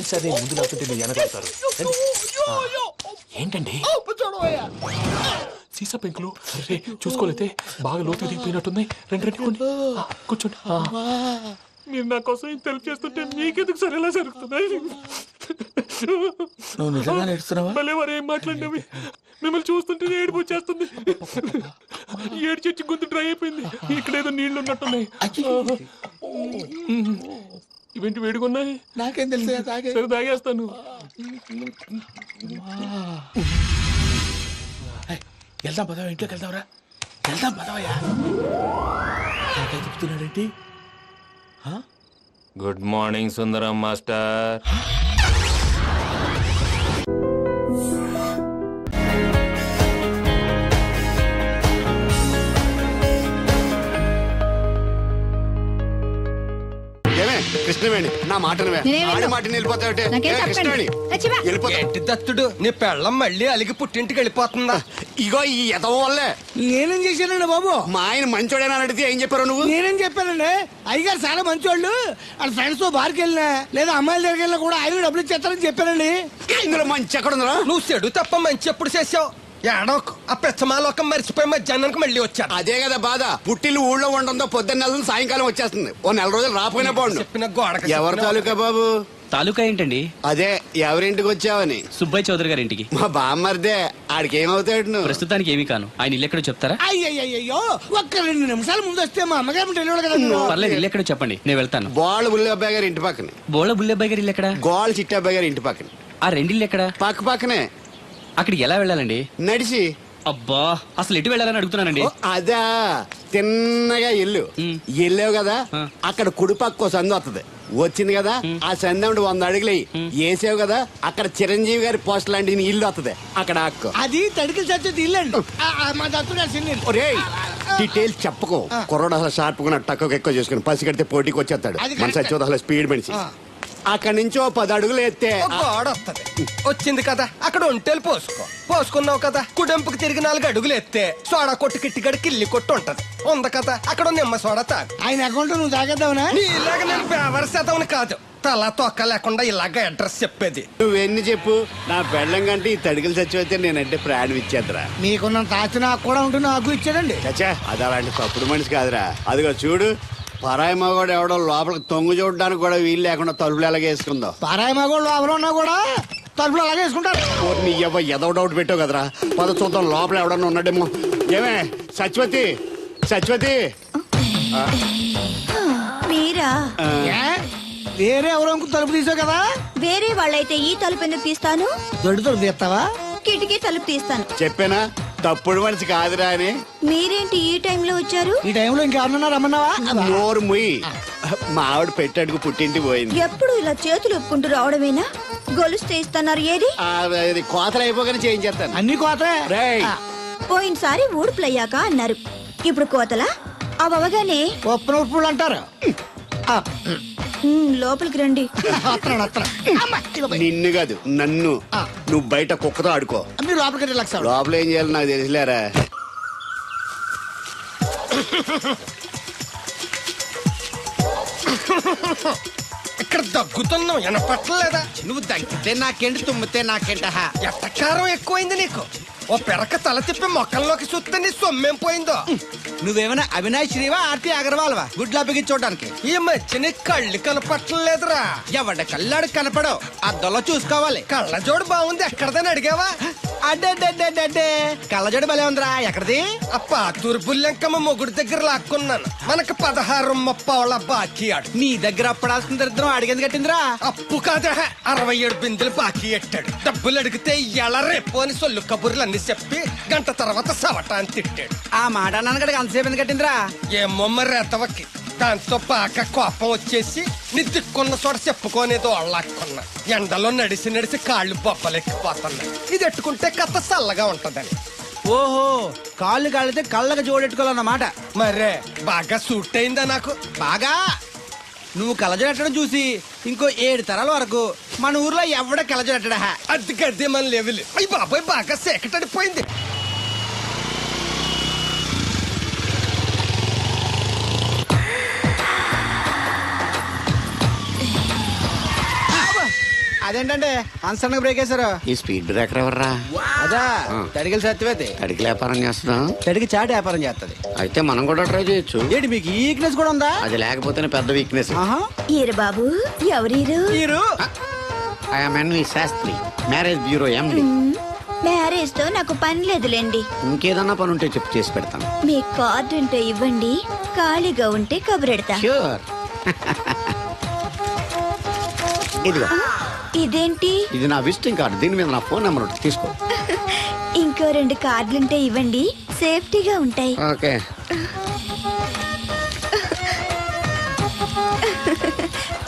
సార్ ముందు లేకపోతే మీరు వెనకాడతారు. ఏంటండి సీసా పెంకులు చూసుకోలేతే బాగా లోతు దిగిపోయినట్టున్నాయి. రండి కొన్ని కూర్చోండి. మీరు నా కోసం ఇంత హెల్ప్ చేస్తుంటే మీకెందుకు సరే ఎలా జరుగుతున్నాయి? నువ్వు నిజంగా నేర్చుతున్నావా? భలే వారు ఏం మాట్లాడినవి. మిమ్మల్ని చూస్తుంటే ఏడుపు వచ్చేస్తుంది. ఏడ్చి గొంతు డ్రై అయిపోయింది. ఇక్కడ ఏదో నీళ్లు ఉన్నట్టున్నాయి. ఇవేంటి వేడుకున్నాయి? నాకేం తెలుసు, సరే తాగేస్తాను. వెళ్దాం పదవా, ఇంట్లోకి వెళ్దాంరా. వెళ్దాం పదవయ్యా. చెప్తున్నాడేంటి? గుడ్ మార్నింగ్ సుందరం మాస్టర్. కృష్ణవేణి నా మాటను ఏంటి దత్తుడు నీ పెళ్ళం మళ్ళీ అలిగి పుట్టింటికి వెళ్ళిపోతుందా? ఇగో ఈ ఎదవ వల్లే. నేనేం చేశానండి బాబు? మా ఆయన మంచోడేనా అడిగితే ఏం చెప్పారు నువ్వు? నేనేం చెప్పానండి, అయ్యగారు చాలా మంచోళ్ళు, వాళ్ళ ఫ్రెండ్స్ తో బార్కి వెళ్ళినా లేదా అమ్మాయిల దగ్గరికి వెళ్ళినా కూడా ఆయన డబ్బులు ఇచ్చేస్తారని చెప్పానండి. ఇందులో మంచి ఎక్కడ ఉందా? నువ్వు చెడు తప్ప మంచి ఎప్పుడు చేసావు? ఏడోకు ఆ పెచ్చమాలోకం మర్చిపోయి మధ్యాహ్నానికి మళ్ళీ వచ్చాను. అదే కదా బాధ. పుట్టిల్లు ఊళ్ళో ఉండడంతో పొద్దున్న నెల సాయంకాలం వచ్చేస్తుంది. ఓ నెల రోజులు రాపోయినా బాగుండు. చెప్పిన గోడకి ఎవరి తాలూకా బాబు? తాలూకా ఏంటండి? అదే ఎవరింటికి వచ్చావని. సుబ్బయ్య చౌదరి గారి ఇంటికి. మా బామ్మర్దే. ఆడికి ఏమవుతాడు నువ్వు? ప్రస్తుతానికి ఏమీ కాను. ఆయన ఇల్లు ఎక్కడో చెప్తారా? అయ్యయ్యో ఒక్క 2 నిమిషాలు ముందు వస్తే మా అమ్మగారు తెలియదు కదా. పర్లేదు, ఇల్లు ఎక్కడో చెప్పండి, నేను వెళ్తాను. బోళ్ళ బుల్లి అబ్బాయి గారి ఇంటి పక్కన. బోళ బుల్లెబ్బాయి గారి ఇల్లు ఎక్కడ? గోళ్ళ చిట్టి అబ్బాయి గారి ఇంటి పక్కన. ఆ రెండిల్లు ఎక్కడ? పక్క పక్కనే. అక్కడికి ఎలా వెళ్ళాలండి? నడిచి. అబ్బా, అసలు ఎటు వెళ్ళాలని అడుగుతున్నానండి. అదా తిన్నగా ఇల్లు వెళ్ళావు కదా, అక్కడ కుడిపక్క సందు వస్తుంది. వచ్చింది కదా, ఆ సందముడు 100 అడుగులు వేసావు కదా, అక్కడ చిరంజీవి గారి పోస్ట్ లాంటి ఇల్లు వస్తుంది. అక్కడ అక్కు అది తడికి చచ్చేది ఇల్లండి. మా దత్తు డీటెయిల్స్ చెప్పుకో. కుర్రోడు అసలు షార్ప్ గా టక్కు ఎక్కువ చేసుకుని పసి కడితే పోటీకి వచ్చేస్తాడు. మన సచివత అసలు స్పీడ్ మనిషి. అక్కడి నుంచి 10 అడుగులు ఎత్తే గోడ వస్తుంది. వచ్చింది కదా, అక్కడ ఒంటేలు పోసుకున్నావు కదా, కుడెంపుకి తిరిగి 4 అడుగులు ఎత్తే సోడా కొట్టు కిట్టిగడి కిల్లి కొట్టు ఉంటది. ఉంది కదా, అక్కడ నిమ్మ సోడా తాగు. ఆయన అకౌంట్ నువ్వు తాగేద్దావునా? ఇలాగ నేను ఫేవర్ శాతం కాదు, తల తొక్క లేకుండా ఇలాగ అడ్రస్ చెప్పేది. నువ్వెన్ని చెప్పు, నా పెళ్ళం కంటే ఈ తడికలు చచ్చిపోతే నేనంటే ప్రాణం ఇచ్చేద్దరా. మీకున్న తాచి నాకు కూడా ఉంటుంది, నాకు ఇచ్చాడండి. చచ్చా, అది అలాంటి తప్పుడు మనిషి కాదురా. అదిగో చూడు, పరాయి మగోడు ఎవడో లోపలికి తొంగు చూడడానికి కూడా వీలు లేకుండా తలుపులు ఎలాగే వేసుకుందాం. పరాయి మగోడు లోపల ఉన్నా కూడా తలుపులు అలాగే వేసుకుంటారు. నీ ఎదో డౌట్ పెట్టావు కదరా. పద చూద్దాం లోపల ఎవడన్నా ఉన్నాడేమో. ఏమే సత్యవతి, సత్యవతి. మీరా? వేరే ఎవరో తలుపు తీసావు కదా. వేరే వాళ్ళైతే ఈ తలుపు ఎందుకు తీస్తాను? దొడ్డు తలుపు తీస్తావా? కిటికీ తలుపు తీస్తాను. చెప్పానా తప్పుడు మనిషి కాదురా అని. మీరేంటి ఈ టైంలో వచ్చారు? ఈ టైంలో ఇంకెవరన్నా రమ్మన్నావా? నోరు ముయ్యి. మా ఆవిడ పెట్టాడుకు పుట్టింటి పోయింది. ఎప్పుడు ఇలా చేతులు ఒప్పుకుంటూ రావడమేనా? గొలుస్తే ఇస్తున్నారు, ఏది? కోతలు అయిపోగానే చేయించేస్తాను. అన్ని కోతే. పోయినసారి ఊడుపులయ్యాక అన్నారు, ఇప్పుడు కోతలా? అవగానే ఒప్పులు అంటారు. లోపలికి రండి. నిన్ను కాదు నన్ను. నువ్వు బయట కుక్కతో ఆడుకో. మీరు లోపలికి లోపల ఏం చేయాలి నాకు తెలిసిలేరా. ఇక్కడ దగ్గుతున్నావు, వినపట్టలేదా? నువ్వు దగ్గితే నాకేంటి, తుమ్మితే నాకేంట. ఎట్టకారం ఎక్కువైంది నీకు. ఓ పెరక తల తిప్పి మొక్కల్లోకి చూస్తే నీ సొమ్మేం పోయిందో. నువ్వేమైనా అవినాష్ శ్రీవా, ఆర్తి అగర్వాల్వా గుడ్లా బిగించోడానికి? ఈ మధ్య నీ కళ్ళు కనపట్టలేదురా. ఎవడ కళ్ళాడు కనపడవు, అద్దంలో చూసుకోవాలి. కళ్ళజోడు బాగుంది, ఎక్కడదని అడిగావా? అడ్డే కళ్ళజోడు భలే ఉందిరా. ఎక్కడిది? ఆ పాతూరు బుల్లెంకమ్మ మొగుడు దగ్గర లాక్కున్నాను. మనకు 16 బాకీ ఆడు. నీ దగ్గర అప్పడాల్సిన దరిద్రం అడిగేది కట్టిందిరా. అప్పు కాదా, 67 బిందెలు బాకీ ఎట్టాడు. డబ్బులు అడిగితే ఎలా రేపు అని సొల్లు కబుర్లు అన్ని చెప్పి గంట తర్వాత సవటాన్ని తిట్టాడు. ఆ మాట నాన్నగడికి అంతసేపు ఎందుకు కట్టిందిరా? ఏమో మరి రెతవకి. దాంతో బాగా కోపం వచ్చేసి నీ దిక్కున్న చోట చెప్పుకోనేదో వాళ్ళకున్నా. ఎండలో నడిసి కాళ్ళు బొబ్బలెక్కిపోతున్నాయి. ఇది ఎట్టుకుంటే కథ చల్లగా ఉంటదని. ఓహో, కాళ్ళు కాళ్ళతే కళ్ళకు జోడెట్టుకోవాలన్నమాట. మరే బాగా సూట్ అయిందా నాకు? బాగా. నువ్వు కలజడట్టడం చూసి ఇంకో 7 తరాల వరకు మన ఊర్లో ఎవడ కలజడట్టడా. అది గడ్డి మన లెవెల్. అయ్యి బాబాయ్ బాగా సేకటడిపోయింది. అదే అదేంటంటే అన్సడన్ బ్రేక్ వేశారు. ఈ స్పీడ్ బ్రేకర్ ఎవర్రా? అదా తడిగిల సత్యవతి. తడికి వ్యాపారం చేస్తున్నాం. తడికి చాటు వ్యాపారం చేస్తది. అయితే మనం కూడా ట్రై చేయొచ్చు. ఏంటి మీకు ఈ వీక్నెస్ కూడా ఉందా? అది లేకపోతేనే పెద్ద వీక్నెస్. ఈరు బాబు ఎవరీరు? I'm NV Sastri, marriage bureau MD. Marriage తో నాకు పని లేదులేండి. ఇంకేదన్నా పని ఉంటే చెప్పు, చేసి పెడతాను. మీ కార్డు ఉంటే ఇవ్వండి, ఖాళీగా ఉంటే కబురెడతా. ష్యూర్. ఇదిగో. ఇదేంటి? ఇది నా విజిటింగ్ కార్డు. దీని మీద నా ఫోన్ నెంబర్ ఉంటుంది, తీసుకో. ఇంకో 2 కార్డులుంటే ఇవ్వండి, సేఫ్టీగా ఉంటాయి. ఓకే.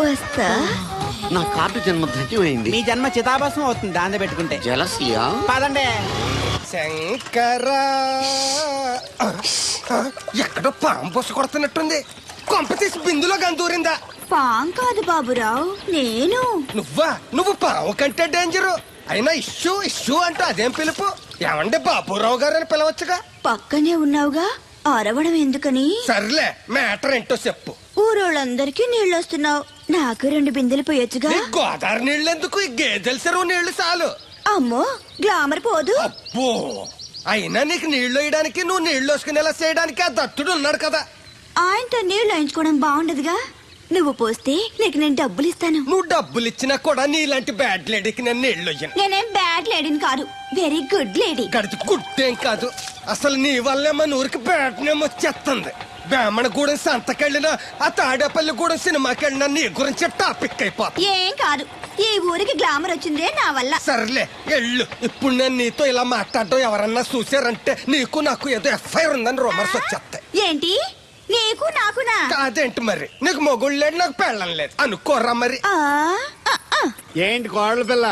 వస్తా. నా కార్డు జన్మ ధన్యమైంది. మీ జన్మ చితాభాసం అవుతుంది దాన్ని పెట్టుకుంటే. జలసియా? పదండి. శంకరా ఎక్కడో పాము పొస కొడుతున్నట్టుంది. కొంప తీసి బిందులో గందూరిందా? పాం కాదు బాబురావు, నేను. నువ్వు పాము కంటే డేంజరు. అయినా ఇష్యూ ఇష్యూ అంటూ అదేం పిలుపు? ఏమంటే బాబురావు గారు అని పిలవచ్చుగా. పక్కనే ఉన్నావుగా, అరవడం ఎందుకని? సర్లే, మ్యాటర్ ఏంటో చెప్పు. ఊరోళ్ళందరికీ నీళ్ళు వస్తున్నావు, నాకు 2 బిందెలు పోయొచ్చుగా. గోదావరి నీళ్ళు ఎందుకు? ఈ గేదెల చెరువు నీళ్లు చాలు. అమ్మో, గ్లామర్ పోదు. అబ్బో, అయినా నీకు నీళ్లు వేయడానికి, నువ్వు నీళ్లు వేసుకునేలా చేయడానికి ఆ దత్తుడు ఉన్నాడు కదా. ఆయనతో నీళ్లు వేయించుకోవడం బాగుండదుగా. నువ్వు పోస్తే నీకు నేను డబ్బులు ఇస్తాను. నువ్వు డబ్బులు ఇచ్చినా కూడా నీలాంటి బ్యాడ్ లేడీకి నేను నీళ్లు ఇయ్యను. నేనేం బ్యాడ్ లేడీని కాదు, వెరీ గుడ్ లేడీ. గడిచి గుడ్డేం కాదు. అసలు నీ వల్లే మన ఊరికి బ్యాడ్ నేమ్ వచ్చేస్తుంది. బ్రాహ్మణగూడెం సంతకెళ్ళినా, ఆ తాడేపల్లిగూడెం సినిమాకి వెళ్ళినా నీ గురించి టాపిక్ అయిపోతుంది. ఏం కాదు, ఈ ఊరికి గ్లామర్ వచ్చిందే నా వల్ల. సర్లే ఎళ్ళు. ఇప్పుడు నేను నీతో ఇలా మాట్లాడటం ఎవరన్నా చూసారంటే నీకు నాకు ఏదో ఎఫ్ఐఆర్ ఉందని రూమర్స్ వచ్చేస్తాయి. ఏంటి? నీకు నాకునా? కాదేంటి మరి? నీకు మొగుళ్ళు లేదు, నాకు పెళ్ళం లేదు అనుకోరా మరి. ఏంటి కోడల పిల్ల,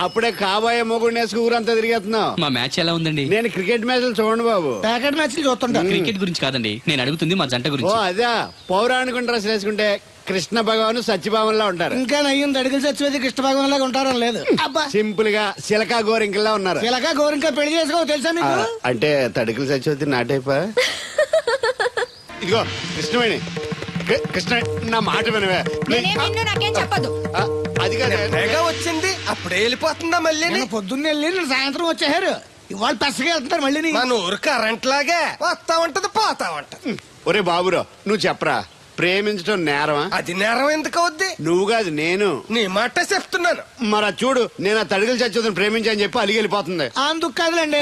అప్పుడే కాబోయే మొగుడు నేసుకు ఊరంతా తిరిగేస్తున్నావు? మా మ్యాచ్ ఎలా ఉందండి? నేను క్రికెట్ మ్యాచ్లు చూడండి బాబు. ప్యాకెట్ మ్యాచ్లు చూస్తుంటా. క్రికెట్ గురించి కాదండి, నేను అడుగుతుంది మా జంట ఓ గురించి. అదే, పౌరాణిక డ్రెస్ వేసుకుంటే కృష్ణ భగవాన్ సత్యభావంలా ఉంటారు. ఇంకా నయ్యం తడిగిల సత్యవతి కృష్ణ భగవాన్ లాగా ఉంటారని లేదు. అబ్బా, సింపుల్ గా సిలకా గోరింకల్లా ఉన్నారు. చిలక గోరింక పెళ్లి చేసుకో తెలుసా మీకు? అంటే తడికలు సత్యవతి నాటైపా. ఇదిగో కృష్ణవేణి, కృష్ణ నా మాట వినవే. నాకేం చెప్పదు. అది కాదు వచ్చింది, అప్పుడే వెళ్ళిపోతుందా మళ్ళీ? పొద్దున్న వెళ్ళి సాయంత్రం వచ్చేసారు. ఇవాళ పెసగా వెళ్తున్నారు మళ్ళీ. మన ఊరు కరెంట్ లాగే వస్తా ఉంటది, పోతా ఉంటది. ఒరే బాబురా, నువ్వు చెప్పరా, ప్రేమించడం నేరమా? అది నేరం ఎందుకు అవుద్ది? నువ్వు కాదు నేను. నీ మాట చెప్తున్నాను. మరి చూడు, నేను ఆ తడికలు చచ్చుదని ప్రేమించని చెప్పి అలిగి వెళ్ళిపోతుంది. అందుకు కాదులేండి,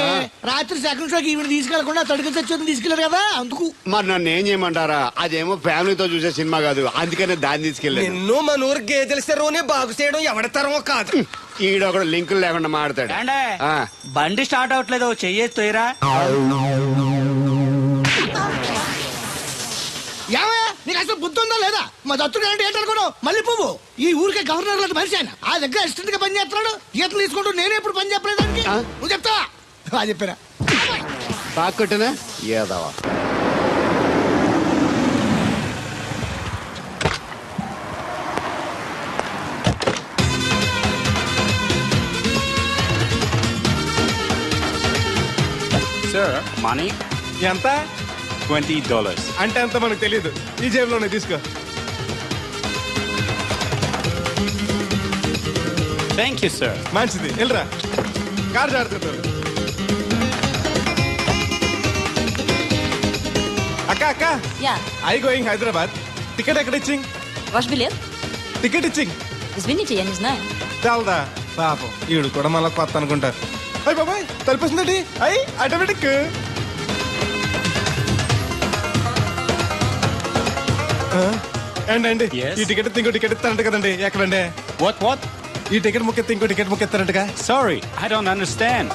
రాత్రి సెకండ్ షోకి ఈవిడ తీసుకెళ్లకుండా తడికలు చచ్చుని తీసుకెళ్లారు కదా అందుకు. మరి నన్ను ఏం చేయమంటారా? అదేమో ఫ్యామిలీతో చూసే సినిమా కాదు, అందుకనే దాన్ని తీసుకెళ్ళి. నిన్ను మన ఊరు గేదెల చెరువుని బాగు చేయడం ఎవరి తరమో కాదు. ఈడొకడు లింకులు లేకుండా మాడతాడు. బండి స్టార్ట్ అవట్లేదు, చెయ్యేసి తోయరా. నీకు అసలు బుద్ధి ఉందా లేదా? మా దత్తుడు అంటే ఏంటనుకోను, మళ్ళీ పువ్వు. ఈ ఊరికే గవర్నర్ లాంటి మనిషి ఆయన. ఆ దగ్గర అసిస్టెంట్ గా పని చేస్తున్నాడు. ఈతలు తీసుకుంటూ నేనే ఎప్పుడు పని చెప్పలేదానికి. నువ్వు చెప్తావా? అది చెప్పారా? బాగా కొట్టినా ఏదవా. సార్ మనీ ఎంత? $20. అంటే అంత మనకు తెలియదు. ఈ జేబులోనే తీసుకో. Thank you sir. మంచిది, వెళ్ళరా. కార్ జాడుతుంటారు. అక్క అక్క, ఐ గోయింగ్ హైదరాబాద్. టికెట్ ఎక్కడ ఇచ్చింగ్? టికెట్ ఇచ్చింగ్ చాలదా? పాపం ఈడు కూడా మళ్ళీ కొత్త అనుకుంటారు. అయ్యి బాబాయ్, తలిపేసిందండి. అయ్యి ఆటోమేటిక్. అండి ఈ టికెట్ ఇంకో టికెట్ ఇస్తారంట కదండి. ఎక్కడండి? వాట్? ఈ టికెట్ ముక్కెత్తి ఇంకో టికెట్ ముక్కెత్తారంటగా. Sorry, I don't understand.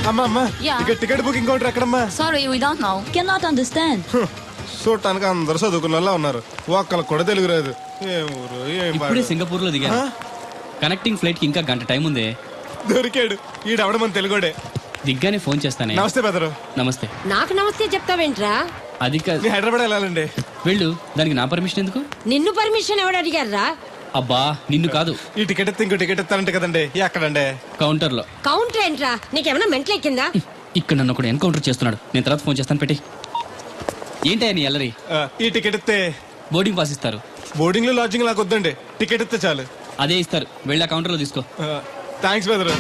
అమ్మా టికెట్ బుకింగ్ కౌంటర్ ఎక్కడమ్మా? Sorry, we don't know. Cannot understand. చూడటానికి అందరూ చదువుకున్న వాళ్ళ ఉన్నారు, ఒక్కళ్ళకి కూడా తెలుగు రాదు. ఏం ఊరు ఏం ఇప్పుడే సింగపూర్ లో దిగాను. కనెక్టింగ్ ఫ్లైట్ కి ఇంకా గంట టైం ఉంది. దొరికాడు ఈడవడం మన తెలుగుడే. దిగ్గానే ఫోన్ చేస్తానే. నమస్తే బెదరు. నమస్తే. నాకు నమస్తే చెప్తావేంట్రా? అది కాదు, హైదరాబాద్ వెళ్ళాలండి. వెళ్ళు, దానికి నా పర్మిషన్ ఎందుకు? నిన్ను పర్మిషన్ ఎవడు అడిగారా? అబ్బా నిన్ను కాదు. ఈ టికెట్ ఎత్తే ఇంకో టికెట్ ఎత్తానంటే కదండి ఎక్కడండి? కౌంటర్లో. కౌంటర్ ఏంట్రా? నీకేమైనా మెంటల్ ఎక్కిందా? ఇక్కడ నన్ను ఒకడు ఎన్కౌంటర్ చేస్తున్నాడు. నేను తర్వాత ఫోన్ చేస్తాను, పెట్టి. ఏంటయ్యా నీ అల్లరి? ఈ టికెట్ ఎత్తే బోర్డింగ్ పాస్ ఇస్తారు. బోర్డింగ్ లో లాడ్జింగ్ నాకు వద్దండి, టికెట్ ఎత్తే చాలు. అదే ఇస్తారు, వెళ్ళి ఆ కౌంటర్లో తీసుకో. Thanks brother.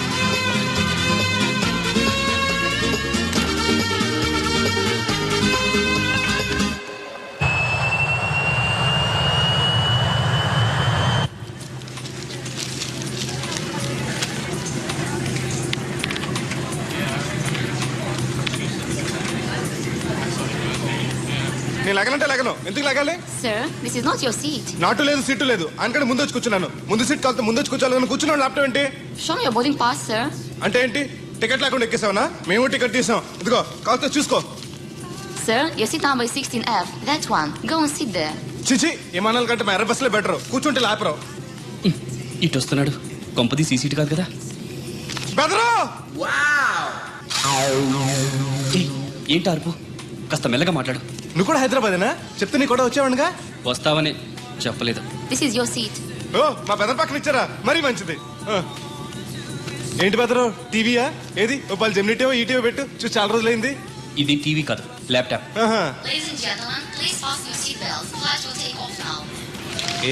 నేను లగనంటే లగను, ఎందుకు లగాలి? Sir, this is not your seat. నాటు లేదు, సీటు లేదు, అందుకని ముందు వచ్చి కూర్చున్నాను. ముందు సీట్ కాలితే ముందు వచ్చి కూర్చోాలని కూర్చున్నాను. ల్యాప్టాప్ ఏంటి? Show me your boarding pass, sir. అంటే ఏంటి? టికెట్ లేకుండా ఎక్కేసావనా? మేము టికెట్ తీసాం, ఇదిగో కాలితే చూసుకో. Sir, your seat number is 16F. That one. Go and sit there. చిచి, విమానాల కంటే మా ఎర్ర బస్సులే బెటర్, కూర్చుంటే లాపరావు. ఇటు వస్తున్నాడు, కొంపది సీసీటీ కాదు కదా. బెదరు! ఏయ్, ఏంటి అరుపు? కాస్త మెల్లగా మాట్లాడు. నువ్వు కూడా హైదరాబాదేనా? చెప్తే నీ కూడా వచ్చావనుగా. వస్తావనే చెప్పలేదు. This is your seat. ఓ, మా బెదర్ పక్కన ఇచ్చారా? మరీ మంచిది. ఏంటి బెదరు, టీవీయా? ఏది ఓ పలు జెమినిటీవో ఈటీవో పెట్టు, చూసి చాలా రోజులైంది. ఇది టీవీ కాదు, laptop. Ladies and gentlemen, please fasten your seat belts. Flight will take off now.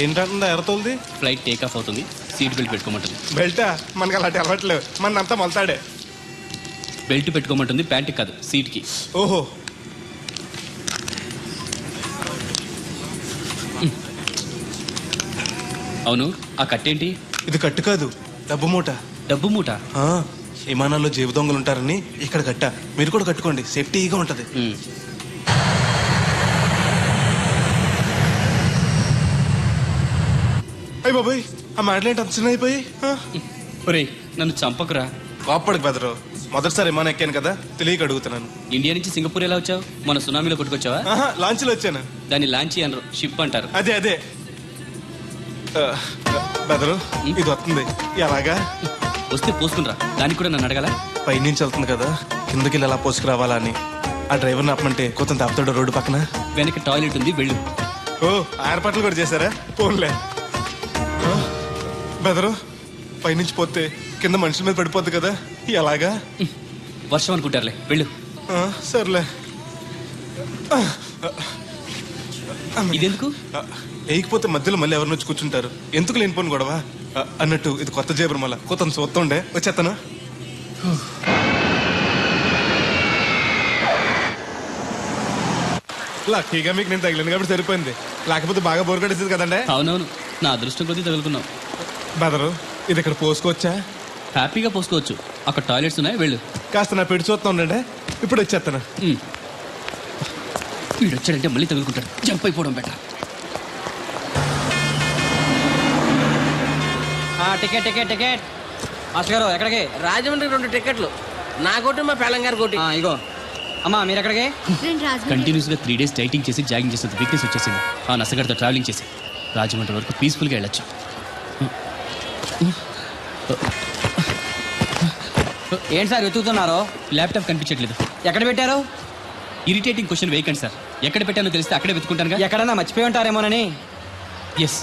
ఏంటంటుందా ఎర్రతోల్ది? ఫ్లైట్ టేక్ ఆఫ్ అవుతుంది, సీట్ బెల్ట్ పెట్టుకోమంటుంది. బెల్టా? మనకి అలాంటి అలవాట్లేవు, మన అంతా మొలతాడే. బెల్ట్ పెట్టుకోమంటుంది, ప్యాంట్కి కాదు, సీట్కి. ఓహో. అవును, ఆ కట్టేంటి? ఇది కట్టు కాదు, డబ్బు మూట. డబ్బు మూట? విమానాల్లో జేబు దొంగలు ఉంటారని ఇక్కడ కట్ట. మీరు కూడా కట్టుకోండి, సేఫ్టీగా ఉంటది. అయ్యి బాబాయ్, ఆ మాటలేంటి అంత చిన్న అయిపోయి? ఒరేయ్, నన్ను చంపకురా. కోప్పడికి బెదరు, మొదటిసారి విమానం ఎక్కాను కదా, తెలియక అడుగుతున్నాను. ఇండియా నుంచి సింగపూర్ ఎలా వచ్చావు? మన సునామీలో కొట్టుకొచ్చావా? లాంచ్లో వచ్చాను. దాన్ని లాంచీ అనరు, షిప్ అంటారు. అదే అదే. బెదరు, ఇది వస్తుంది ఎలాగా? వస్తే పోసుకునిరా, దానికి కూడా నన్ను అడగాల? పైనుంచి వెళ్తుంది కదా, కిందకి ఎలా పోసుకురావాలా అని. ఆ డ్రైవర్ని ఆపమంటే కొంత ఆపుతాడు రోడ్డు పక్కన. వెనక టాయిలెట్ ఉంది, వెళ్ళు. ఓ, ఏర్పాట్లు కూడా చేశారా? పోన్లే. బెదరు, పైనుంచి పోతే కింద మనుషుల మీద పడిపోద్ది కదా, ఎలాగా? వర్షం అనుకుంటారులే, వెళ్ళు. సర్లే. ఇదెందుకు? వేయకపోతే మధ్యలో మళ్ళీ ఎవరిని వచ్చి కూర్చుంటారు, ఎందుకు లేనిపోను గొడవ అన్నట్టు. ఇది కొత్త జేబురు, మళ్ళా కొత్త చూస్తుండే వచ్చేస్తాను. లక్కీగా మీకు నేను తగిలింది కాబట్టి సరిపోయింది, లేకపోతే బాగా బోర్ కట్టేసింది కదండి. అవునవును, నా అదృష్టం కొద్దీ తగులుకున్నావు. బెదరు, ఇది ఇక్కడ పోసుకోవచ్చా? హ్యాపీగా పోసుకోవచ్చు, అక్కడ టాయిలెట్స్ ఉన్నాయి, వెళ్ళు. కాస్త నా పెట్టి చూస్తా ఉండండి, ఇప్పుడు వచ్చేస్తాను. వీడు వచ్చాడంటే మళ్ళీ తగులుకుంటాడు, జంప్ అయిపోవడం better. Ticket ticket ticket. Master గారు ఎక్కడికి? రాజమండ్రి 2 టికెట్లు, నా కోటి మా పేలం గారి కోటి. ఇగో అమ్మా, మీరు ఎక్కడికి? కంటిన్యూస్ గా 3 days డైటింగ్ చేసి జాగింగ్ చేసేది వీక్నెస్ వచ్చేసింది. ఆ నసగడితో ట్రావెలింగ్ చేసి రాజమండ్రి వరకు పీస్ఫుల్ గా వెళ్ళొచ్చు. ఏంటి సార్ వెతుకుతున్నారు? ల్యాప్టాప్ కనిపించట్లేదు. ఎక్కడ పెట్టారు? ఇరిటేటింగ్ క్వశ్చన్ వేయకండి సార్, ఎక్కడ పెట్టానో తెలిస్తే అక్కడే వెతుకుంటాను. ఎక్కడన్నా మర్చిపోయి ఉంటారేమోనని. ఎస్,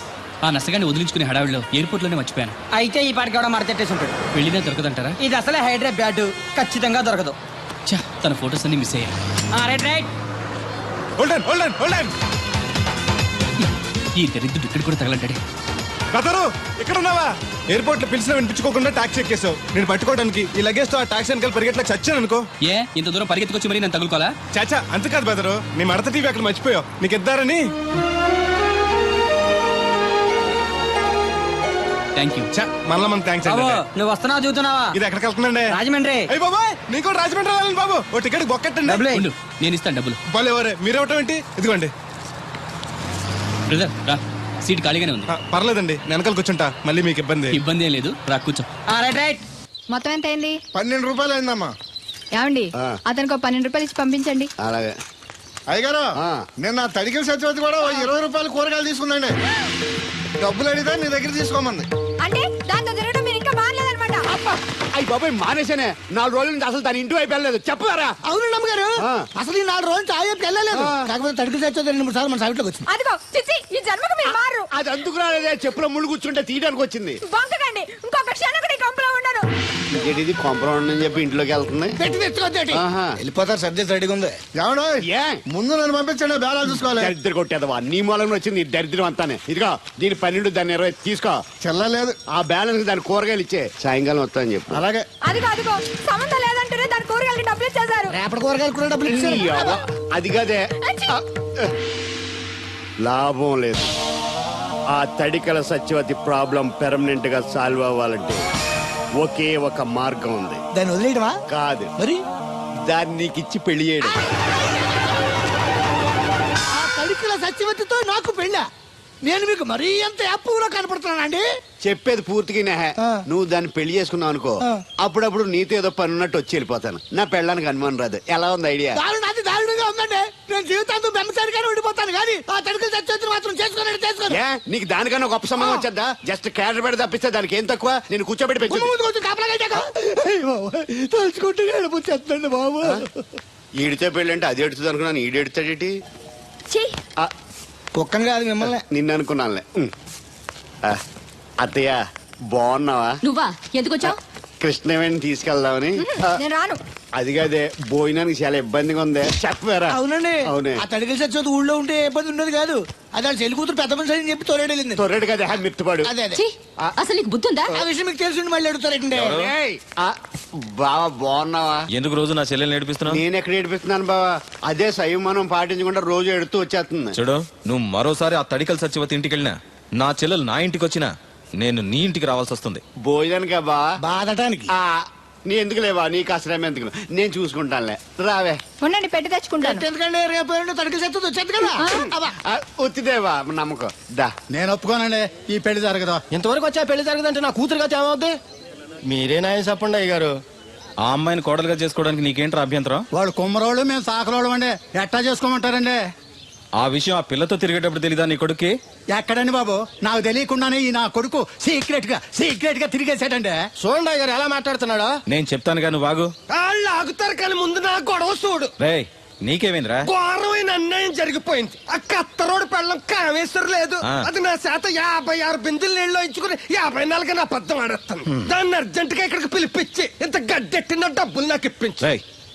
ఆ నసగాన్ని వదిలించుకునే హడావిడిలో ఎయిర్పోర్ట్ లోనే మర్చిపోయాను. అయితే ఈ పాటికి కూడా మడతెట్టేసి ఉంటాడు. వెళ్ళినా దొరకదంటారా? ఇది అసలే హైదరాబాద్, ఖచ్చితంగా దొరకదు. తన ఫోటోస్ అన్ని మిస్ అయ్యాయి. ఈ దరిద్రుడు ఇక్కడ కూడా తగలంటాడే. బెదరు, ఇక్కడ ఉన్నావా? ఎయిర్పోర్ట్ లో పిలిచిన వినిపించుకోకుండా టాక్సీ ఎక్కేసావు. నేను పట్టుకోవడానికి ఈ లగేజ్ తో ఆ టాక్సీ వెనకాల పరిగెట్లకు చచ్చాను అనుకో. ఏ, ఇంత దూరం పరిగెత్తుకొచ్చి మరి నేను తగులుకోవాలా? చాచా, అంతకాదు బెదరు, నీ మడత టీవీ అక్కడ మర్చిపోయావు, నీకు ఇద్దారని. Thank you. మళ్ళా మన థ్యాంక్స్. నువ్వు వస్తున్నావు చూస్తున్నావా? ఇది ఎక్కడికి వెళ్తుందండి? రాజమండ్రి. అయ్యి బాబాయ్, నీకు కూడా రాజమండ్రి వెళ్ళాలి బాబు. ఓ టికెట్ బొక్కెట్టండి. నేను ఇస్తాను డబ్బులు. ఎవరే మీరు ఇవ్వటం ఏంటి? ఇదిగోండి. బ్రదర్ రా, సీట్ ఖాళీగానే ఉంది. పర్లేదండి, వెనకాల కూర్చుంటా, మళ్ళీ మీకు ఇబ్బంది. ఇబ్బంది ఏం లేదు, రా కూర్చో. మొత్తం ఎంత అయింది? 12 రూపాయలు అయిందమ్మా. ఏమండి, అతనికి 12 రూపాయలు ఇచ్చి పంపించండి. అలాగే. అయ్యగారు, నిన్న తడికిల సత్యవతి కూడా 20 రూపాయలు కూరగాయలు తీసుకుందండి. డబ్బులు అడిగితే నీ దగ్గర తీసుకోమంది. అంటే దాంతో తిరగడం మీరు ఇంకా మారలేదన్నమాట. అయ్యి బాబాయ్ మానేశానే 4 రోజుల నుంచి అసలు తన ఇంటి వైపు వెళ్ళలేదు చెప్పారా? అవునండి అమ్మగారు, అసలు ఈ 4 రోజులు తాయపు వెళ్ళలేదు. కాకపోతే తడికి తెచ్చో 2-3 సార్లు మన సైట్లోకి వచ్చింది. అదిగో చిచి, ఈ జన్మకు మీరు మారు. అది అందుకు రాలేదే, చెప్పులో ముళ్ళు కూర్చుంటే తీయడానికి వచ్చింది. బొంకకండి, ఇంకొక క్షణం కూడా ఈ కంపులో ఉండను. ఇది కాంపౌండ్ అని చెప్పి ఇంట్లోకి వెళ్తుంది. పెట్టి తెచ్చుకోద్దేటి వెళ్ళిపోతారు. సబ్జెక్ట్ రెడీగా ఉంది. ఏమన్నా ముందు నన్ను పంపించండి, బేలా చూసుకోవాలి. దరిద్ర కొట్టేదవా నీ మూలంలో వచ్చింది ఈ దరిద్రం అంతానే. ఇదిగో దీని 12 దాన్ని 20 తీసుకో. చెల్లలేదు ఆ బ్యాలెన్స్ దాని కూరగాయలు ఇచ్చే సాయంకాలం వస్తా అని చెప్పు. అలాగే. అదిగో సంబంధం లేదంటూనే దాని కూరగాయలు డబ్బులు ఇచ్చేశారు. రేపటి కూరగాయలు కూడా డబ్బులు ఇచ్చారు. అది కదే లాభం లేదు. ఆ తడికల సత్యవతి ప్రాబ్లం పెర్మనెంట్ గా సాల్వ్ అవ్వాలంటే ఒకే ఒక మార్గం ఉంది. దాన్ని వదిలేయడమా? కాదు, మరి దాన్ని నీకిచ్చి పెళ్లి చేయడం. ఆ తడికల సత్యవతితో నాకు పెళ్ళా? నేను మీకు మరీ ఎంత యాప్లో కనపడుతున్నానండి? చెప్పేది పూర్తిగా నువ్వు దాన్ని పెళ్లి చేసుకున్నావు అనుకో, అప్పుడప్పుడు నీతో ఏదో పని ఉన్నట్టు వచ్చి వెళ్ళిపోతాను. నా పెళ్ళడానికి అనుమానం రాదు. ఎలా ఉంది ఐడియా? అది దారుణంగా ఉందండి. నేను జీవితాంతం బెమ్మసారిగానే ఉండిపోతాను కానీ ఆ తడికల సత్యవతిని మాత్రం చేసుకోండి. నీకు దానికన్నా గొప్ప సంబంధం వచ్చేద్దా? జస్ట్ క్యారెట్ పెడితే తప్పిస్తే దానికి ఏం తక్కువ? నేను కూర్చోబెట్టి పెంచు. తలుచుకుంటే ఏడిపోతుందండి బాబు. ఈడితే పెళ్ళి అంటే అది ఎడుతుంది అనుకున్నాను, ఈడు ఎడుతాడేటి? కుక్కను కాదు మిమ్మల్ని. నిన్ను అనుకున్నానులే. అత్తయ్య బాగున్నావా? నువ్వా? ఎందుకు వచ్చావు? కృష్ణవేణి తీసుకెళ్దామని. నేను రాను. అది కాదే, భోజనానికి చాలా ఇబ్బందిగా ఉంది. చెప్పారా? అవునండి. అవునే. ఆ తడికల సత్యవతి ఊళ్ళో ఉంటే ఏ ఇబ్బంది ఉండదు కాదు. అది వాళ్ళ చెల్లి కూతురు పెద్ద మనిషి అని చెప్పి తొరేడు వెళ్ళింది. తొర్రెడు కదా, మిత్తుపాడు. అదే అదే. అసలు నీకు బుద్ధి ఉందా? ఆ విషయం మీకు తెలిసి మళ్ళీ అడుగుతారండి. బావా బాగున్నావా? ఎందుకు రోజు నా చెల్లెల్ని ఏడిపిస్తున్నావు? నేను ఎక్కడ ఏడిపిస్తున్నాను బావా? అదే సంయమనం పాటించకుండా రోజు ఎడుతూ వచ్చేస్తుంది. చూడు, నువ్వు మరోసారి ఆ తడికల సత్యవతి ఇంటికి వెళ్ళినా, నా చెల్లెలు నా ఇంటికి వచ్చినా, నేను నీ ఇంటికి రావాల్సి వస్తుంది. భోజనానికి బా బాధటానికి. నీ ఎందుకు లేవా? నీకు అసలు ఎందుకు? నేను చూసుకుంటానులే, రావే. ఉండండి, పెట్టి తెచ్చుకుంటాను. ఎందుకంటే రేపు తడికల సత్యవతి వచ్చేది కదా. వచ్చిదేవా నమ్మకం. దా, నేను ఒప్పుకోనండి. ఈ పెళ్లి జరగదు. ఇంతవరకు వచ్చా పెళ్లి జరగదంటే నా కూతురుగా ఏమవుద్ది? మీరే నాయన చెప్పండి అయ్య గారు. ఆ అమ్మాయిని కోడలుగా చేసుకోవడానికి నీకేంట్రా అభ్యంతరం? వాళ్ళు కుమ్మరోళ్ళు, మేము సాకరోళ్ళు అండి. ఎట్టా చేసుకోమంటారండి? ఆ విషయం ఆ పిల్లతో తిరిగేటప్పుడు తెలీదా నీ కొడుక్కి? ఎక్కడండి బాబు, నాకు తెలియకుండానే ఈ నా కొడుకు సీక్రెట్ గా తిరిగేసాడండి. చూడండి అయ్య గారు ఎలా మాట్లాడుతున్నాడా. నేను చెప్తాను కానీ బాగు. వాళ్ళు ఆగుతారు కానీ ముందు నా గొడవ చూడు. రేయ్, నీకేమైందిరా? ఘోరమైన అన్యాయం జరిగిపోయింది. ఆ కత్తరోడు పెళ్ళం కామేశ్వర లేదు. అది నా చేత 56 బిందులు నీళ్ళు ఇచ్చుకుని 54 నా అబద్ధం ఆడేస్తాను. దాన్ని అర్జెంట్ గా ఇక్కడికి పిలిపించి ఇంత గడ్డెట్టిన డబ్బులు నాకు ఇప్పించు.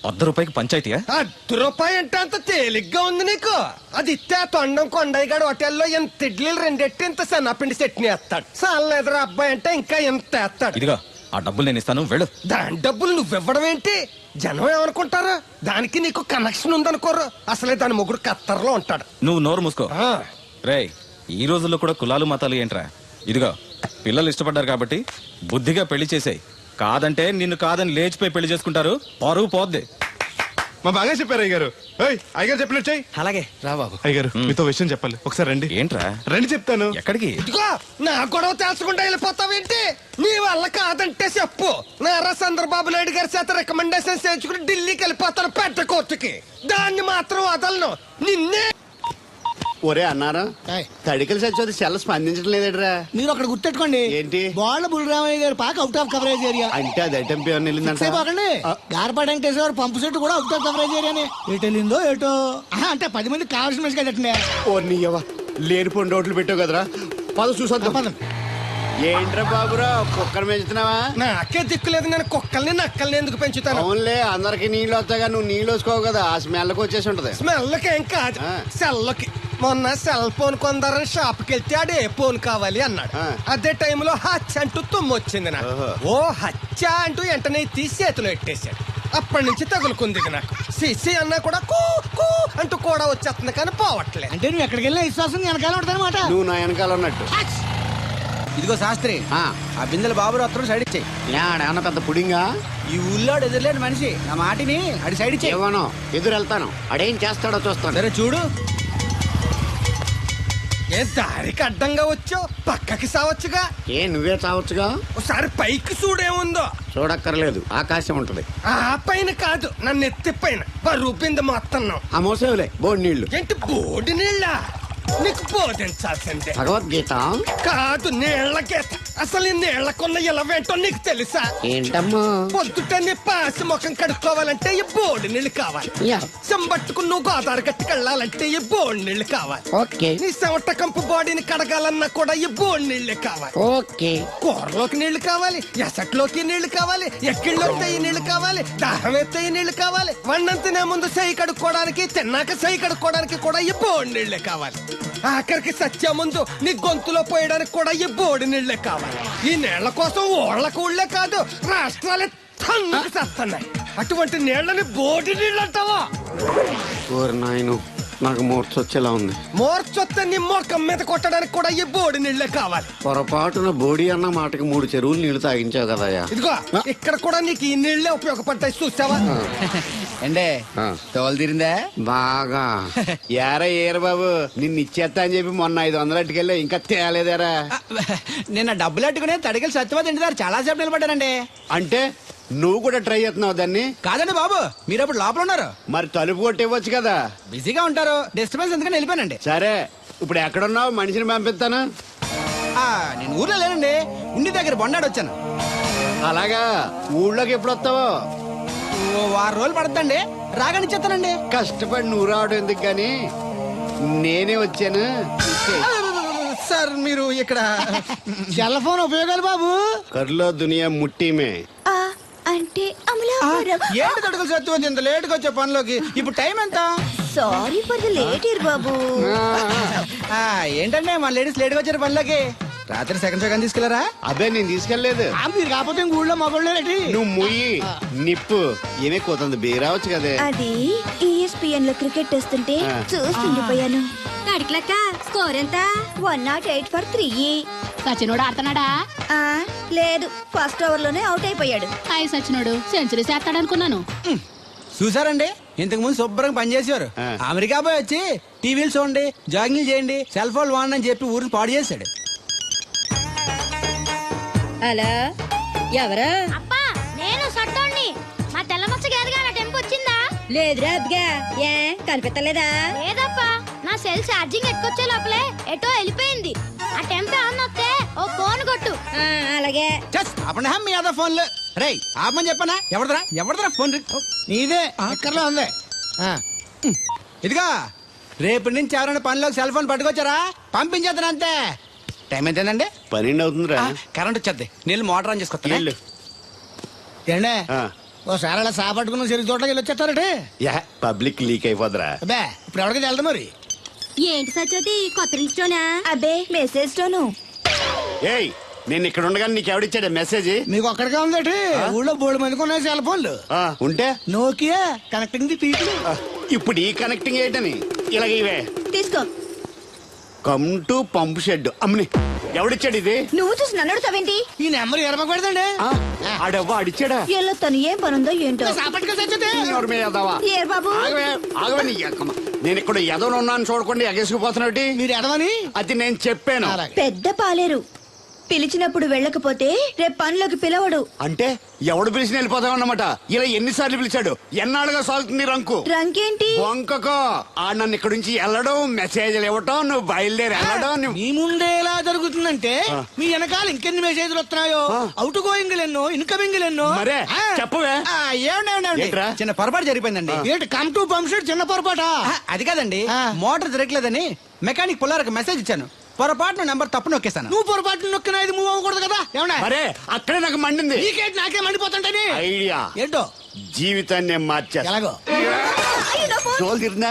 ₹100 పంచాయతీయా? ₹1 అంటే అంత తేలిగ్గా ఉంది నీకు? అది ఇస్తే తొండం కొండయ్యగాడు హోటల్లో ఎంత ఇడ్లీలు 2 ఎట్టి ఇంత సన్నపిండి చట్నీ వేస్తాడు. సాల ఎదురు అబ్బాయి అంటే ఇంకా ఎంత వేస్తాడు. ఇదిగో ఆ డబ్బులు నేను ఇస్తాను, వెళ్ళు. దాని డబ్బులు నువ్వివ్వడం ఏంటి? జనం ఏమనుకుంటారు? దానికి నీకు కనెక్షన్ ఉందనుకోరు. అసలే దాని ముగ్గురు కత్తర్లో ఉంటాడు. నువ్వు నోరు మూసుకో. రేయ్, ఈ రోజుల్లో కూడా కులాలు మతాలు ఏంట్రా? ఇదిగో, పిల్లలు ఇష్టపడ్డారు కాబట్టి బుద్ధిగా పెళ్లి చేసేయ్. కాదంటే నిన్ను కాదని లేచిపోయి పెళ్లి చేసుకుంటారు, పరువు పోద్ది. మా బాగా చెప్పారు అయ్యగారు. అయ్యగారు చెప్పినట్టు అలాగే రా బాబు. అయ్యగారు మీతో విషయం చెప్పాలి, ఒకసారి రండి. ఏంట్రా? రండి చెప్తాను. ఎక్కడికి? ఇదిగో నా గొడవ తెలుసుకుంటా వెళ్ళిపోతావేంటి? నీ వల్ల కాదంటే చెప్పు. నారా చంద్రబాబు నాయుడు గారి చేత రికమెండేషన్ చేయించుకుని ఢిల్లీకి వెళ్ళిపోతాను పెద్ద కోర్టుకి. దాన్ని మాత్రం వదలను. నిన్నే. ఒరే అన్నారా, తడికలు సచ్చి సెల్ స్పందించడం లేదట్రా. మీరు అక్కడ గుర్తెట్టుకోండి. ఏంటి? బాల బుల్రామయ్య గారు పాక అవుట్ ఆఫ్ కవరేజ్ ఏరియా అంటే అది ఐటెంపీ వెళ్ళిందంటే గార్పాడు వెంకటేశ్వర పంపు సెట్ కూడా అవుట్ ఆఫ్ కవరేజ్ ఏరియానే. ఎటు వెళ్ళిందో ఏటో. అంటే 10 మంది కావాల్సిన మనిషి కదండి. ఓ నీయవా, లేనిపోయిన రోడ్లు పెట్టావు కదరా. పద చూసొద్దాం. ఏంట్రా బాబురా, కుక్కలు పెంచుతున్నావా? నాకే దిక్కులేదు, నేను కుక్కల్ని నక్కల్ని ఎందుకు పెంచుతాను? అవునులే, అందరికి నీళ్ళు వస్తాగా నువ్వు నీళ్ళు వేసుకోవు కదా, ఆ స్మెల్కి వచ్చేసి ఉంటది. స్మెల్కి ఏం కాదు, సెల్కి. మొన్న సెల్ ఫోన్ కొందరని షాప్కి వెళ్తే ఆడే ఫోన్ కావాలి అన్నాడు. అదే టైంలో హచ్చ అంటూ తుమ్మొచ్చింది నాకు. ఓ హచ్చ అంటూ వెంటనే తీసి చేతిలో పెట్టేశాడు. అప్పటి నుంచి తగులుకుంది నాకు. సిసి అన్నా కూడా కూ కూ అంటూ కూడా వచ్చేస్తుంది కానీ పోవట్లేదు. అంటే నువ్వు ఎక్కడికి వెళ్ళినా విశ్వాసం వెనకాల ఉంటానమాట. నువ్వు నా వెనకాల ఉన్నట్టు. ఇదిగో శాస్త్రి, ఆ బిందెల బాబు అత్తరు సైడ్ ఇచ్చాయి. ఏమన్నా పెద్ద పుడింగా? ఈ ఊళ్ళో ఎదురులేని మనిషి నా మాటిని అడి సైడ్ ఇచ్చాయి. ఏమనో ఎదురు వెళ్తాను, అడేం చేస్తాడో చూస్తాను. సరే చూడు. ఏ దారికి అడ్డంగా వచ్చావు, పక్కకి సావచ్చుగా. ఏ నువ్వే చావచ్చుగా. ఒకసారి పైకి చూడేముందో. చూడక్కర్లేదు, ఆకాశం ఉంటది. ఆ పైన కాదు, నన్ను ఎత్తి పైన రూపింది మొత్తం. ఆ మోసేవులే బోడి నీళ్లు. ఏంటి బోడి నీళ్ళ? నీకు బోధించాల్సిందే. భగవద్గీత కాదు, నీళ్ల గీత. అసలు ఈ నీళ్లకున్న ఇలవేంటో నీకు తెలుసా? ఏంటమ్మా? పొద్దుట నీ పాసి ముఖం కడుక్కోవాలంటే ఈ బోడి నీళ్లు కావాలి. చెంబట్టుకుని నువ్వు గోదావరి గట్టుకు వెళ్ళాలంటే ఈ బోడి నీళ్లు కావాలి. ఓకే. నీ చెమట కంపు బాడీని కడగాలన్నా కూడా ఈ బోడి నీళ్లే కావాలి. ఓకే. కూరలోకి నీళ్లు కావాలి, ఎసట్లోకి నీళ్లు కావాలి, ఎక్కిళ్ళొస్తే ఈ నీళ్లు కావాలి, దాహం ఎత్తే ఈ నీళ్లు కావాలి. వండం తినే ముందు సై కడుక్కోవడానికి, తిన్నాక సై కడుక్కోవడానికి కూడా ఈ బోడి నీళ్లే కావాలి. ఆఖరికి సత్య ముందు నీ గొంతులో పోయడానికి కూడా ఈ బోడి నీళ్లే కావాలి. ఈ నీళ్ల కోసం ఓళ్లకు ఊళ్ళే కాదు, రాష్ట్రాలే తన్నుకు చేస్తున్నాయి. అటువంటి నీళ్లని బోడి నీళ్ళు అంటావా? ఓరి నాయను, నాకు మూర్చొచ్చేలా ఉంది. మోర్చొత్తే నీ మొఖం మీద కొట్టడానికి కూడా ఈ బోడి నీళ్లే కావాలి. పొరపాటున బోడి అన్న మాటకి 3 చెరువులు నీళ్లు తాగించావు కదయ్యా. ఇదిగో ఇక్కడ కూడా నీకు ఈ నీళ్లే ఉపయోగపడతాయి, చూసావా? అంటే తోలు తీరిందా? బాగా. ఏరా ఏరు బాబు, నిన్ను ఇచ్చేస్తా అని చెప్పి మొన్న 500 అట్టుకెళ్ళి ఇంకా తేలేదారా? నిన్న డబ్బులు అట్టుకునే తడికలు సత్యవతి ఇంటి దగ్గర చాలా సేపు నిలబడ్డానండి. అంటే నువ్వు కూడా ట్రై చేస్తున్నావు దాన్ని? కాదండి బాబు, మీరు అప్పుడు లోపల ఉన్నారు. మరి తలుపు కొట్టేవచ్చు కదా. బిజీగా ఉంటారు, డిస్టర్బెన్స్ ఎందుకని వెళ్ళిపోయానండి. సరే, ఇప్పుడు ఎక్కడున్నావు? మనిషిని పంపిస్తాను. నేను ఊర్లో లేనండి, ఇంటి దగ్గర బొండాడు వచ్చాను. అలాగా, ఊళ్ళోకి ఎప్పుడు వస్తావో? 6 రోజులు పడుతుందండి, రాగానే చెప్తానండి. కష్టపడి నువ్వు రావడం ఎందుకు గాని నేనే వచ్చాను. సార్ మీరు ఇక్కడ సెల్ ఫోన్ ఉపయోగాలు బాబు. కర్లో దునియా ముట్టిమే. అంటే ఏంటి తడుకులు సత్యవతి ఇంత లేటుగా వచ్చే పనిలోకి? ఇప్పుడు టైం ఎంత? Sorry for the late year బాబు. ఏంటంటే మన లేడీస్ లేటుగా వచ్చారు పనిలోకి. రాత్రి సెకండ్ సెకండ్ తీసుకెళ్లారా? అదే నేను తీసుకెళ్లేదు. మీరు కాకపోతే ఊళ్ళో మగోళ్ళేటి. నువ్వు ముయ్యి నిప్పు ఏమే కోతుంది బీరావచ్చు కదే. అది ఈఎస్పిఎన్ లో క్రికెట్ టెస్తుంటే చూస్తుండిపోయాను. కడిక్లక్క స్కోర్ ఎంత? 108 for 3. సచినోడు ఆడుతున్నాడా? లేదు, ఫస్ట్ ఓవర్ లోనే అవుట్ అయిపోయాడు. హాయ్ సచినోడు సెంచరీ చేస్తాడనుకున్నాను. చూసారండి, ఇంతకు ముందు శుభ్రంగా పనిచేసేవారు. అమెరికా పోయి వచ్చి టీవీలు చూడండి, జాగింగ్ చేయండి, సెల్ ఫోన్ వాడండి అని చెప్పి ఊరికి పాడు చేశాడు. హలో, ఎవరా? అప్పా, నేను సట్టోణ్ణి. మా తెల్లమచ్చ గారిగా నా టెంపు వచ్చిందా? లేదురా అబ్బిగా, ఏ కనిపెట్టలేదా? లేదప్పా, నా సెల్ ఛార్జింగ్ ఎక్కొచ్చే లోపలే ఎటో వెళ్ళిపోయింది. ఆ టెంపు అన్నొస్తే ఓ ఫోన్ కొట్టు. అలాగే. అప్పుడు మీ అదో ఫోన్లు రే ఆపమని చెప్పనా? ఎవడదరా ఫోన్? నీదే ఎక్కర్లో ఉంది. ఇదిగా రేపటి నుంచి ఎవరైనా పనిలోకి సెల్ ఫోన్ పట్టుకొచ్చారా పంపించేద్దాను అంతే. టైం ఎంతేనండి? 12 అవుతుందిరా. కరెంట్ వచ్చేద్ది, నీళ్ళు మోటార్ ఆన్ చేసుకొస్తా. ఏండే ఓసారి అలా సాపట్టుకున్న చెరుకు తోటకి వెళ్ళి వచ్చేస్తారటే. Public leak అయిపోద్రా. అబ్బే, ఇప్పుడు ఎవరికి వెళ్దాం మరి? ఏంటి సత్యవతి, కొత్త రిజిస్టోనా? అబ్బే, మెసేజ్ తోను. ఏయ్, నేను ఇక్కడ ఉండగానే నీకు ఎవడిచ్చాడు మెసేజ్? మీకు ఒక్కడికే ఉందటి? ఊళ్ళో 3 మందికి ఉన్నాయి సెల్ ఫోన్లు. ఉంటే నోకియా కనెక్టింగ్ ది పీపుల్. ఇప్పుడు ఈ కనెక్టింగ్ ఏంటని ఇలాగ ఇవే తీసుకో. Come to pump shed. అమ్మని ఎవడిచ్చాడు ఇది? నువ్వు చూసి నన్ను అడుగుతావేంటి? ఈ నెంబర్ ఎరమకు పెడతాండి. ఆడవ్వ అడిచాడా? ఎల్లో తను ఏం పనుందో ఏంటో. ఏ బాబు, నేను ఇక్కడ ఎదవను ఉన్నాను చూడకుండా ఎగేసుకుపోతున్నట్టు. మీరు ఎదవని అది నేను చెప్పాను. పెద్ద పాలేరు పిలిచినప్పుడు వెళ్ళకపోతే రేపు పనిలోకి పిలవడు. అంటే ఎవడు పిలిచిన వెళ్ళిపోతామన్నమాట. ఇలా ఎన్నిసార్లు పిలిచాడు? ఎన్నాళ్ళుగా సాగుతుంది రంకు? రంకేంటి? వంకకో ఆ నన్ను ఇక్కడ నుంచి వెళ్ళడం, మెసేజ్లు ఇవ్వటం, నువ్వు బయలుదేరి వెళ్ళడం. మీ ముందే ఎలా జరుగుతుందంటే మీ వెనకాల ఇంకెన్ని మెసేజ్లు వస్తున్నాయో. అవుట్ గోయింగ్ ఎన్నో, ఇన్కమింగ్ ఎన్నో. మరే చెప్పవే. చిన్న పొరపాటు జరిగిపోయిందండి. ఏంటి కమ్ టు పంప్ షెడ్ చిన్న పొరపాట? అది కాదండి, మోటార్ తిరగలేదని మెకానిక్ పుల్లారకు మెసేజ్ ఇచ్చాను. పొరపాటున నెంబర్ తప్పు నొక్కేస్తాను. నువ్వు పొరపాటు నొక్కినా ఇది మూవ్ అవ్వకూడదు కదా. ఏమన్నా మరే అక్కడే నాకు మండింది. నీకేంటి నాకే మండిపోతుంటని ఐడియా ఏంటో జీవితాన్ని మార్చేస్తా. ఎలాగో తోలు తిరినా